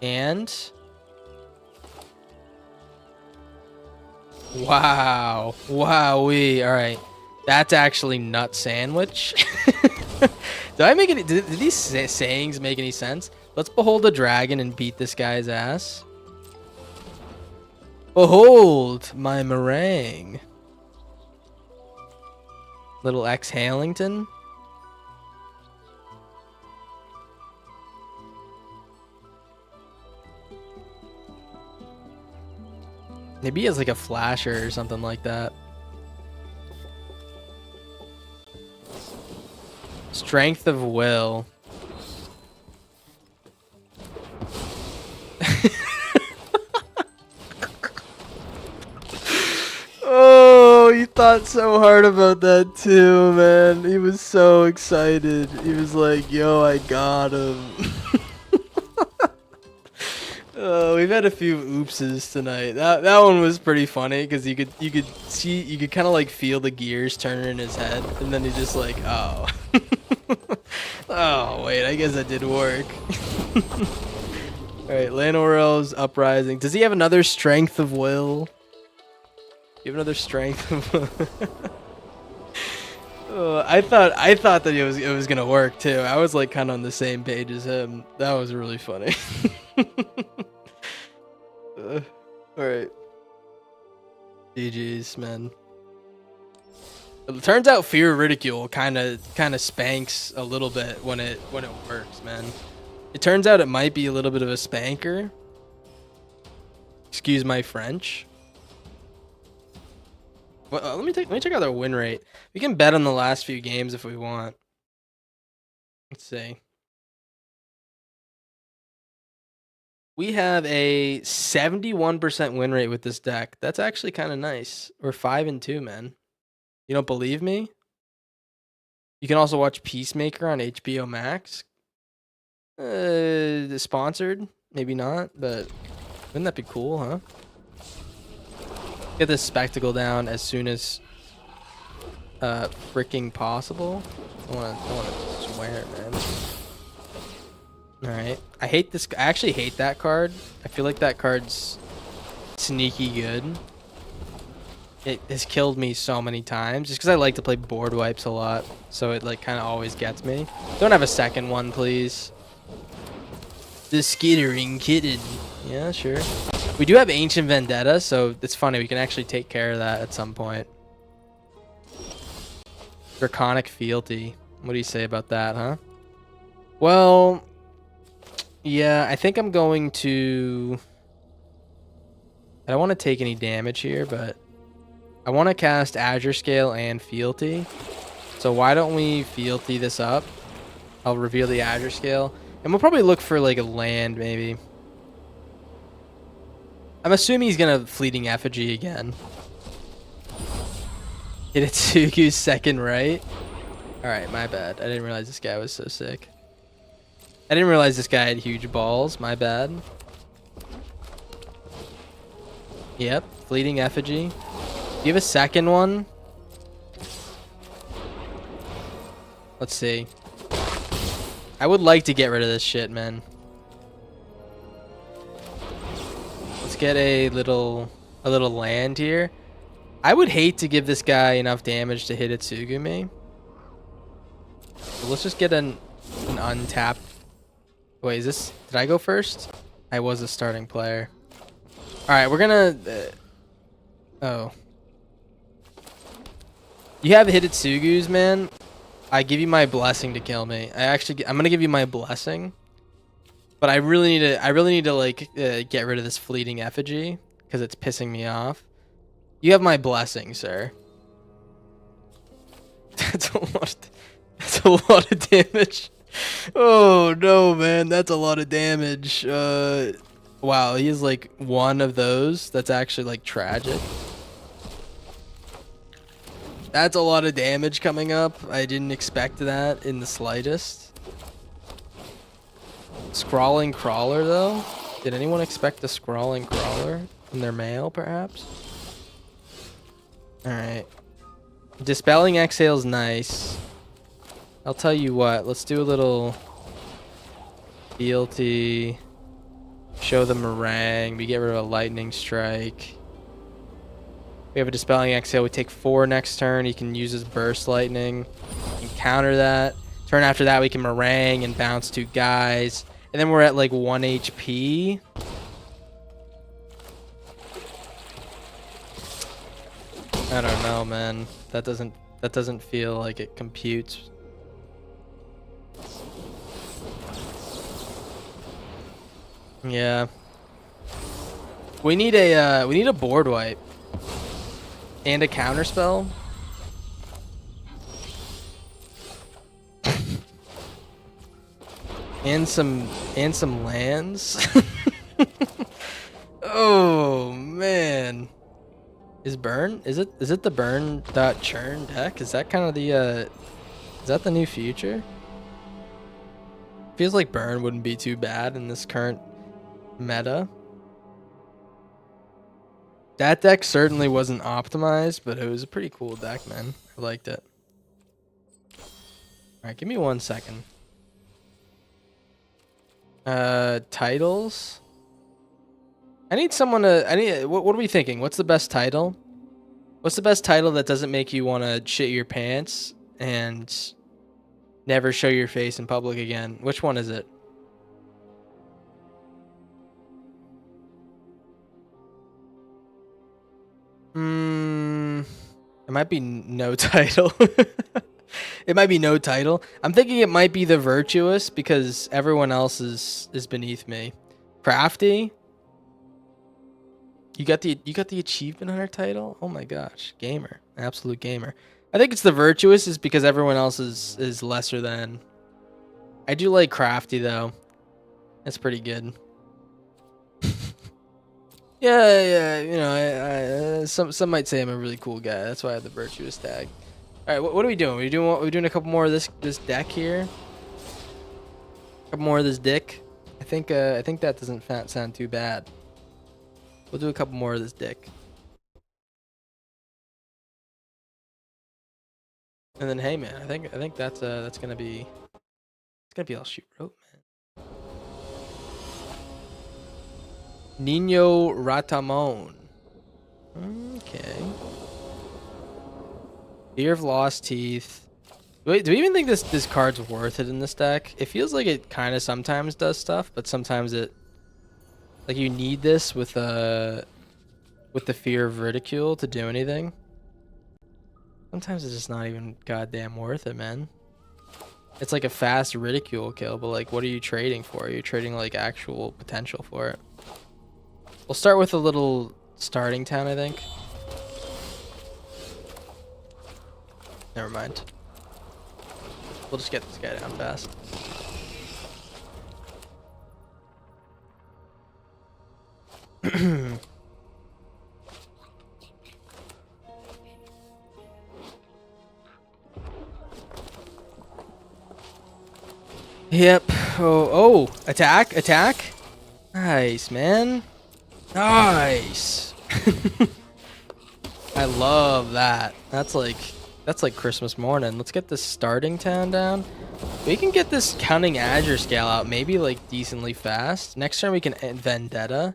And wow, wowee. All right, that's actually nut sandwich. Did I make any? Did these sayings make any sense? Let's behold a dragon and beat this guy's ass. Behold my meringue. Little X Halington. Maybe he has like a flasher or something like that. Strength of Will. Oh, he thought so hard about that too, man. He was so excited. He was like, yo, I got him. Oh, we've had a few oopses tonight. That one was pretty funny because you could kind of like feel the gears turning in his head, and then he just like, oh. Oh wait, I guess that did work. All right, Llanowar Uprising. Does he have another Strength of Will? You have another Strength of Will? Oh, I thought that it was gonna work too. I was like kind of on the same page as him. That was really funny. All right. GG's, man. It turns out Fear of Ridicule kind of spanks a little bit when it works, man. It turns out it might be a little bit of a spanker. Excuse my French. Well, let me check out their win rate. We can bet on the last few games if we want. Let's see. We have a 71% win rate with this deck. That's actually kind of nice. We're 5-2, man. You don't believe me? You can also watch Peacemaker on HBO Max. Sponsored? Maybe not, but wouldn't that be cool, huh? Get this spectacle down as soon as freaking possible. I want to swear, man. All right. I hate this. I actually hate that card. I feel like that card's sneaky good. It has killed me so many times just because I like to play board wipes a lot, so it like kind of always gets me. Don't have a second one, please. The skittering kitten. Yeah, sure. We do have Ancient Vendetta, so it's funny. We can actually take care of that at some point. Draconic Fealty. What do you say about that, huh? Well, yeah, I think I'm going to... I don't want to take any damage here, but I want to cast Azure Scale and Fealty. So why don't we Fealty this up? I'll reveal the Azure Scale. And we'll probably look for like a land, maybe. I'm assuming he's going to Fleeting Effigy again. Hitotsugu's second right. Alright, my bad. I didn't realize this guy was so sick. I didn't realize this guy had huge balls. My bad. Yep, Fleeting Effigy. Do you have a second one? Let's see. I would like to get rid of this shit, man. Let's get a little land here. I would hate to give this guy enough damage to hit Itsugumi. So let's just get an untapped. Wait, is this... Did I go first? I was a starting player. Alright, we're gonna... oh. You have Hitotsugus, man. I give you my blessing to kill me. I'm gonna give you my blessing. But I really need to like get rid of this Fleeting Effigy because it's pissing me off. You have my blessing, sir. That's a lot of damage. Oh no, man, that's a lot of damage. Wow, he is like one of those. That's actually like tragic. That's a lot of damage coming up. I didn't expect that in the slightest. Scrawling Crawler, though? Did anyone expect a Scrawling Crawler in their mail, perhaps? Alright. Dispelling Exhale's nice. I'll tell you what. Let's do a little... Fealty. Show the Meringue. We get rid of a Lightning Strike. We have a Dispelling Exhale. We take 4 next turn. He can use his Burst Lightning. We can counter that. Turn after that, we can Meringue and bounce 2 guys. And then we're at like 1 HP. I don't know, man. That doesn't feel like it computes. Yeah. We need a board wipe. And a counter spell. and some lands. Oh man. Is it the burn.churn deck? Is that kind of the is that the new future? Feels like burn wouldn't be too bad in this current meta. That deck certainly wasn't optimized, but it was a pretty cool deck, man. I liked it. Alright, give me 1 second. Titles? I need someone to... what are we thinking? What's the best title? What's the best title that doesn't make you want to shit your pants and never show your face in public again? Which one is it? It might be no title. It might be no title. I'm thinking it might be the Virtuous because everyone else is beneath me. Crafty. You got the Achievement Hunter title? Oh my gosh, gamer, absolute gamer. I think it's the Virtuous is because everyone else is lesser than. I do like Crafty though. That's pretty good. Yeah, you know, some might say I'm a really cool guy. That's why I have the Virtuous tag. All right, what are we doing? We're doing a couple more of this deck here. A couple more of this dick. I think that doesn't sound too bad. We'll do a couple more of this dick. And then hey man, I think that's gonna be all she wrote, man. Nino Ratamon. Okay. Fear of Lost Teeth. Wait, do we even think this card's worth it in this deck? It feels like it kind of sometimes does stuff, but sometimes it... Like you need this with the Fear of Ridicule to do anything. Sometimes it's just not even goddamn worth it, man. It's like a fast ridicule kill, but like, what are you trading for? You're trading like actual potential for it. We'll start with a little starting town, I think. Never mind. We'll just get this guy down fast. Yep. Oh, attack, attack. Nice, man. Nice. I love that. That's like Christmas morning. Let's get this starting town down. We can get this cunning Azure scale out maybe like decently fast. Next turn we can end Vendetta.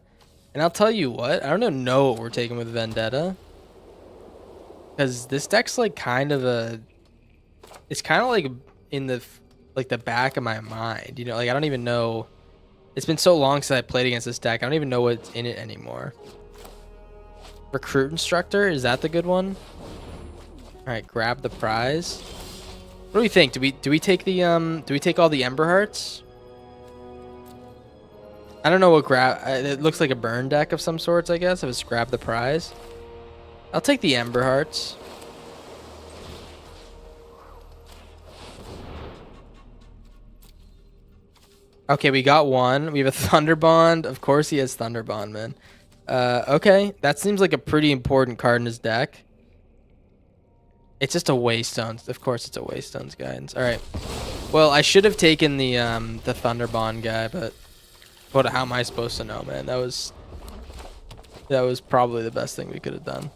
And I'll tell you what, I don't know what we're taking with Vendetta. Because this deck's like kind of a... It's kind of like in the back of my mind. You know, like I don't even know... It's been so long since I played against this deck. I don't even know what's in it anymore. Recruit Instructor, is that the good one? Alright, grab the prize. What do we think? Do we take the do we take all the Ember Hearts? I don't know what grab. It looks like a burn deck of some sorts, I guess. If it's grab the prize, I'll take the Ember Hearts. Okay, we got one. We have a Thunder Bond. Of course, he has Thunder Bond, man. Okay, that seems like a pretty important card in his deck. It's just a Waystones. Of course, it's a Waystones Guidance. All right. Well, I should have taken the Thunder Bond guy, but how am I supposed to know, man? That was probably the best thing we could have done.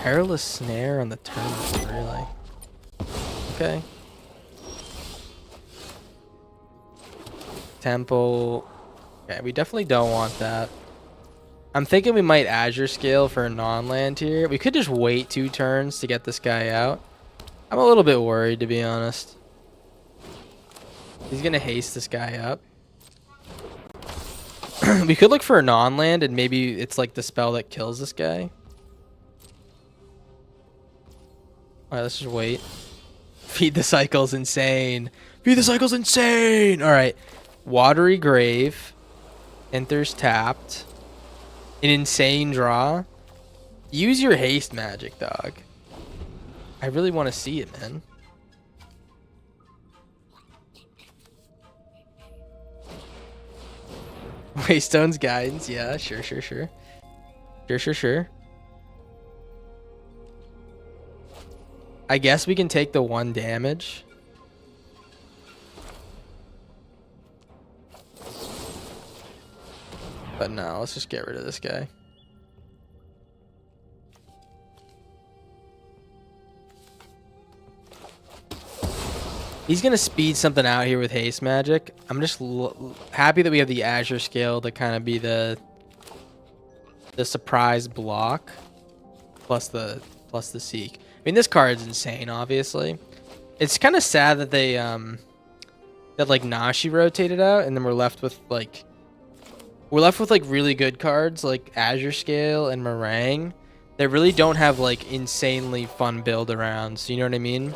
Perilous Snare on the turn, really? Okay. Temple. Okay, we definitely don't want that. I'm thinking we might Azure Scale for a non-land here. We could just wait 2 turns to get this guy out. I'm a little bit worried, to be honest. He's gonna haste this guy up. We could look for a non-land, and maybe it's like the spell that kills this guy. Alright, let's just wait. Feed the Cycle's insane. Feed the Cycle's insane! Alright. Watery Grave. Enters tapped. An insane draw. Use your haste magic, dog. I really want to see it, man. Waystone's Guidance. Yeah, sure. Sure. I guess we can take the 1 damage. But no, let's just get rid of this guy. He's going to speed something out here with haste magic. I'm just happy that we have the Azure Scale to kind of be the surprise block plus the Seek. I mean, this card's insane, obviously. It's kind of sad that they that like Nashi rotated out, and then we're left with like really good cards like Azure Scale and Meringue. They really don't have like insanely fun build arounds. You know what I mean?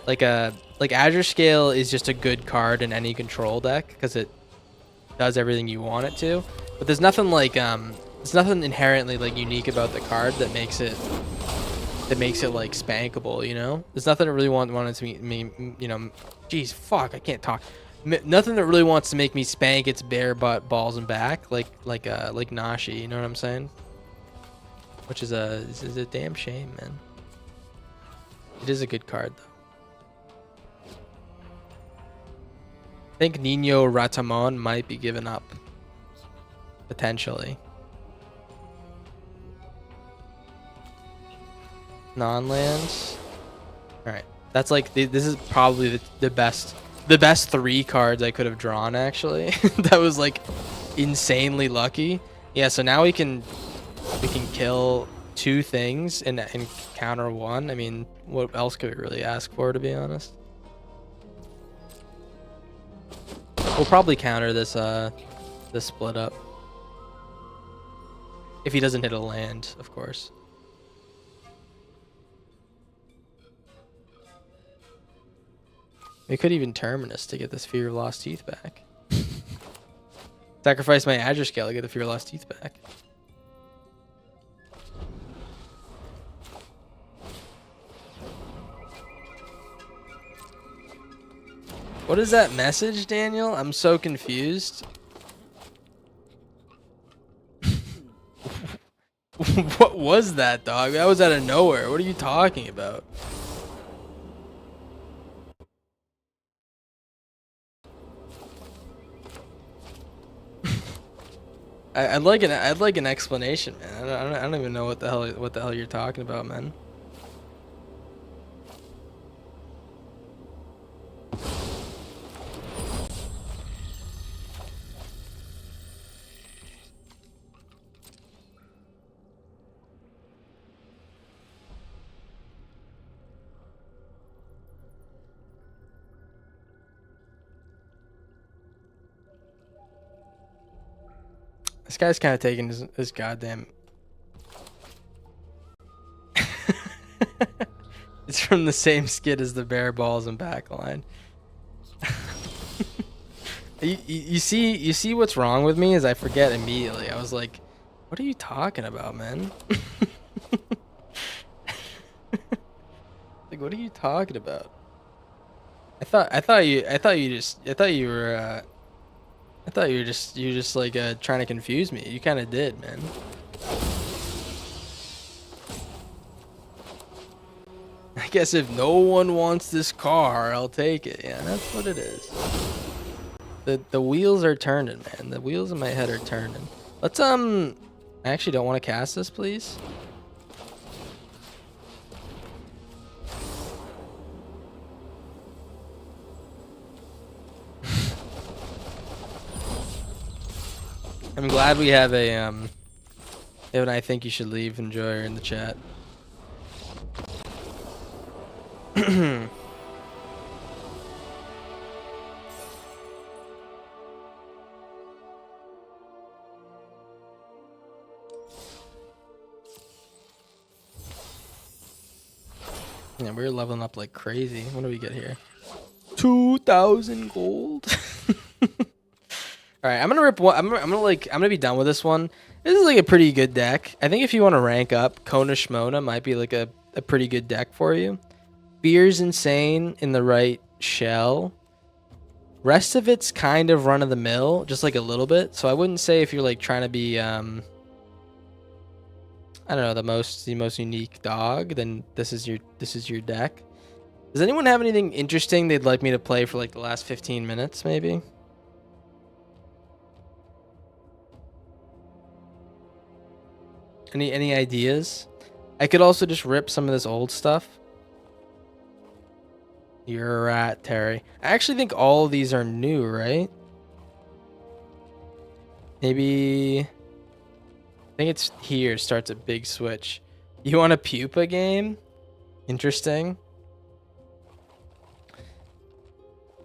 Like Azure Scale is just a good card in any control deck because it does everything you want it to. But there's nothing like there's nothing inherently like unique about the card that makes it like spankable. You know? There's nothing that really wanted to me. You know? Jeez, fuck! I can't talk. Nothing that really wants to make me spank its bare butt balls and back like Nashi, you know what I'm saying? Which is a damn shame, man. It is a good card though. I think Nino Ratamon might be given up potentially. Non-lands. All right, that's like this is probably the best 3 cards I could have drawn, actually. That was like insanely lucky. Yeah, so now we can kill 2 things and counter 1. I mean, what else could we really ask for, to be honest? We'll probably counter this split up. If he doesn't hit a land, of course. We could even Terminus to get this Fear of Lost Teeth back. Sacrifice my Azure Scale to get the Fear of Lost Teeth back. What is that message, Daniel? I'm so confused. What was that, dog? That was out of nowhere. What are you talking about? I'd like an explanation, man. I don't even know what the hell you're talking about, man. This guy's kind of taking his goddamn. It's from the same skit as the bare balls and backline. you see what's wrong with me is I forget immediately. I was like, what are you talking about, man? Like, what are you talking about? I thought you were just like trying to confuse me. You kind of did, man. I guess if no one wants this car, I'll take it. Yeah, that's what it is. The wheels are turning, man. The wheels in my head are turning. Let's I actually don't want to cast this, please. I'm glad we have a and I think you should leave enjoyer in the chat. Yeah, we're leveling up like crazy. What do we get here? 2,000 gold. All right, I'm gonna rip one. I'm gonna be done with this one. This is like a pretty good deck. I think if you want to rank up, Kona Shmona might be like a pretty good deck for you. Fear's insane in the right shell. Rest of it's kind of run of the mill, just like a little bit. So I wouldn't say if you're like trying to be I don't know, the most unique dog, then this is your deck. Does anyone have anything interesting they'd like me to play for like the last 15 minutes maybe? Any ideas? I could also just rip some of this old stuff. You're a rat, Terry. I actually think all of these are new, right? Maybe I think it's here starts a big switch. You want a pupa game? Interesting.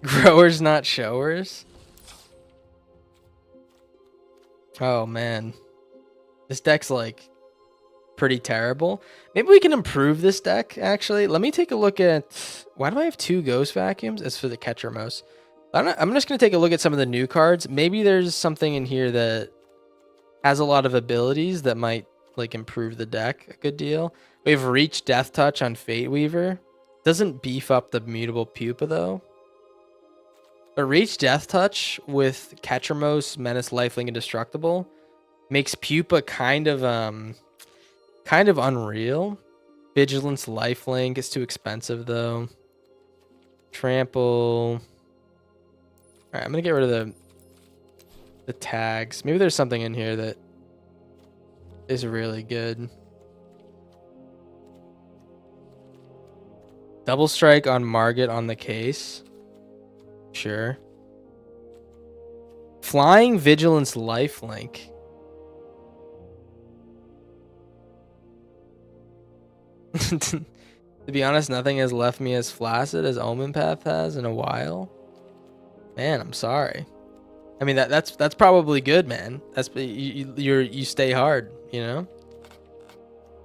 Growers, not showers. Oh man. This deck's like pretty terrible. Maybe we can improve this deck, actually. Let me take a look at... Why do I have 2 ghost vacuums? It's for the catcher mouse. I'm just going to take a look at some of the new cards. Maybe there's something in here that has a lot of abilities that might like improve the deck a good deal. We have Reach Death Touch on Fate Weaver. Doesn't beef up the mutable pupa though. But Reach Death Touch with Catchermose, Menace, Lifelink, Indestructible makes pupa kind of unreal. Vigilance, Lifelink is too expensive though. Trample. All right, I'm gonna get rid of the tags. Maybe there's something in here that is really good. Double Strike on Margit on the case. Sure. Flying Vigilance Lifelink. To be honest, nothing has left me as flaccid as Omen Path has in a while. Man, I'm sorry. I mean that's probably good, man. That's you stay hard. you know?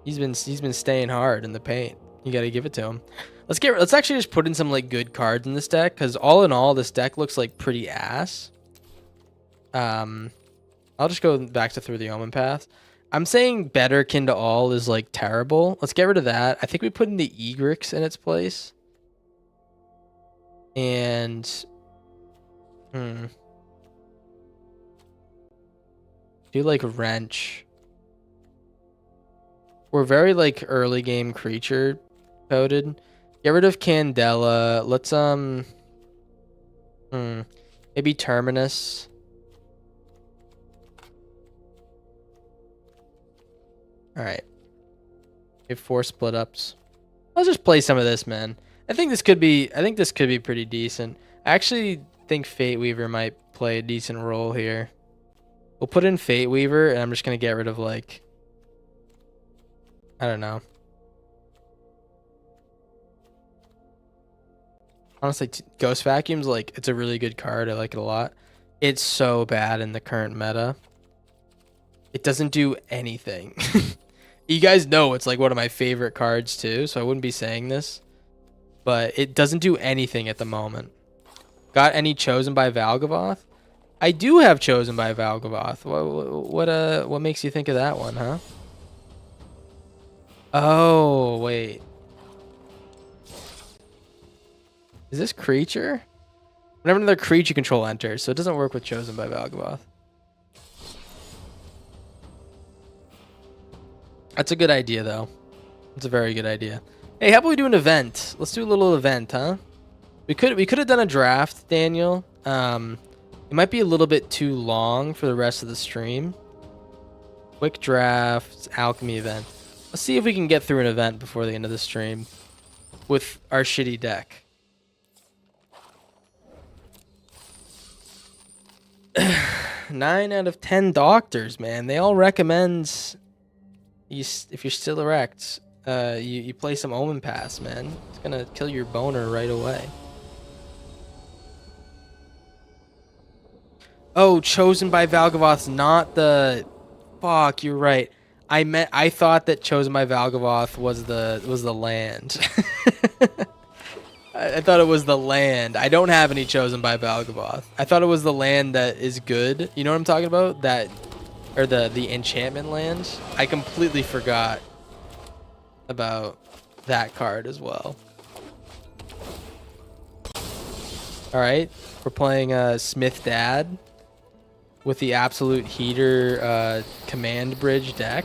He's been staying hard in the paint. You got to give it to him. Let's actually just put in some like good cards in this deck, cuz all in all this deck looks like pretty ass. I'll just go back to Through the Omen Path. I'm saying better kin to all is like terrible. Let's get rid of that. I think we put in the Egrix in its place. And do like Wrench. We're very like early game creature coded. Get rid of Candela. Let's maybe Terminus. All right. We have 4 split ups. I'll just play some of this, man. I think this could be pretty decent. I actually think Fate Weaver might play a decent role here. We'll put in Fate Weaver, and I'm just gonna get rid of like, I don't know. Honestly, Ghost Vacuum's like, it's a really good card. I like it a lot. It's so bad in the current meta. It doesn't do anything. You guys know it's like one of my favorite cards too, so I wouldn't be saying this. But it doesn't do anything at the moment. Got any Chosen by Valgavoth? I do have Chosen by Valgavoth. What makes you think of that one, huh? Oh, wait. Is this creature? Whenever another creature control enters, so it doesn't work with Chosen by Valgavoth. That's a good idea, though. It's a very good idea. Hey, how about we do an event? Let's do a little event, huh? We could have done a draft, Daniel. It might be a little bit too long for the rest of the stream. Quick draft, alchemy event. Let's see if we can get through an event before the end of the stream with our shitty deck. 9 out of 10 doctors, man. They all recommend if you're still erect, you play some Omen Pass, man. It's gonna kill your boner right away. Oh, Chosen by Valgavoth's not the... Fuck, you're right. I thought that Chosen by Valgavoth was the land. I thought it was the land. I don't have any Chosen by Valgavoth. I thought it was the land that is good. You know what I'm talking about? That, or the enchantment land. I completely forgot about that card as well. All right, we're playing Smith Dad with the Absolute Heater command bridge deck.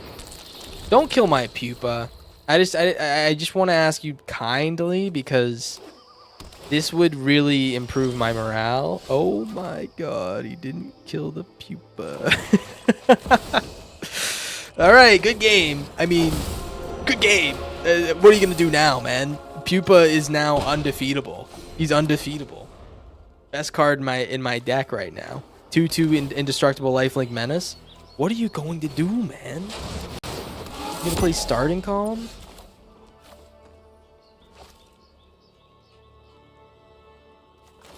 Don't kill my pupa. I just want to ask you kindly, because this would really improve my morale. Oh my god, he didn't kill the pupa. All right, good game. I mean, good game. What are you gonna do now, man? Pupa is now undefeatable. He's undefeatable. Best card in my deck right now. 2/2 indestructible lifelink menace. What are you going to do, man? You gonna play starting column?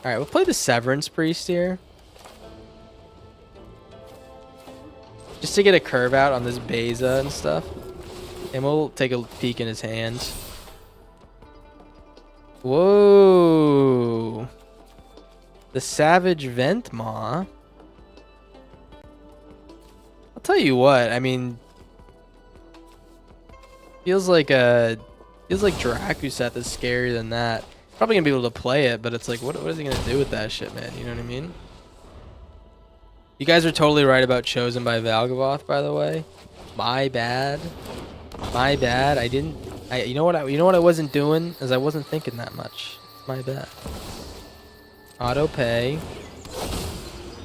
All right, we'll play the Severance Priest here, just to get a curve out on this Beza and stuff, and we'll take a peek in his hands. Whoa, the Savage Ventmaw. I'll tell you what, I mean, feels like Drakuseth is scarier than that. Probably gonna be able to play it, but it's like, what is he gonna do with that shit, man? You know what I mean? You guys are totally right about Chosen by Valgavoth, by the way. My bad. My bad. You know what I wasn't doing is I wasn't thinking that much. My bad. Auto pay.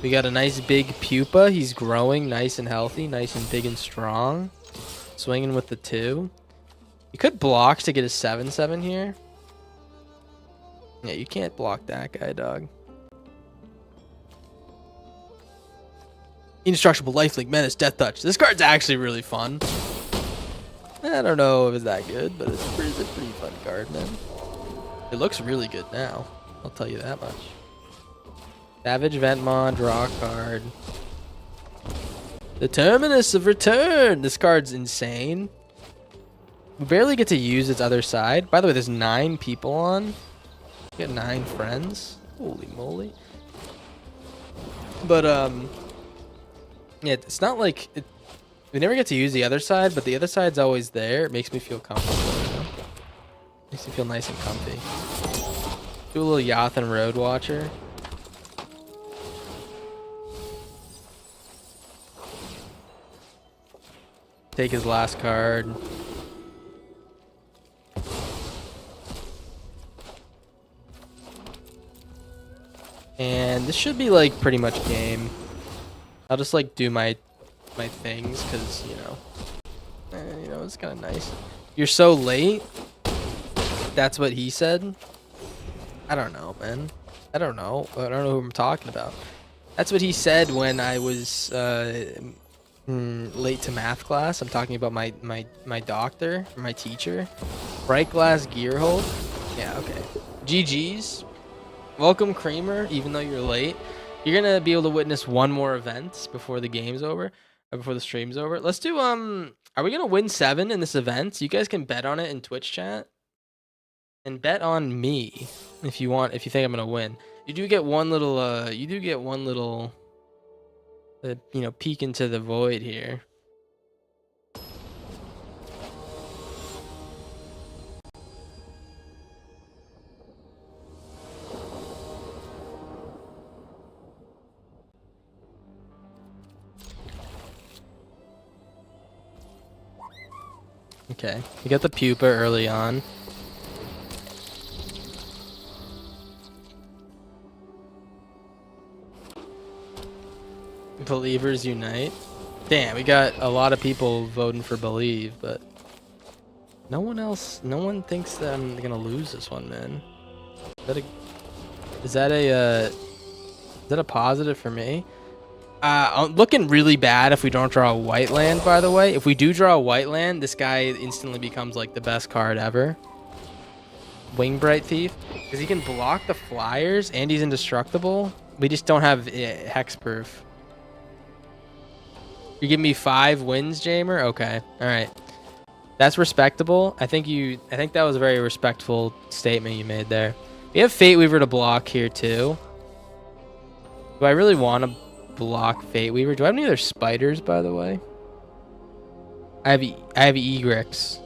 We got a nice big pupa. He's growing nice and healthy, nice and big and strong. Swinging with the 2. You could block to get a 7/7 here. Yeah, you can't block that guy, dog. Indestructible lifelink menace, death touch. This card's actually really fun. I don't know if it's that good, but it's a pretty fun card, man. It looks really good now. I'll tell you that much. Savage Ventmaw, draw a card. The terminus of return. This card's insane. We barely get to use its other side. By the way, there's 9 people on. We got 9 friends. Holy moly. But yeah, it's not like we never get to use the other side, but the other side's always there. It makes me feel comfortable, you know? Makes me feel nice and comfy. Do a little Yathan Road Watcher. Take his last card. And this should be like pretty much game. I'll just like do my things because you know it's kind of nice. You're so late. That's what he said. I don't know, man. I don't know who I'm talking about. That's what he said when I was late to math class. I'm talking about my doctor, or my teacher. Bright glass gear hold. Yeah, okay. GG's. Welcome, Creamer. Even though you're late, you're gonna be able to witness one more event before the game's over, or before the stream's over. Let's do Are we gonna win 7 in this event? You guys can bet on it in Twitch chat, and bet on me if you want. If you think I'm gonna win, you do get one little. Peek into the void here. Okay, we got the pupa early on. Believers unite. Damn, we got a lot of people voting for believe, but no one thinks that I'm gonna lose this one, man. Is that a positive for me? Looking really bad if we don't draw a white land, by the way. If we do draw a white land, this guy instantly becomes like the best card ever. Wingbright Thief, because he can block the flyers and he's indestructible. We just don't have hexproof. You give me 5 wins, Jamer? Okay. All right. That's respectable. I think that was a very respectful statement you made there. We have Fate Weaver to block here too. Do I really want to block Fate Weaver? Do I have any other spiders, by the way? I have Egrix.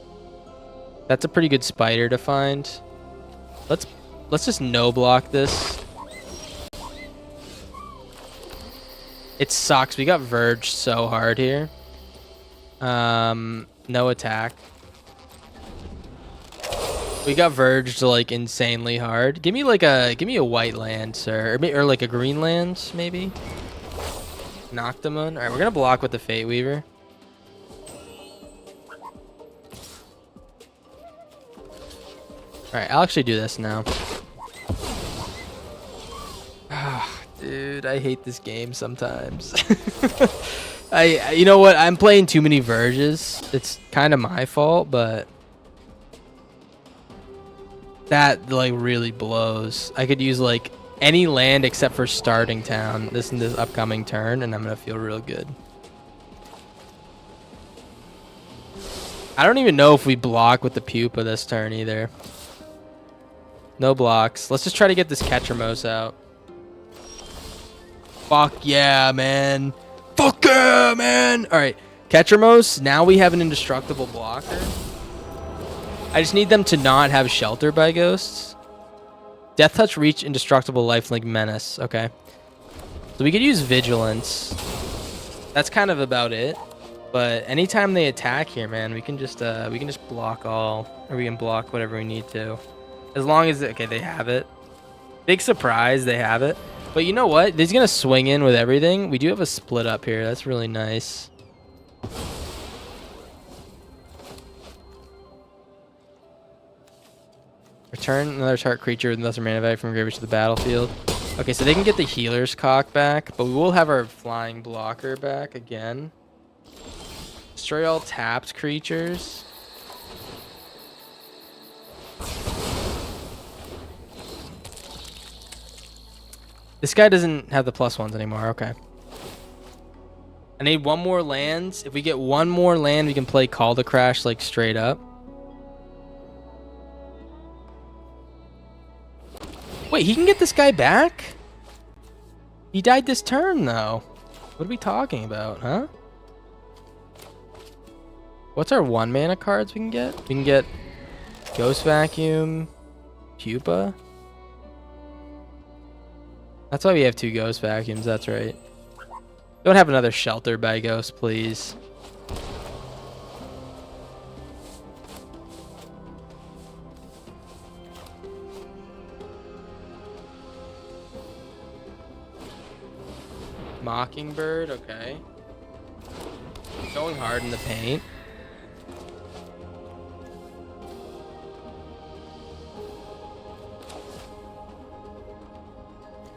That's a pretty good spider to find. Let's just no block this. It sucks. We got verged so hard here. No attack. We got verged like insanely hard. Give me a white land, sir, or like a green land, maybe. Noctamon. All right, we're gonna block with the Fate Weaver. All right, I'll actually do this now. Dude, I hate this game sometimes. You know what? I'm playing too many verges. It's kind of my fault, but that like really blows. I could use like any land except for starting town this upcoming turn, and I'm gonna feel real good. I don't even know if we block with the pupa this turn either. No blocks. Let's just try to get this Ketramos out. Fuck yeah, man. Fuck yeah, man. All right, Ketramos. Now we have an indestructible blocker. I just need them to not have shelter by ghosts. Death Touch, Reach, Indestructible, Lifelink, Menace. Okay. So we could use Vigilance. That's kind of about it. But anytime they attack here, man, we can just block all, or we can block whatever we need to. As long as they have it. Big surprise, they have it. But you know what? He's gonna swing in with everything. We do have a split up here. That's really nice. Return another target creature with lesser mana value from graveyard to the battlefield. Okay, so they can get the healer's cock back, but we will have our flying blocker back again. Destroy all tapped creatures. This guy doesn't have the +1s anymore. Okay. I need one more land. If we get one more land, we can play Call to Crash like straight up. Wait, he can get this guy back? He died this turn though. What are we talking about, huh? What's our 1-mana cards we can get? We can get Ghost Vacuum, Pupa. That's why we have 2 Ghost Vacuums, that's right. Don't have another Shelter by Ghost, please. Mockingbird, okay. Going hard in the paint.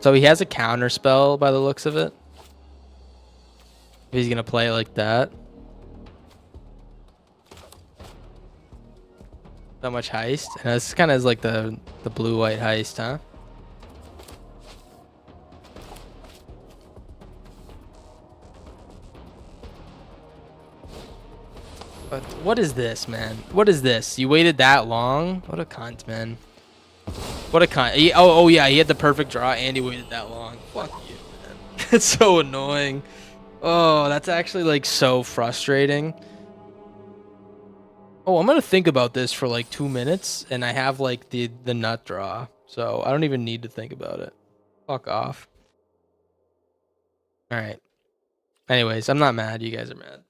So he has a counter spell by the looks of it. If he's gonna play it like that. So much heist. And this kind of is like the blue-white heist, huh? But what is this, man? What is this? You waited that long? What a cunt, man. What a cunt. Oh yeah, he had the perfect draw and he waited that long. Fuck you, man. It's so annoying. Oh, that's actually like so frustrating. Oh, I'm gonna think about this for like 2 minutes and I have like the nut draw. So I don't even need to think about it. Fuck off. Alright. Anyways, I'm not mad. You guys are mad.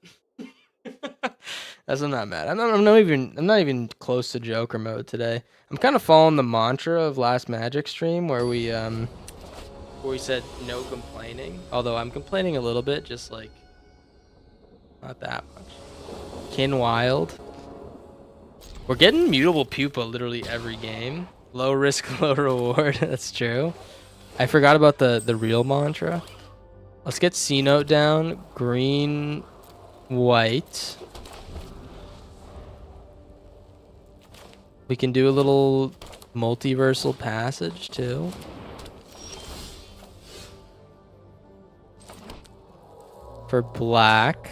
I'm not mad. I'm not even close to Joker mode today. I'm kind of following the mantra of last Magic stream where we said no complaining. Although I'm complaining a little bit, just like not that much. Kin Wild. We're getting Mutable Pupa literally every game. Low risk, low reward. That's true. I forgot about the real mantra. Let's get C Note down. Green, white. We can do a little multiversal passage too. For black.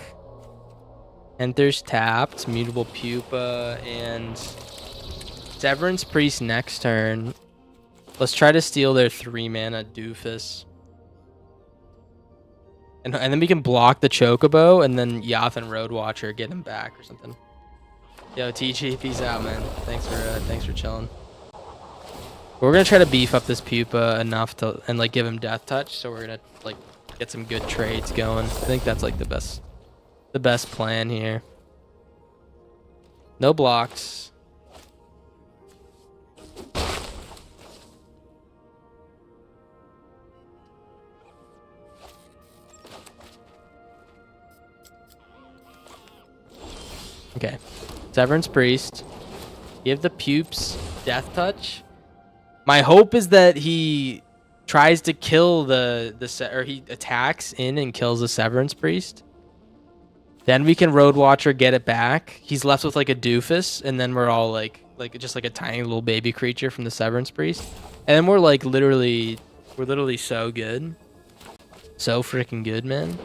Enters tapped, Mutable Pupa, and Severance Priest next turn. Let's try to steal their 3-mana doofus. And then we can block the Chocobo, and then Yath and Roadwatcher get him back or something. Yo, TG, peace out, man. Thanks for chilling. We're gonna try to beef up this Pupa enough to and like give him Death Touch, so we're gonna like get some good trades going. I think that's like the best plan here. No blocks. Okay. Severance Priest. Give the Pupes Death Touch. My hope is that he tries to kill or he attacks in and kills the Severance Priest. Then we can Roadwatcher get it back. He's left with like a doofus, and then we're all like just like a tiny little baby creature from the Severance Priest. And then we're like literally so good. So freaking good, man.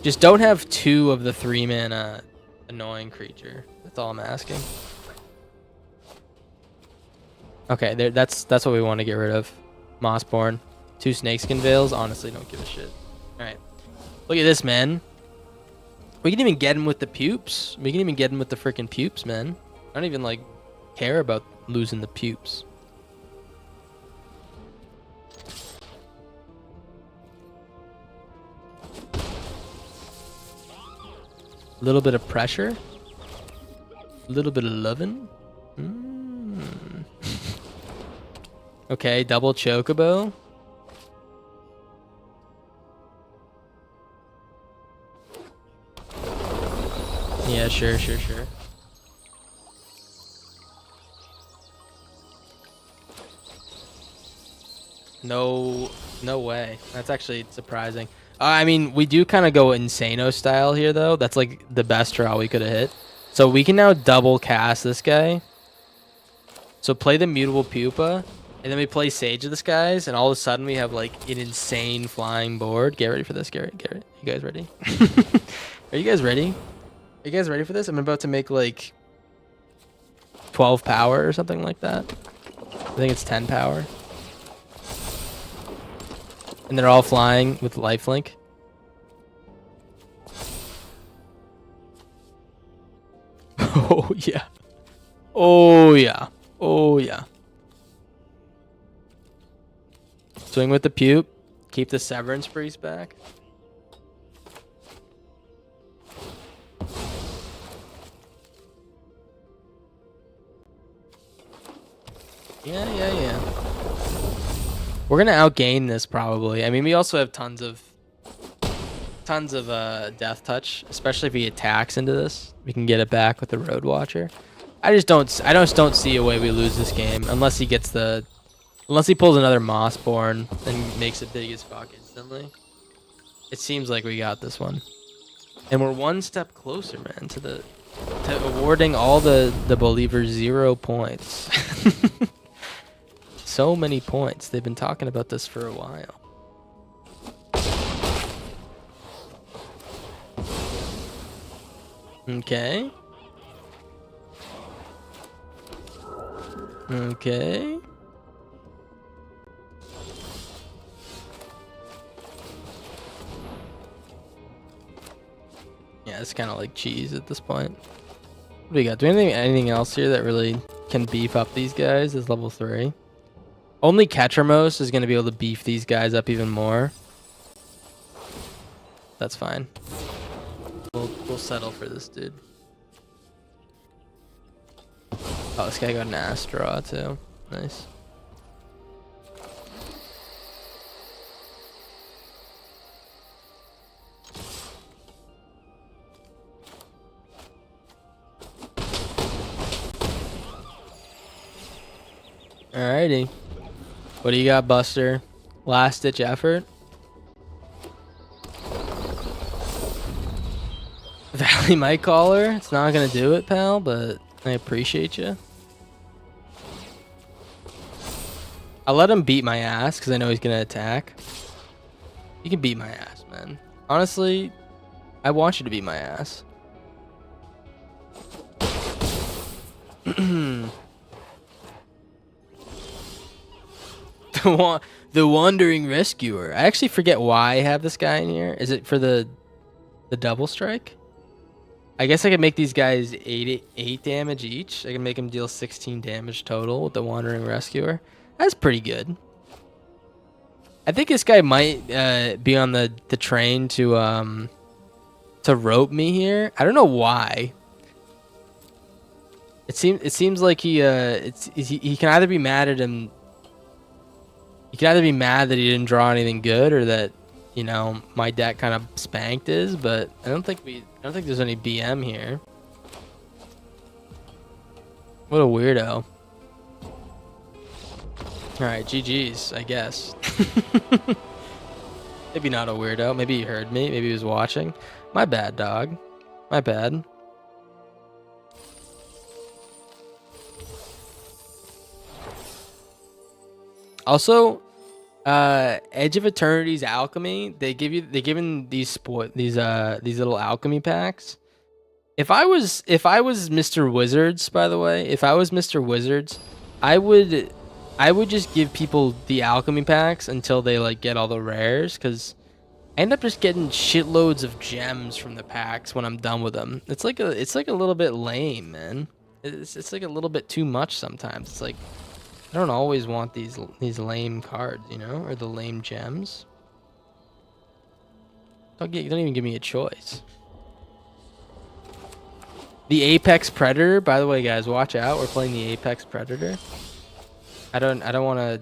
Just don't have 2 of the 3-mana annoying creature. That's all I'm asking. Okay, that's what we want to get rid of. Mossborn. 2 Snakeskin Veils. Honestly, don't give a shit. Alright. Look at this, man. We can even get him with the Pupes. We can even get him with the freaking Pupes, man. I don't even like care about losing the Pupes. A little bit of pressure. A little bit of loving. Okay, double Chocobo. Yeah, sure. No way. That's actually surprising. I mean, we do kind of go Insano style here, though. That's like the best draw we could have hit. So we can now double cast this guy. So play the Mutable Pupa. And then we play Sage of the Skies, and all of a sudden we have like an insane flying board. Get ready for this, Garrett. Garrett, you guys ready? Are you guys ready? Are you guys ready for this? I'm about to make like 12 power or something like that. I think it's 10 power. And they're all flying with lifelink. Oh yeah. Oh yeah. Oh yeah. Swing with the puke. Keep the Severance Priest back. Yeah. We're gonna outgain this probably. I mean, we also have tons of death touch, especially if he attacks into this. We can get it back with the Road Watcher. I just don't see a way we lose this game unless he pulls another Mossborn and makes it big as fuck instantly. It seems like we got this one, and we're one step closer, man, to awarding all the believers 0 points. So many points. They've been talking about this for a while. Okay. Okay. Yeah, it's kind of like cheese at this point. What do we got? Do we have anything else here that really can beef up these guys as level 3? Only Ketramos is going to be able to beef these guys up even more. That's fine. We'll settle for this dude. Oh, this guy got an Astra too. Nice. Alrighty. What do you got, Buster? Last ditch effort? Valley Might Caller? It's not gonna do it, pal, but I appreciate you. I'll let him beat my ass because I know he's gonna attack. You can beat my ass, man. Honestly, I want you to beat my ass. The Wandering Rescuer. I actually forget why I have this guy in here. Is it for the double strike? I guess I could make these guys 8 damage each. I can make them deal 16 damage total with the Wandering Rescuer. That's pretty good. I think this guy might be on the train to rope me here. I don't know why. It seems like he can either be mad at him. He can either be mad that he didn't draw anything good, or that, you know, my deck kind of spanked his. But I don't think there's any BM here. What a weirdo. All right, GG's, I guess. Maybe not a weirdo. Maybe he heard me. Maybe he was watching. My bad, dog. My bad. Also, Edge of Eternity's Alchemy, they're giving these little alchemy packs. If I was Mr. Wizards, by the way, if I was Mr. Wizards, I would just give people the alchemy packs until they like get all the rares, because I end up just getting shitloads of gems from the packs when I'm done with them. It's like a little bit lame, man. It's like a little bit too much sometimes. It's like, I don't always want these lame cards, you know, or the lame gems. Don't even give me a choice. The Apex Predator, by the way, guys, watch out. We're playing the Apex Predator. I don't want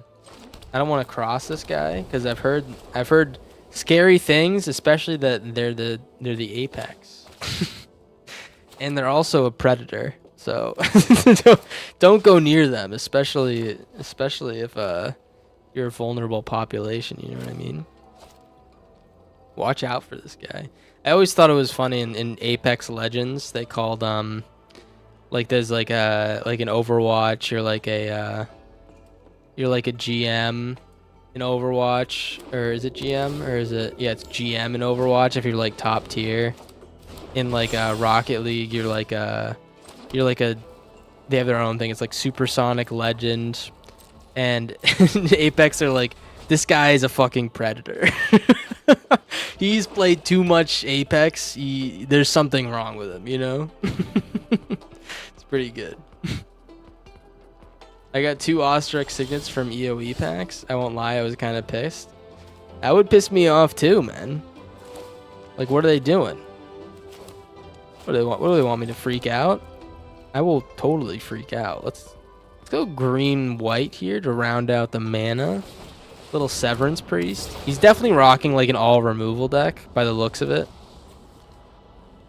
to cross this guy because I've heard scary things, especially that they're the Apex, and they're also a predator. So don't go near them, especially if you're a vulnerable population. You know what I mean? Watch out for this guy. I always thought it was funny in Apex Legends they called like there's like an Overwatch or like a you're like a GM in Overwatch, or is it GM, or is it, yeah, it's GM in Overwatch if you're like top tier. In like Rocket League, you're like a they have their own thing. It's like Supersonic Legend, and Apex are like, this guy is a fucking predator. He's played too much Apex. There's something wrong with him, you know? It's pretty good. I got 2 Ostrich signets from EOE packs. I won't lie, I was kind of pissed. That would piss me off too, man. Like, what are they doing? What do they want? What do they want me to freak out? I will totally freak out. Let's go green white here to round out the mana. Little Severance Priest. He's definitely rocking like an all removal deck by the looks of it.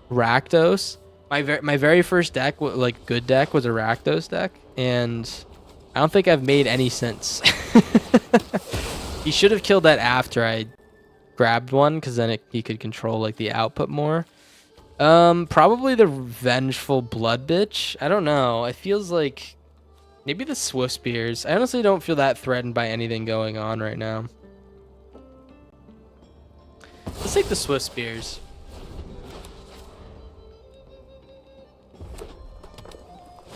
Rakdos. My very first deck, like good deck, was a Rakdos deck, and I don't think I've made any since. He should have killed that after I grabbed one, because then he could control like the output more. Probably the Vengeful Blood Bitch. I don't know. It feels like maybe the Swift Spears. I honestly don't feel that threatened by anything going on right now. Let's take the Swift Spears.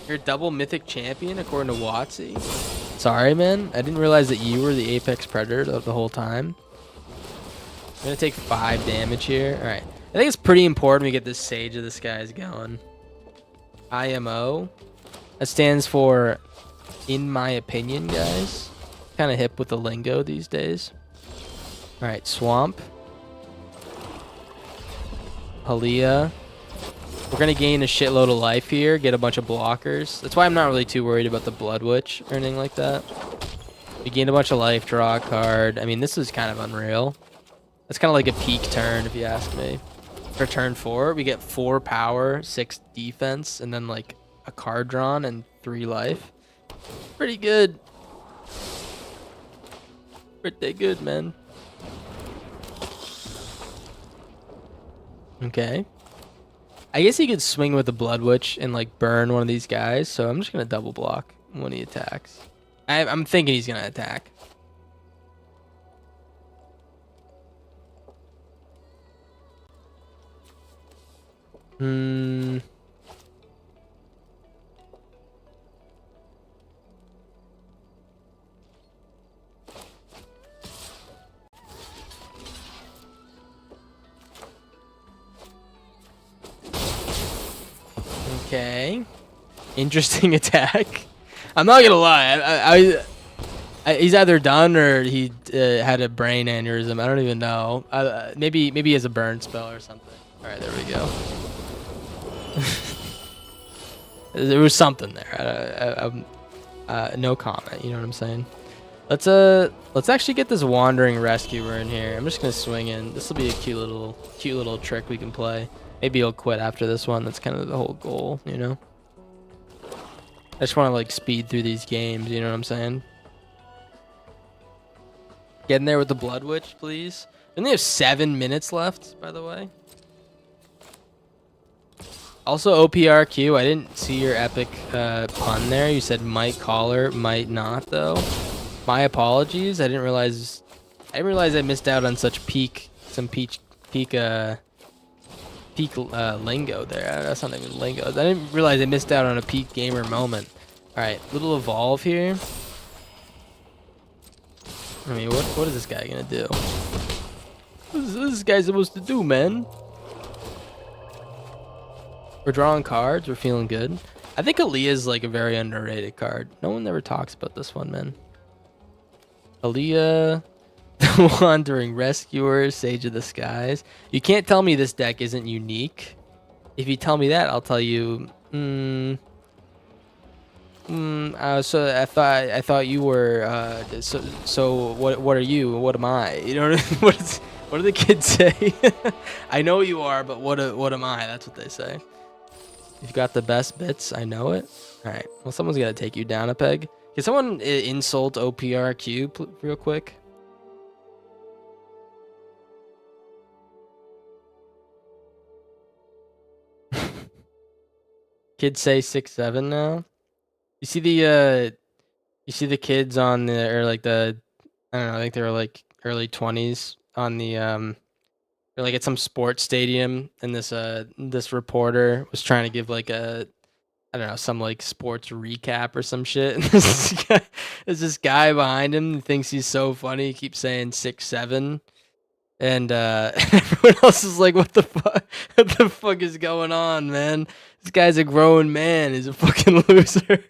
You're a double mythic champion according to Watsy. Sorry, man. I didn't realize that you were the Apex Predator the whole time. I'm gonna take 5 damage here. All right. I think it's pretty important we get this Sage of the Skies going. IMO. That stands for, in my opinion, guys. Kind of hip with the lingo these days. All right, Swamp. Halia. We're going to gain a shitload of life here, get a bunch of blockers. That's why I'm not really too worried about the Blood Witch or anything like that. We gained a bunch of life, draw a card. I mean, this is kind of unreal. That's kind of like a peak turn, if you ask me. For turn 4, we get 4 power, 6 defense, and then like a card drawn and 3 life. Pretty good. Pretty good, man. Okay. I guess he could swing with the Blood Witch and like burn one of these guys, so I'm just gonna double block when he attacks. I'm thinking he's gonna attack. Okay. Interesting attack. I'm not gonna lie. He's either done or he had a brain aneurysm. I don't even know. Maybe he has a burn spell or something. All right, there we go. There was something there. No comment. You know what I'm saying? Let's actually get this Wandering Rescuer in here. I'm just gonna swing in. This will be a cute little trick we can play. Maybe he'll quit after this one. That's kind of the whole goal, you know? I just want to like speed through these games, you know what I'm saying? Get in there with the Blood Witch, please. We only have 7 minutes left, by the way. Also, OPRQ, I didn't see your epic pun there. You said might caller, might not, though. My apologies. I didn't realize I missed out on such peak lingo there. That's not even lingo. I didn't realize I missed out on a peak gamer moment. All right, little evolve here. I mean, what is this guy gonna do? What is this guy supposed to do, man? We're drawing cards. We're feeling good. I think Aaliyah is like a very underrated card. No one ever talks about this one, man. Aaliyah, the Wandering Rescuer, Sage of the Skies. You can't tell me this deck isn't unique. If you tell me that, I'll tell you. So I thought you were. So what are you? What am I? You know what do the kids say? I know you are, but what am I? That's what they say. You've got the best bits. I know it. All right. Well, someone's got to take you down a peg. Can someone insult OPRQ real quick? Kids say 6'7" now. You see the You see the kids on the or like the I don't know, I think they were like early 20s on the they're like at some sports stadium, and this reporter was trying to give like a I don't know, some like sports recap or some shit. And there's this guy behind him who thinks he's so funny. He keeps saying 6'7", and everyone else is like, "What the fuck? What the fuck is going on, man? This guy's a grown man. He's a fucking loser."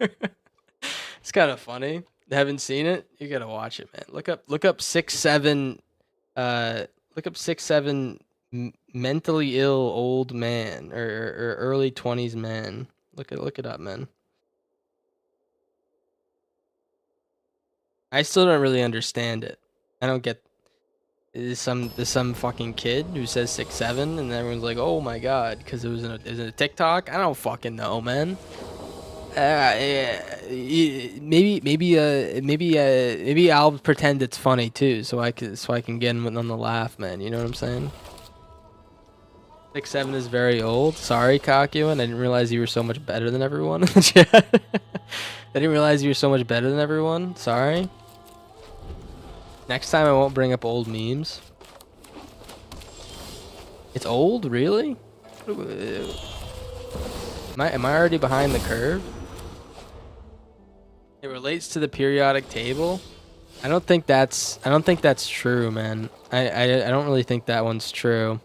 It's kind of funny. Haven't seen it? You gotta watch it, man. Look up 6'7", uh, look up 6'7" mentally ill old man or early 20s man. Look it up, man. I still don't really understand it. I don't get there's some fucking kid who says 6'7", and everyone's like, "Oh my god," because it was in a TikTok. I don't fucking know, man. Maybe I'll pretend it's funny too, so I can get in on the laugh, man. You know what I'm saying? 6'7" is very old. Sorry, Kakuin. I didn't realize you were so much better than everyone in the chat. I didn't realize you were so much better than everyone. Sorry. Next time I won't bring up old memes. It's old, really? Am I already behind the curve? It relates to the periodic table. I don't think that's true, man. I don't really think that one's true.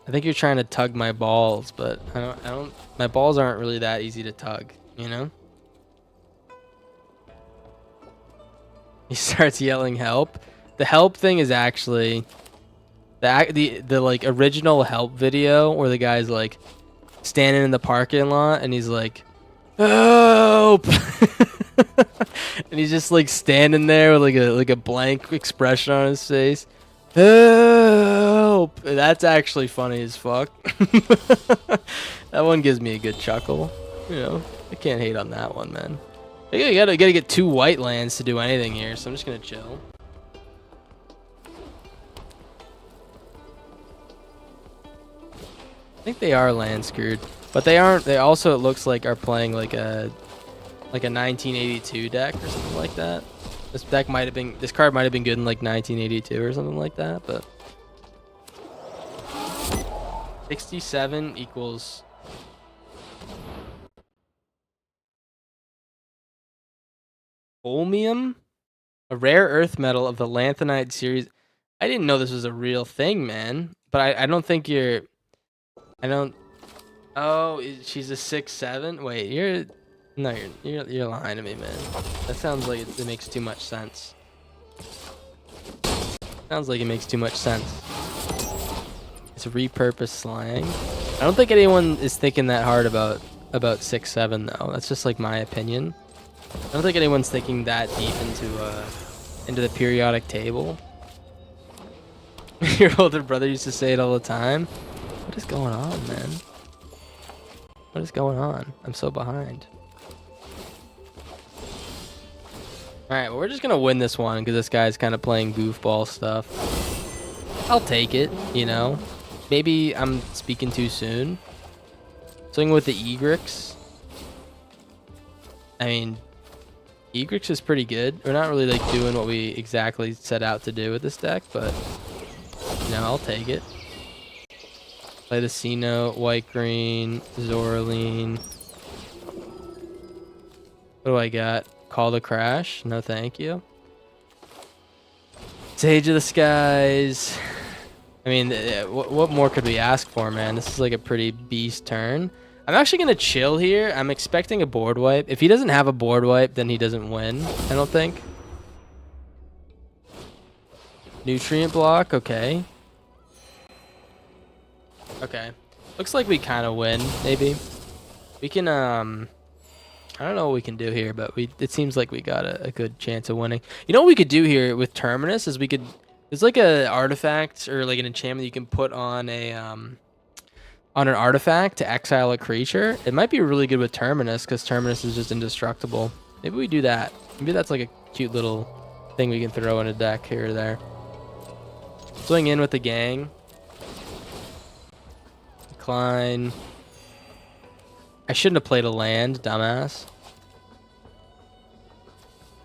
I think you're trying to tug my balls, but I don't my balls aren't really that easy to tug, you know? He starts yelling help. The help thing is actually the like original help video where the guy's like standing in the parking lot and he's like, "Help!" And he's just like standing there with like a blank expression on his face. Help! That's actually funny as fuck. That one gives me a good chuckle. You know, I can't hate on that one, man. You gotta get 2 white lands to do anything here, so I'm just gonna chill. I think they are land screwed, but they aren't. They also, it looks like, are playing like a 1982 deck or something like that. This card might have been good in like 1982 or something like that, but 67 equals Holmium, a rare earth metal of the lanthanide series. I didn't know this was a real thing, man. But I don't think you're. I don't. Oh, she's a 6'7". Wait, you're lying to me, man. That sounds like it makes too much sense. Sounds like it makes too much sense. It's repurposed slang. I don't think anyone is thinking that hard about 6'7" though. That's just like my opinion. I don't think anyone's thinking that deep into the periodic table. Your older brother used to say it all the time. What is going on, man? What is going on? I'm so behind. Alright, well, we're just gonna win this one because this guy's kind of playing goofball stuff. I'll take it, you know? Maybe I'm speaking too soon. Swing with the Egrix. I mean, Egrix is pretty good. We're not really like doing what we exactly set out to do with this deck, but you know, I'll take it. Play the C-Note, white green, Zoraline. What do I got? Call the Crash? No, thank you. Sage of the Skies. I mean, what more could we ask for, man? This is like a pretty beast turn. I'm actually going to chill here. I'm expecting a board wipe. If he doesn't have a board wipe, then he doesn't win, I don't think. Nutrient block, okay. Okay. Looks like we kind of win, maybe. We can, I don't know what we can do here, but it seems like we got a good chance of winning. You know what we could do here with Terminus is there's like a artifact or like an enchantment you can put on an artifact to exile a creature. It might be really good with Terminus because Terminus is just indestructible. Maybe we do that. Maybe that's like a cute little thing we can throw in a deck here or there. Swing in with the gang. Decline. I shouldn't have played a land, dumbass.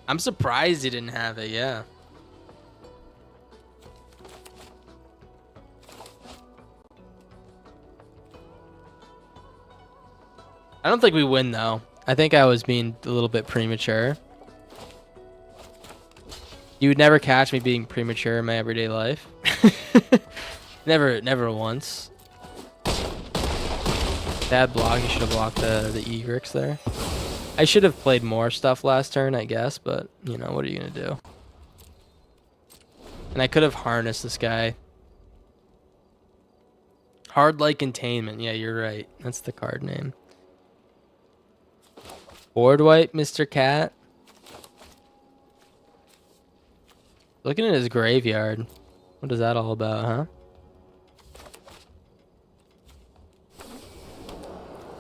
I'm surprised he didn't have it, yeah. I don't think we win, though. I think I was being a little bit premature. You would never catch me being premature in my everyday life. Never once. Bad block. You should have blocked the egrix there. I should have played more stuff last turn, I guess, but, you know, what are you going to do? And I could have harnessed this guy. Hard like containment. Yeah, you're right. That's the card name. Board wipe, Mr. Cat. Looking at his graveyard. What is that all about, huh?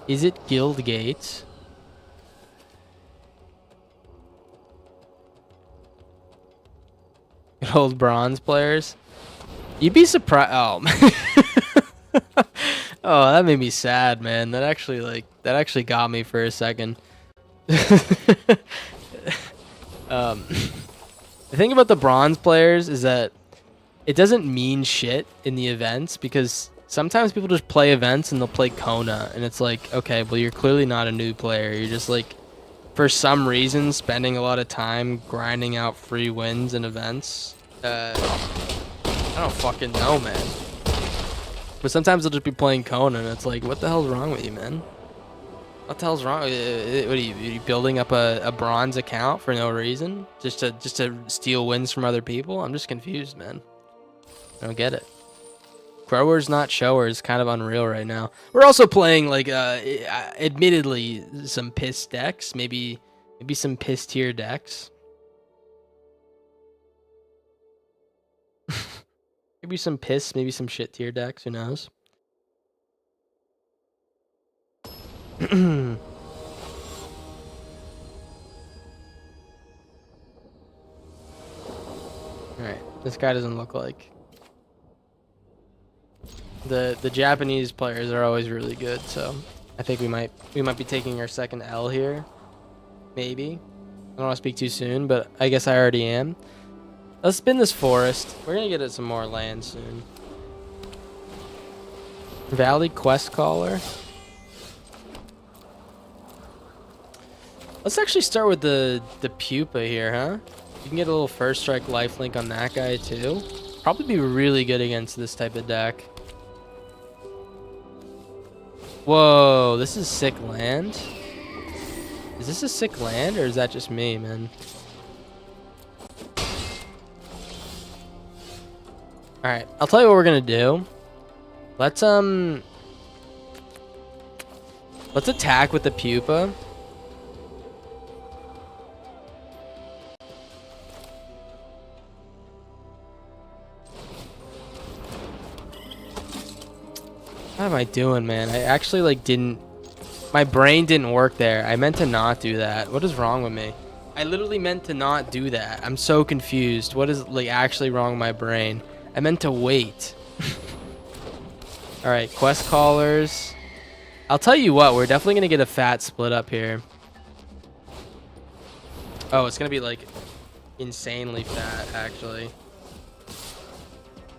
Is it Guildgate? Good old bronze players. You'd be surprised. Oh, man. Oh, that made me sad, man. That actually got me for a second. The thing about the bronze players is that it doesn't mean shit in the events, because sometimes people just play events and they'll play Kona, and it's like, okay, well, you're clearly not a new player. You're just like, for some reason, spending a lot of time grinding out free wins in events. I don't fucking know, man. But sometimes they'll just be playing Kona, and it's like, what the hell's wrong with you, man? What the hell's wrong? What are you building up a bronze account for no reason? Just to steal wins from other people? I'm just confused, man. I don't get it. Growers not showers, kind of unreal right now. We're also playing, like, admittedly, some piss decks. Maybe some piss tier decks. Maybe some piss, maybe some shit tier decks. Who knows? Alright, this guy doesn't look like... The Japanese players are always really good, so I think we might be taking our second L here. Maybe. I don't want to speak too soon, but I guess I already am. Let's spin this forest. We're gonna get at some more land soon. Valley Quest Caller. Let's actually start with the pupa here, huh? You can get a little first strike lifelink on that guy too. Probably be really good against this type of deck. Whoa, this is sick land. Is this a sick land, or is that just me, man? Alright, I'll tell you what we're gonna do. Let's attack with the pupa. What am I doing, man? I actually, like, didn't... My brain didn't work there. I meant to not do that. What is wrong with me? I literally meant to not do that. I'm so confused. What is, like, actually wrong with my brain? I meant to wait. Alright, quest callers. I'll tell you what, we're definitely going to get a fat split up here. Oh, it's going to be, like, insanely fat, actually.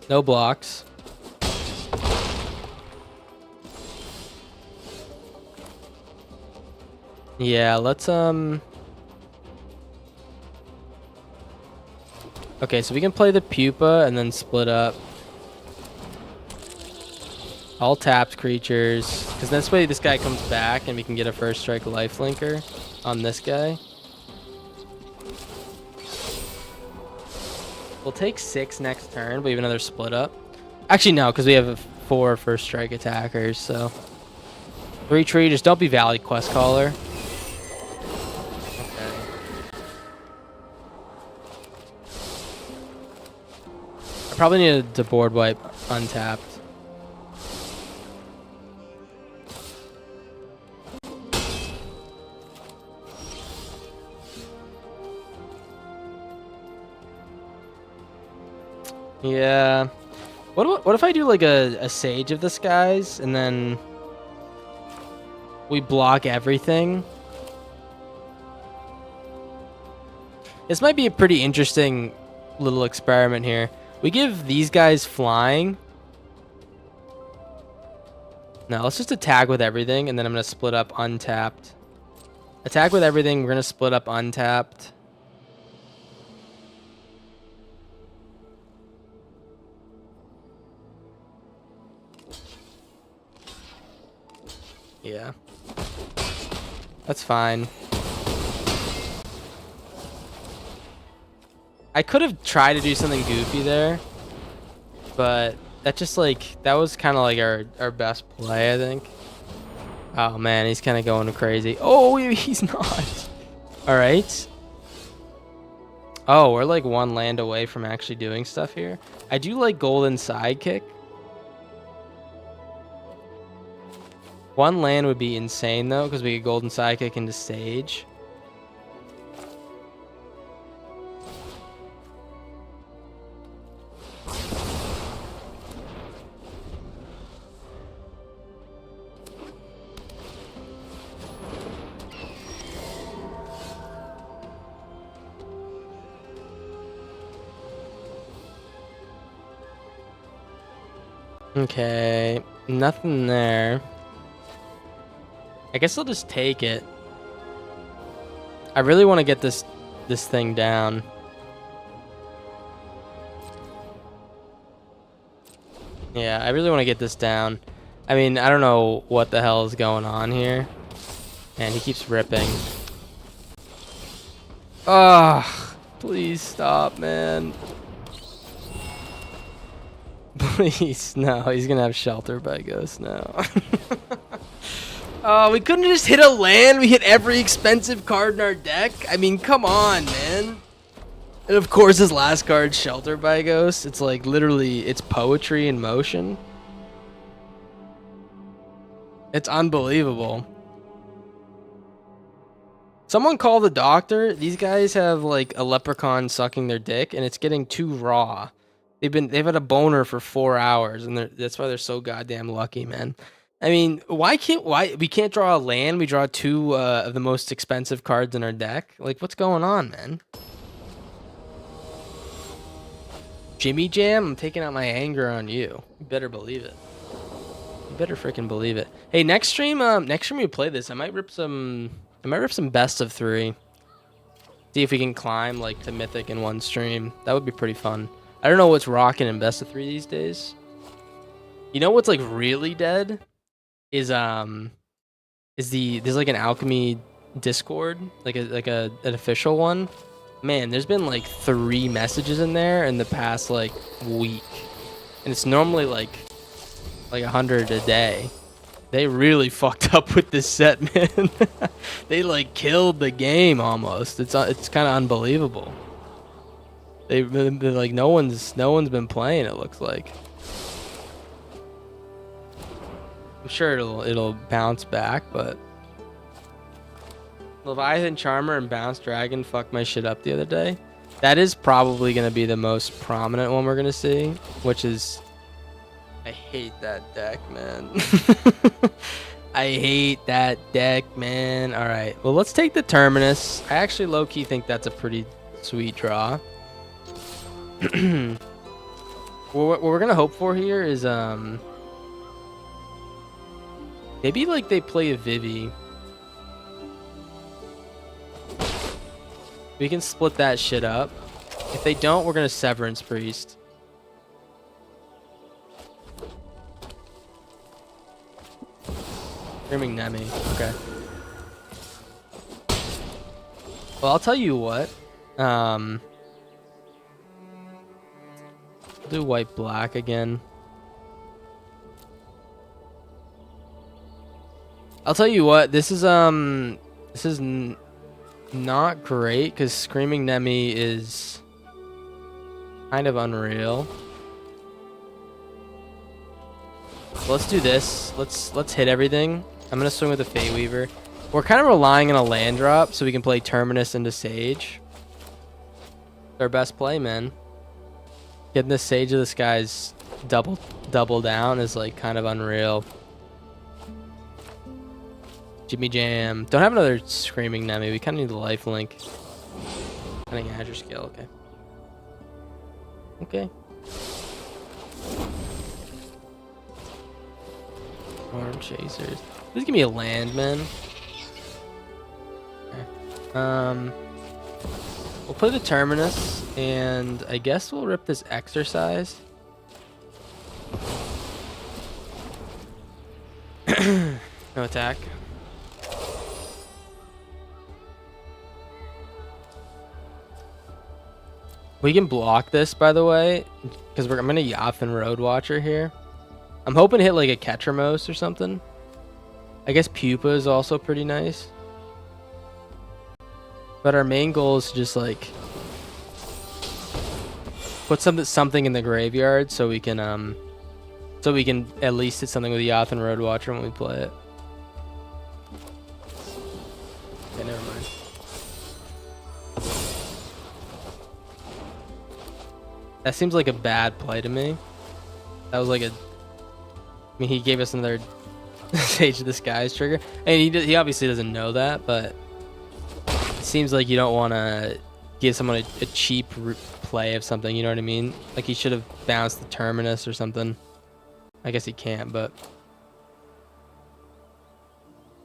No blocks. Yeah, let's, Okay, so we can play the pupa and then split up. All tapped creatures. Because this way this guy comes back and we can get a first strike lifelinker on this guy. We'll take 6 next turn, but we have another split up. Actually, no, because we have 4 first strike attackers, so... 3 tree, just don't be Valley Quest Caller. Probably need to board wipe untapped. Yeah. What if I do like a Sage of the Skies and then we block everything? This might be a pretty interesting little experiment here. We give these guys flying. No, let's just attack with everything, and then I'm going to split up untapped. Attack with everything. We're going to split up untapped. Yeah. That's fine. I could have tried to do something goofy there, but that just like, that was kind of like our best play, I think. Oh man, he's kind of going crazy. Oh, he's not. All right. Oh, we're like one land away from actually doing stuff here. I do like golden sidekick. One land would be insane though, because we get golden sidekick into stage. Okay, nothing there. I guess I'll just take it. I really want to get this thing down. Yeah, I really want to get this down. I mean, I don't know what the hell is going on here. And he keeps ripping. Oh, please stop, man. Please, no, he's gonna have shelter by ghost now. Oh, we couldn't just hit a land. We hit every expensive card in our deck. I mean, come on, man. And of course, his last card, Shelter by Ghost. It's like literally, it's poetry in motion. It's unbelievable. Someone call the doctor. These guys have like a leprechaun sucking their dick, and it's getting too raw. They've had a boner for 4 hours, and that's why they're so goddamn lucky, man. I mean, why we can't draw a land? We draw two of the most expensive cards in our deck. Like, what's going on, man? Jimmy Jam, I'm taking out my anger on you. You better believe it. You better freaking believe it. Hey, next stream we play this. I might rip some best of 3. See if we can climb like to mythic in one stream. That would be pretty fun. I don't know what's rocking in best of 3 these days. You know what's like really dead? There's like an alchemy Discord, like an official one. Man, there's been like 3 messages in there in the past like week, and it's normally like 100 a day. They really fucked up with this set, man. They like killed the game almost. It's kind of unbelievable. They've been like no one's been playing. It looks like. I'm sure it'll bounce back, but Leviathan Charmer and Bounce Dragon fucked my shit up the other day. That is probably gonna be the most prominent one we're gonna see, which is I hate that deck, man. I hate that deck, man. All right, well let's take the Terminus. I actually low-key think that's a pretty sweet draw. What we're gonna hope for here is maybe like they play a Vivi. We can split that shit up. If they don't, we're gonna Severance Priest. Screaming Nemi. Okay. Well, I'll tell you what. I'll do white black again. I'll tell you what. This is not great because Screaming Nemi is kind of unreal. Let's do this. Let's hit everything. I'm gonna swing with the Fate Weaver. We're kind of relying on a land drop so we can play Terminus into Sage. It's our best play, man. Getting the Sage of this guy's double down is like kind of unreal. Jimmy Jam. Don't have another Screaming Nemi. We kind of need the lifelink. And Cunning Azure skill. Okay. Okay. Storm Chasers. Please give me a land, man. Okay. We'll play the Terminus, and I guess we'll rip this Exercise. No attack. We can block this, by the way, because I'm gonna Yafin Road Watcher here. I'm hoping to hit like a Ketramos or something. I guess Pupa is also pretty nice. But our main goal is to just like put something in the graveyard so we can at least hit something with Yafin Road Watcher when we play it. Okay, never mind. That seems like a bad play to me. That was like a... I mean, he gave us another Sage of the Skies trigger. And he obviously doesn't know that, but... It seems like you don't want to give someone a cheap play of something, you know what I mean? Like he should have bounced the Terminus or something. I guess he can't, but...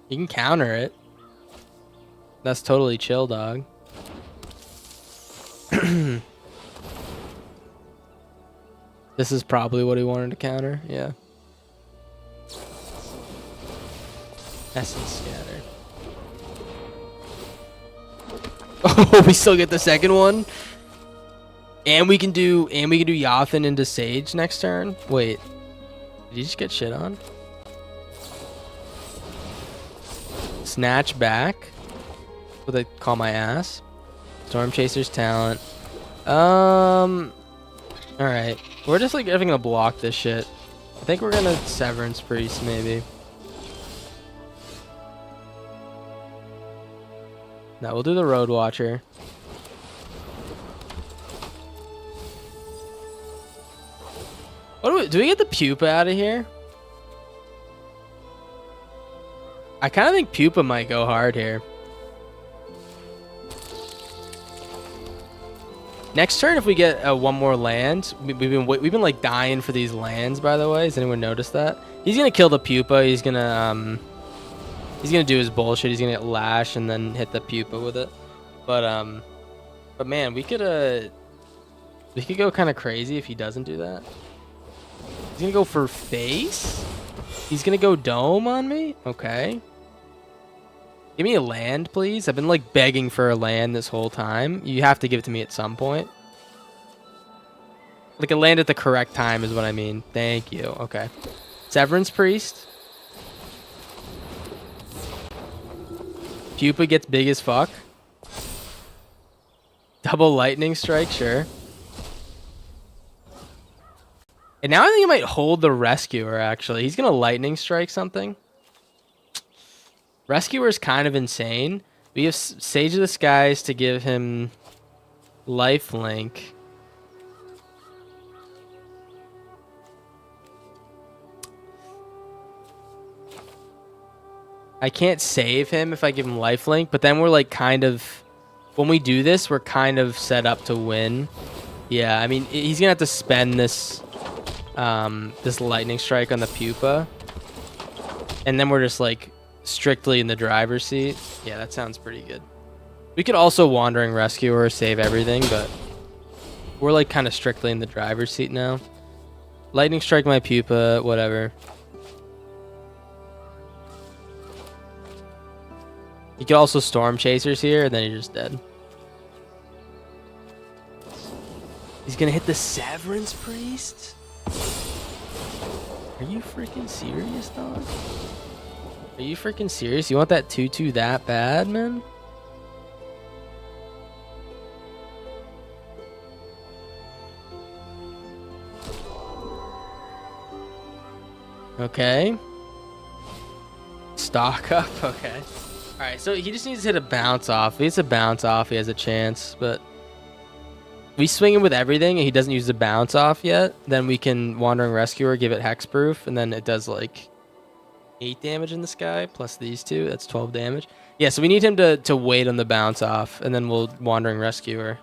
You can counter it. That's totally chill, dog. This is probably what he wanted to counter, yeah. Essence Scatter. Oh, we still get the second one? And we can do Yafin into Sage next turn? Wait. Did he just get shit on? Snatch back. What they call my ass. Storm Chaser's talent. Alright. We're just like gonna block this shit. I think we're gonna Severance Priest maybe. No, we'll do the Road Watcher. What do we get the Pupa out of here? I kind of think Pupa might go hard here. Next turn, if we get one more land, we've been like dying for these lands. By the way, has anyone noticed that? He's gonna kill the Pupa. He's gonna do his bullshit. He's gonna get Lash and then hit the Pupa with it. But man, we could go kind of crazy if he doesn't do that. He's gonna go for face. He's gonna go Dome on me. Okay. Give me a land, please. I've been like begging for a land this whole time. You have to give it to me at some point. Like a land at the correct time is what I mean. Thank you. Okay. Severance Priest. Pupa gets big as fuck. Double Lightning Strike, sure. And now I think I might hold the Rescuer, actually. He's going to Lightning Strike something. Rescuer is kind of insane. We have Sage of the Skies to give him lifelink. I can't save him if I give him lifelink, but then we're like kind of... When we do this, we're kind of set up to win. Yeah, I mean, he's going to have to spend this Lightning Strike on the Pupa. And then we're just like... strictly in the driver's seat. Yeah, that sounds pretty good. We could also Wandering Rescuer, save everything, but we're like kind of strictly in the driver's seat now. Lightning Strike my Pupa, whatever. You could also Storm Chasers here, and then you're just dead. He's gonna hit the Severance Priest? Are you freaking serious, dog? Are you freaking serious? You want that 2/2 that bad, man? Okay. Stock up, okay. Alright, so he just needs to hit a bounce off. If he hits a bounce off, he has a chance, but... we swing him with everything and he doesn't use the bounce off yet, then we can Wandering Rescuer, give it hexproof, and then it does like 8 damage in the sky plus these two. That's 12 damage. Yeah, so we need him to wait on the bounce off, and then we'll Wandering Rescuer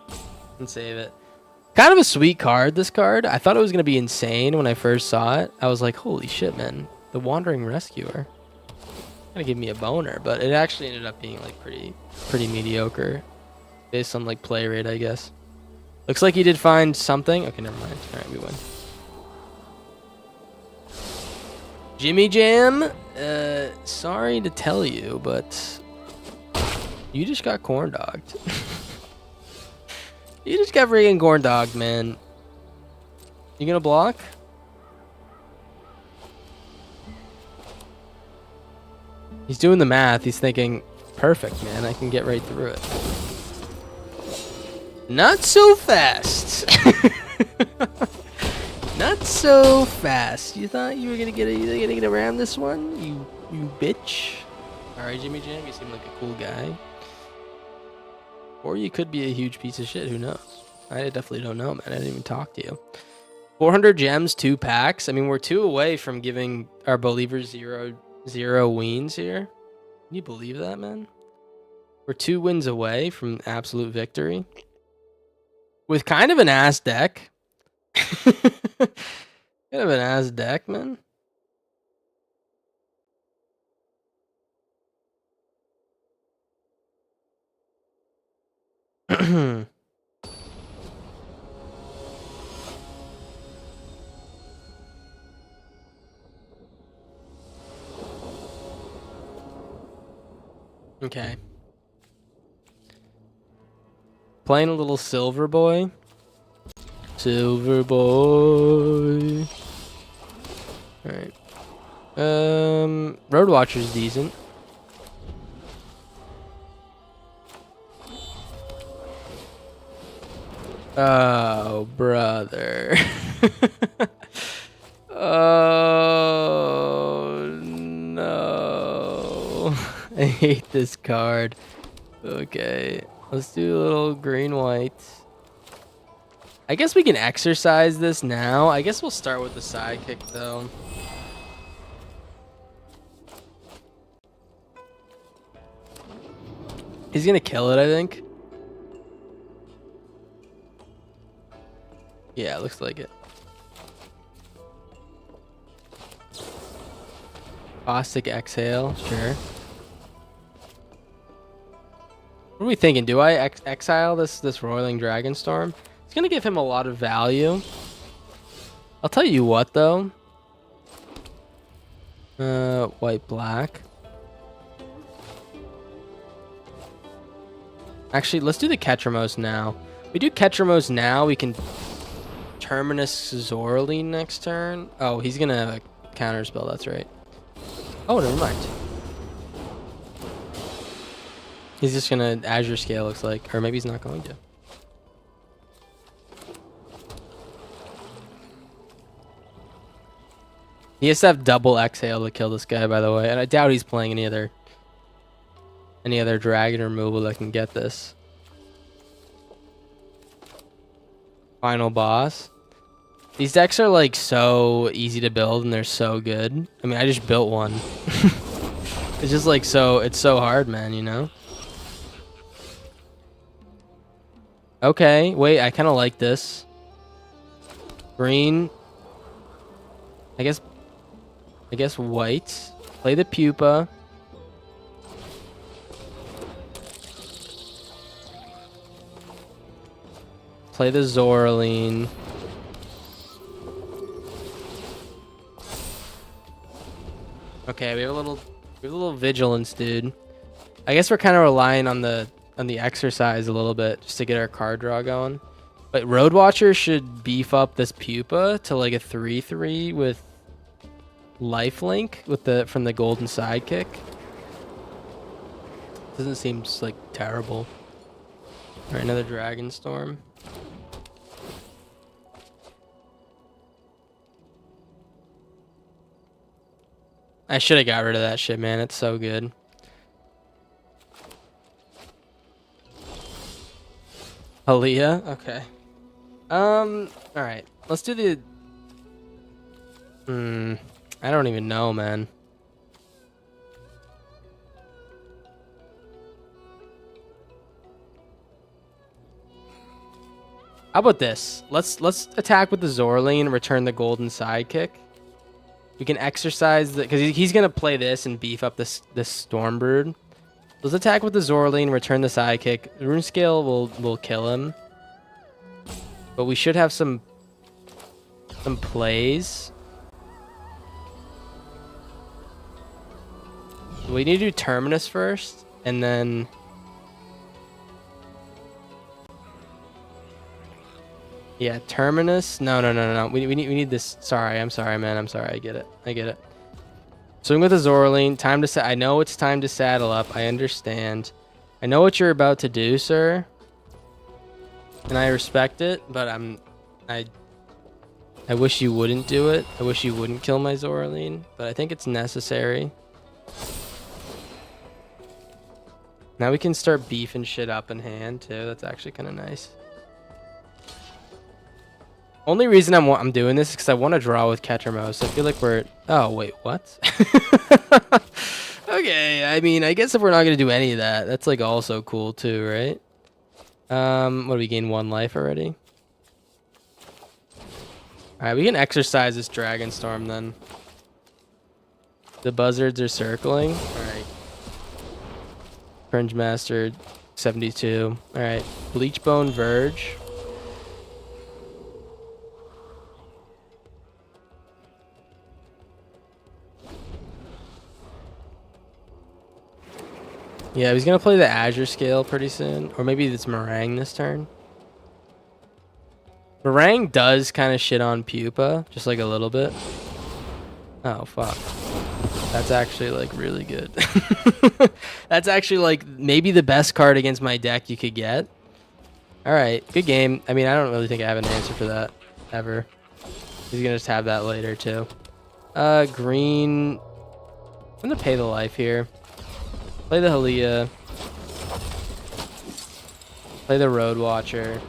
and save it. Kind of a sweet card, this card. I thought it was going to be insane when I first saw it. I was like, holy shit, man. The Wandering Rescuer. Gonna give me a boner, but it actually ended up being like pretty mediocre. Based on like play rate, I guess. Looks like he did find something. Okay, never mind. Alright, we win. Jimmy Jam, sorry to tell you, but you just got corn dogged. You just got freaking corn dogged, man. You gonna block? He's doing the math. He's thinking, perfect, man. I can get right through it. Not so fast. Not so fast. You thought you were gonna get around this one, you bitch. All right, Jimmy Jam. You seem like a cool guy. Or you could be a huge piece of shit. Who knows? I definitely don't know, man. I didn't even talk to you. 400 gems, 2 packs. I mean, we're 2 away from giving our believers 0 wins here. Can you believe that, man? We're 2 wins away from absolute victory. With kind of an ass deck. Kind of an ass deck, man. Okay. Playing a little Silver Boy. Silver Boy. Alright. Road Watcher's decent. Oh, brother. Oh, no. I hate this card. Okay. Let's do a little green-white. I guess we can exercise this now. I guess we'll start with the sidekick, though. He's gonna kill it, I think. Yeah, looks like it. Caustic Exhale, sure. What are we thinking? Do I exile this Roiling Dragonstorm? It's gonna give him a lot of value. I'll tell you what, though. White black. Actually, let's do the Ketramos now. If we do Ketramos now, we can Terminus Zorli next turn. Oh, he's gonna counterspell. That's right. Oh, never mind. He's just gonna Azure Scale, looks like, or maybe he's not going to. He has to have double exhale to kill this guy, by the way, and I doubt he's playing any other dragon removal that can get this. Final boss. These decks are like so easy to build and they're so good. I mean, I just built one. It's just like it's so hard, man, you know? Okay, wait, I kind of like this. Green. I guess white. Play the pupa. Play the Zoraline. Okay, we have a little vigilance, dude. I guess we're kind of relying on the exercise a little bit just to get our card draw going. But Road Watcher should beef up this pupa to like a 3/3 with lifelink with from the golden sidekick. Doesn't seem like terrible. All right, another Dragonstorm. I should have got rid of that shit, man. It's so good. Aaliyah? Okay. Alright. Let's do the... I don't even know, man. How about this? Let's attack with the Zorlane and return the golden sidekick. We can exercise the because he's gonna play this and beef up this Stormbird. Let's attack with the Zorlane, return the sidekick. Rune Scale will kill him, but we should have some plays. We need to do Terminus first, and then. Yeah, Terminus. No. We need this. Sorry, I'm sorry, man. I'm sorry. I get it. Swing with the Zorlane. Time to set. I know it's time to saddle up. I understand. I know what you're about to do, sir. And I respect it, but I wish you wouldn't do it. I wish you wouldn't kill my Zorlane, but I think it's necessary. Now we can start beefing shit up in hand too. That's actually kind of nice. Only reason I'm doing this is because I want to draw with Kettermos. I feel like we're... Oh, wait, what? Okay, I mean, I guess if we're not going to do any of that, that's like also cool too, right? What do we gain? 1 life already? Alright, we can exercise this Dragon Storm then. The buzzards are circling. Alright. Cringe Master, 72. Alright, Bleachbone Verge. Yeah, he's gonna play the Azure Scale pretty soon, or maybe it's Meringue this turn. Meringue does kind of shit on Pupa, just like a little bit. Oh fuck, that's actually like really good. That's actually like maybe the best card against my deck you could get. All right, good game. I mean, I don't really think I have an answer for that ever. He's gonna just have that later too. Green. I'm gonna pay the life here. Play the Halia. Play the Road Watcher.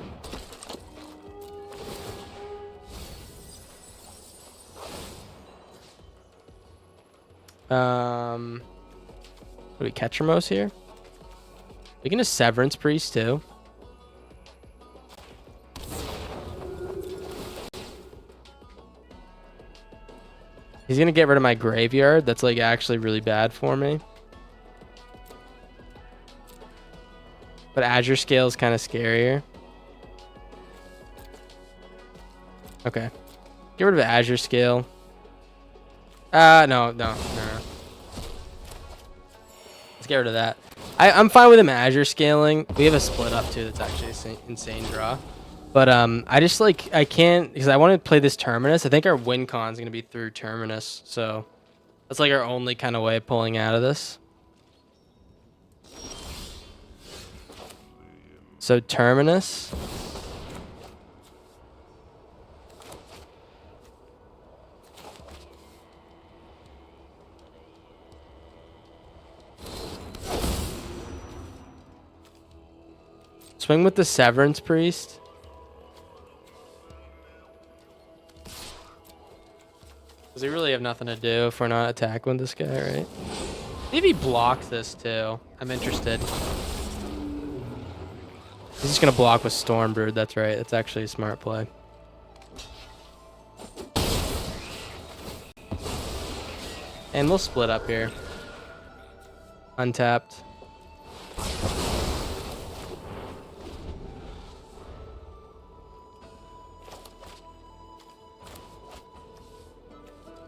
What do we catch Ramos here? We can just Severance Priest too. He's gonna get rid of my graveyard. That's like actually really bad for me. But Azure Scale is kind of scarier. Okay. Get rid of Azure Scale. No. Let's get rid of that. I'm fine with him Azure Scaling. We have a split up too. That's actually an insane draw. But I just like, I can't, because I want to play this Terminus. I think our win con is going to be through Terminus. So that's like our only kind of way of pulling out of this. So Terminus. Swing with the Severance Priest. Because we really have nothing to do if we're not attacking with this guy, right? Maybe he blocks this too. I'm interested. He's just going to block with Stormbird. That's right. That's actually a smart play. And we'll split up here. Untapped.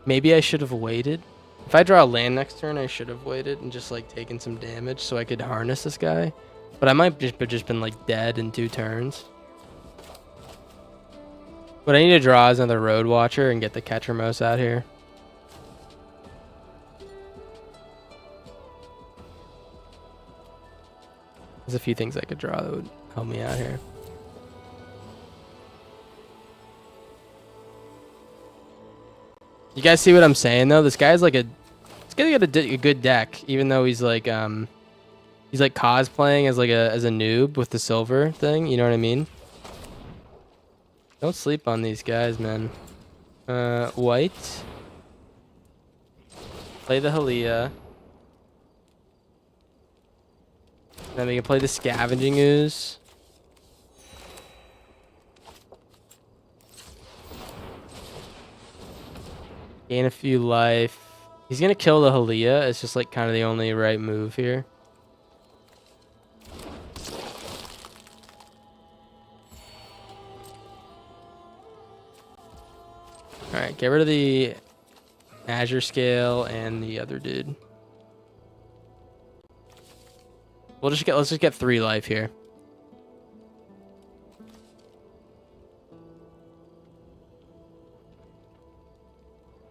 Maybe I should have waited. If I draw a land next turn, I should have waited and just like taken some damage so I could harness this guy. But I might just been like dead in 2 turns. What I need to draw is another Road Watcher and get the Kettermos out here. There's a few things I could draw that would help me out here. You guys see what I'm saying though? This guy's like he's gonna get a good deck, even though he's like cosplaying as like as a noob with the silver thing. You know what I mean? Don't sleep on these guys, man. White. Play the Halia. Then we can play the Scavenging Ooze. Gain a few life. He's gonna kill the Halia. It's just like kind of the only right move here. All right, get rid of the Azure Scale and the other dude. Let's just get 3 life here.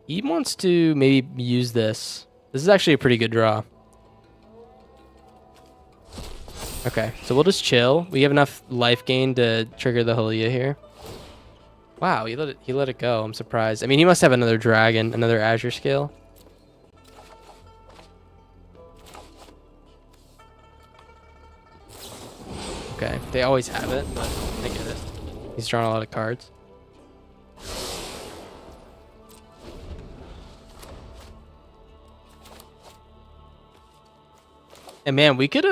He wants to maybe use this. This is actually a pretty good draw. Okay, so we'll just chill. We have enough life gain to trigger the Halia here. Wow, he let it go. I'm surprised. I mean, he must have another dragon, another Azure Scale. Okay, they always have it, but I get it. He's drawing a lot of cards. And man, we could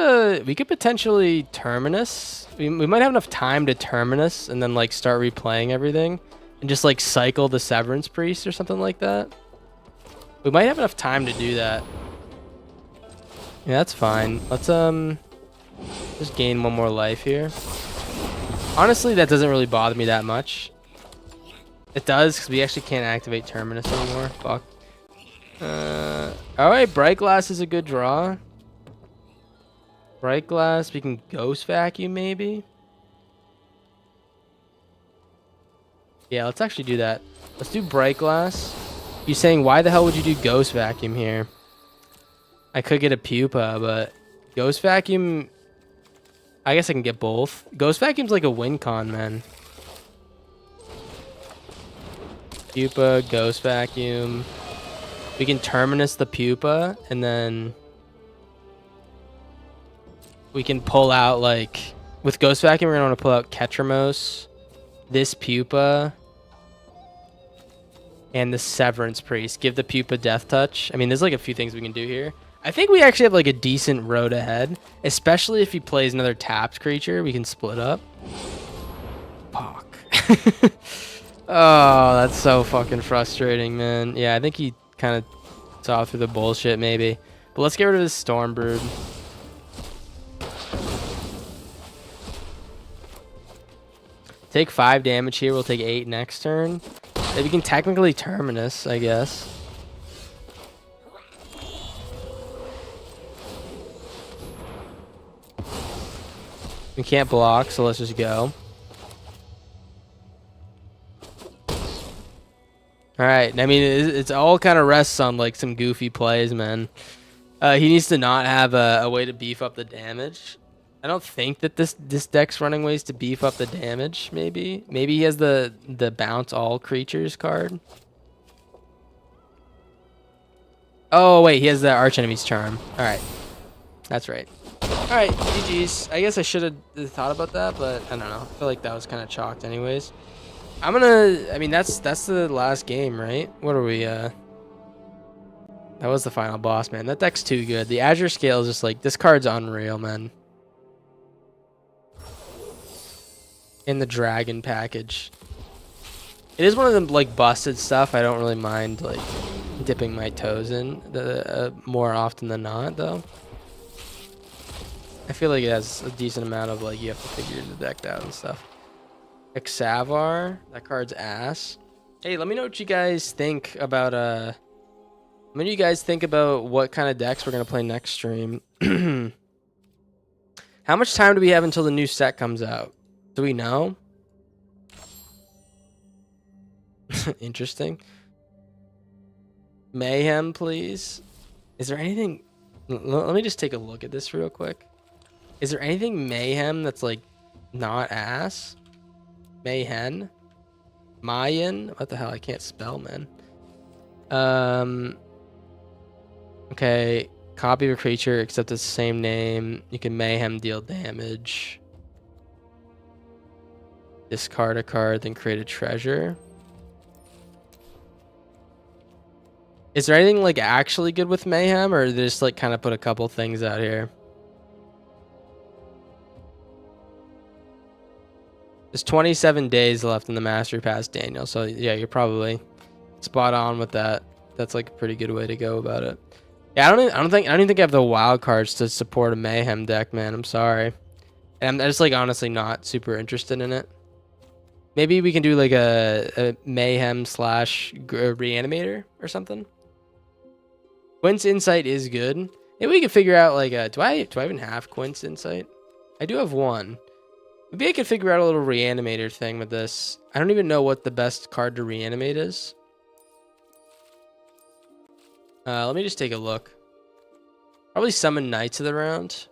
potentially Terminus. We might have enough time to Terminus and then like start replaying everything and just like cycle the Severance Priest or something like that. We might have enough time to do that. Yeah, that's fine. Let's just gain 1 more life here. Honestly, that doesn't really bother me that much. It does because we actually can't activate Terminus anymore. Fuck. All right, Bright Glass is a good draw. Bright Glass, we can Ghost Vacuum maybe. Yeah, let's actually do that. Let's do Bright Glass. He's saying, why the hell would you do Ghost Vacuum here? I could get a Pupa, but Ghost Vacuum, I guess I can get both. Ghost Vacuum's like a win con, man. Pupa, Ghost Vacuum. We can Terminus the Pupa, and then we can pull out, like, with Ghost Vacuum, we're going to want to pull out Ketramos, this Pupa, and the Severance Priest. Give the Pupa Death Touch. I mean, there's like a few things we can do here. I think we actually have like a decent road ahead, especially if he plays another tapped creature. We can split up. Fuck. Oh, that's so fucking frustrating, man. Yeah, I think he kind of saw through the bullshit, maybe. But let's get rid of this Stormbird. Take 5 damage here. We'll take 8 next turn. Maybe we can technically Terminus, I guess. We can't block, so let's just go. Alright, I mean, it's all kind of rests on like some goofy plays, man. He needs to not have a way to beef up the damage. I don't think that this deck's running ways to beef up the damage, maybe. Maybe he has the bounce all creatures card. Oh, wait, he has the Archenemy's Charm. Alright. That's right. Alright, GG's. I guess I should have thought about that, but I don't know. I feel like that was kind of chalked anyways. I mean, that's the last game, right? What are we, That was the final boss, man. That deck's too good. The Azure Scale is just like, this card's unreal, man. In the dragon package. It is one of the like busted stuff I don't really mind like dipping my toes in more often than not though. I feel like it has a decent amount of like you have to figure the deck out and stuff. Xavar, that card's ass. Hey, let me know what you guys think about what kind of decks we're gonna play next stream. How much time do we have until the new set comes out? Do we know? Interesting. Mayhem, please. Is there anything... Let me just take a look at this real quick. Is there anything Mayhem that's, like, not ass? Mayhen? Mayan? What the hell? I can't spell, man. Okay. Copy of a creature except it's the same name. You can Mayhem deal damage. Discard a card, then create a treasure. Is there anything like actually good with Mayhem, or they just like kind of put a couple things out here? There's 27 days left in the Mastery Pass, Daniel. So yeah, you're probably spot on with that. that's like a pretty good way to go about it. Yeah, I don't even think I have the wild cards to support a mayhem deck, man. I'm sorry. And I'm just like honestly not super interested in it. Maybe we can do like a mayhem slash reanimator or something. Quint's Insight is good. Maybe we can figure out like do I even have Quint's Insight? I do have one. Maybe I could figure out a little reanimator thing with this. I don't even know what the best card to reanimate is. Let me just take a look. Probably summon Knights of the Round.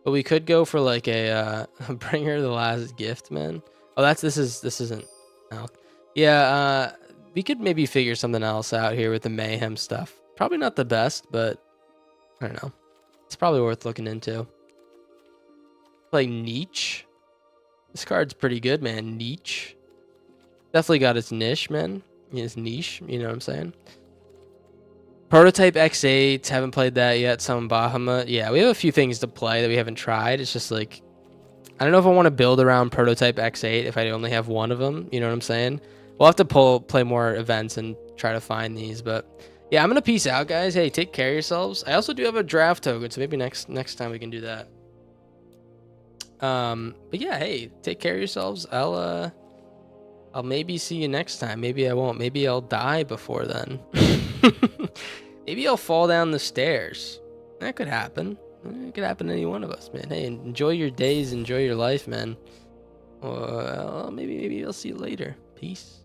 But we could go for like a Bring Her the Last Gift, man. Oh, this isn't. Oh. Yeah, we could maybe figure something else out here with the mayhem stuff. Probably not the best, but I don't know. It's probably worth looking into. Play Niche. This card's pretty good, man. Niche. Definitely got its niche, man. Its niche, you know what I'm saying? Prototype X8, haven't played that yet. Summon Bahamut. Yeah, we have a few things to play that we haven't tried. It's just like, I don't know if I want to build around Prototype X8 if I only have one of them. You know what I'm saying? We'll have to play more events and try to find these. But yeah, I'm going to peace out, guys. Hey, take care of yourselves. I also do have a draft token, so maybe next time we can do that. But yeah, hey, take care of yourselves. I'll maybe see you next time. Maybe I won't. Maybe I'll die before then. Maybe I'll fall down the stairs. That could happen. It could happen to any one of us, man. Hey, enjoy your days. Enjoy your life, man. Maybe I'll see you later. Peace.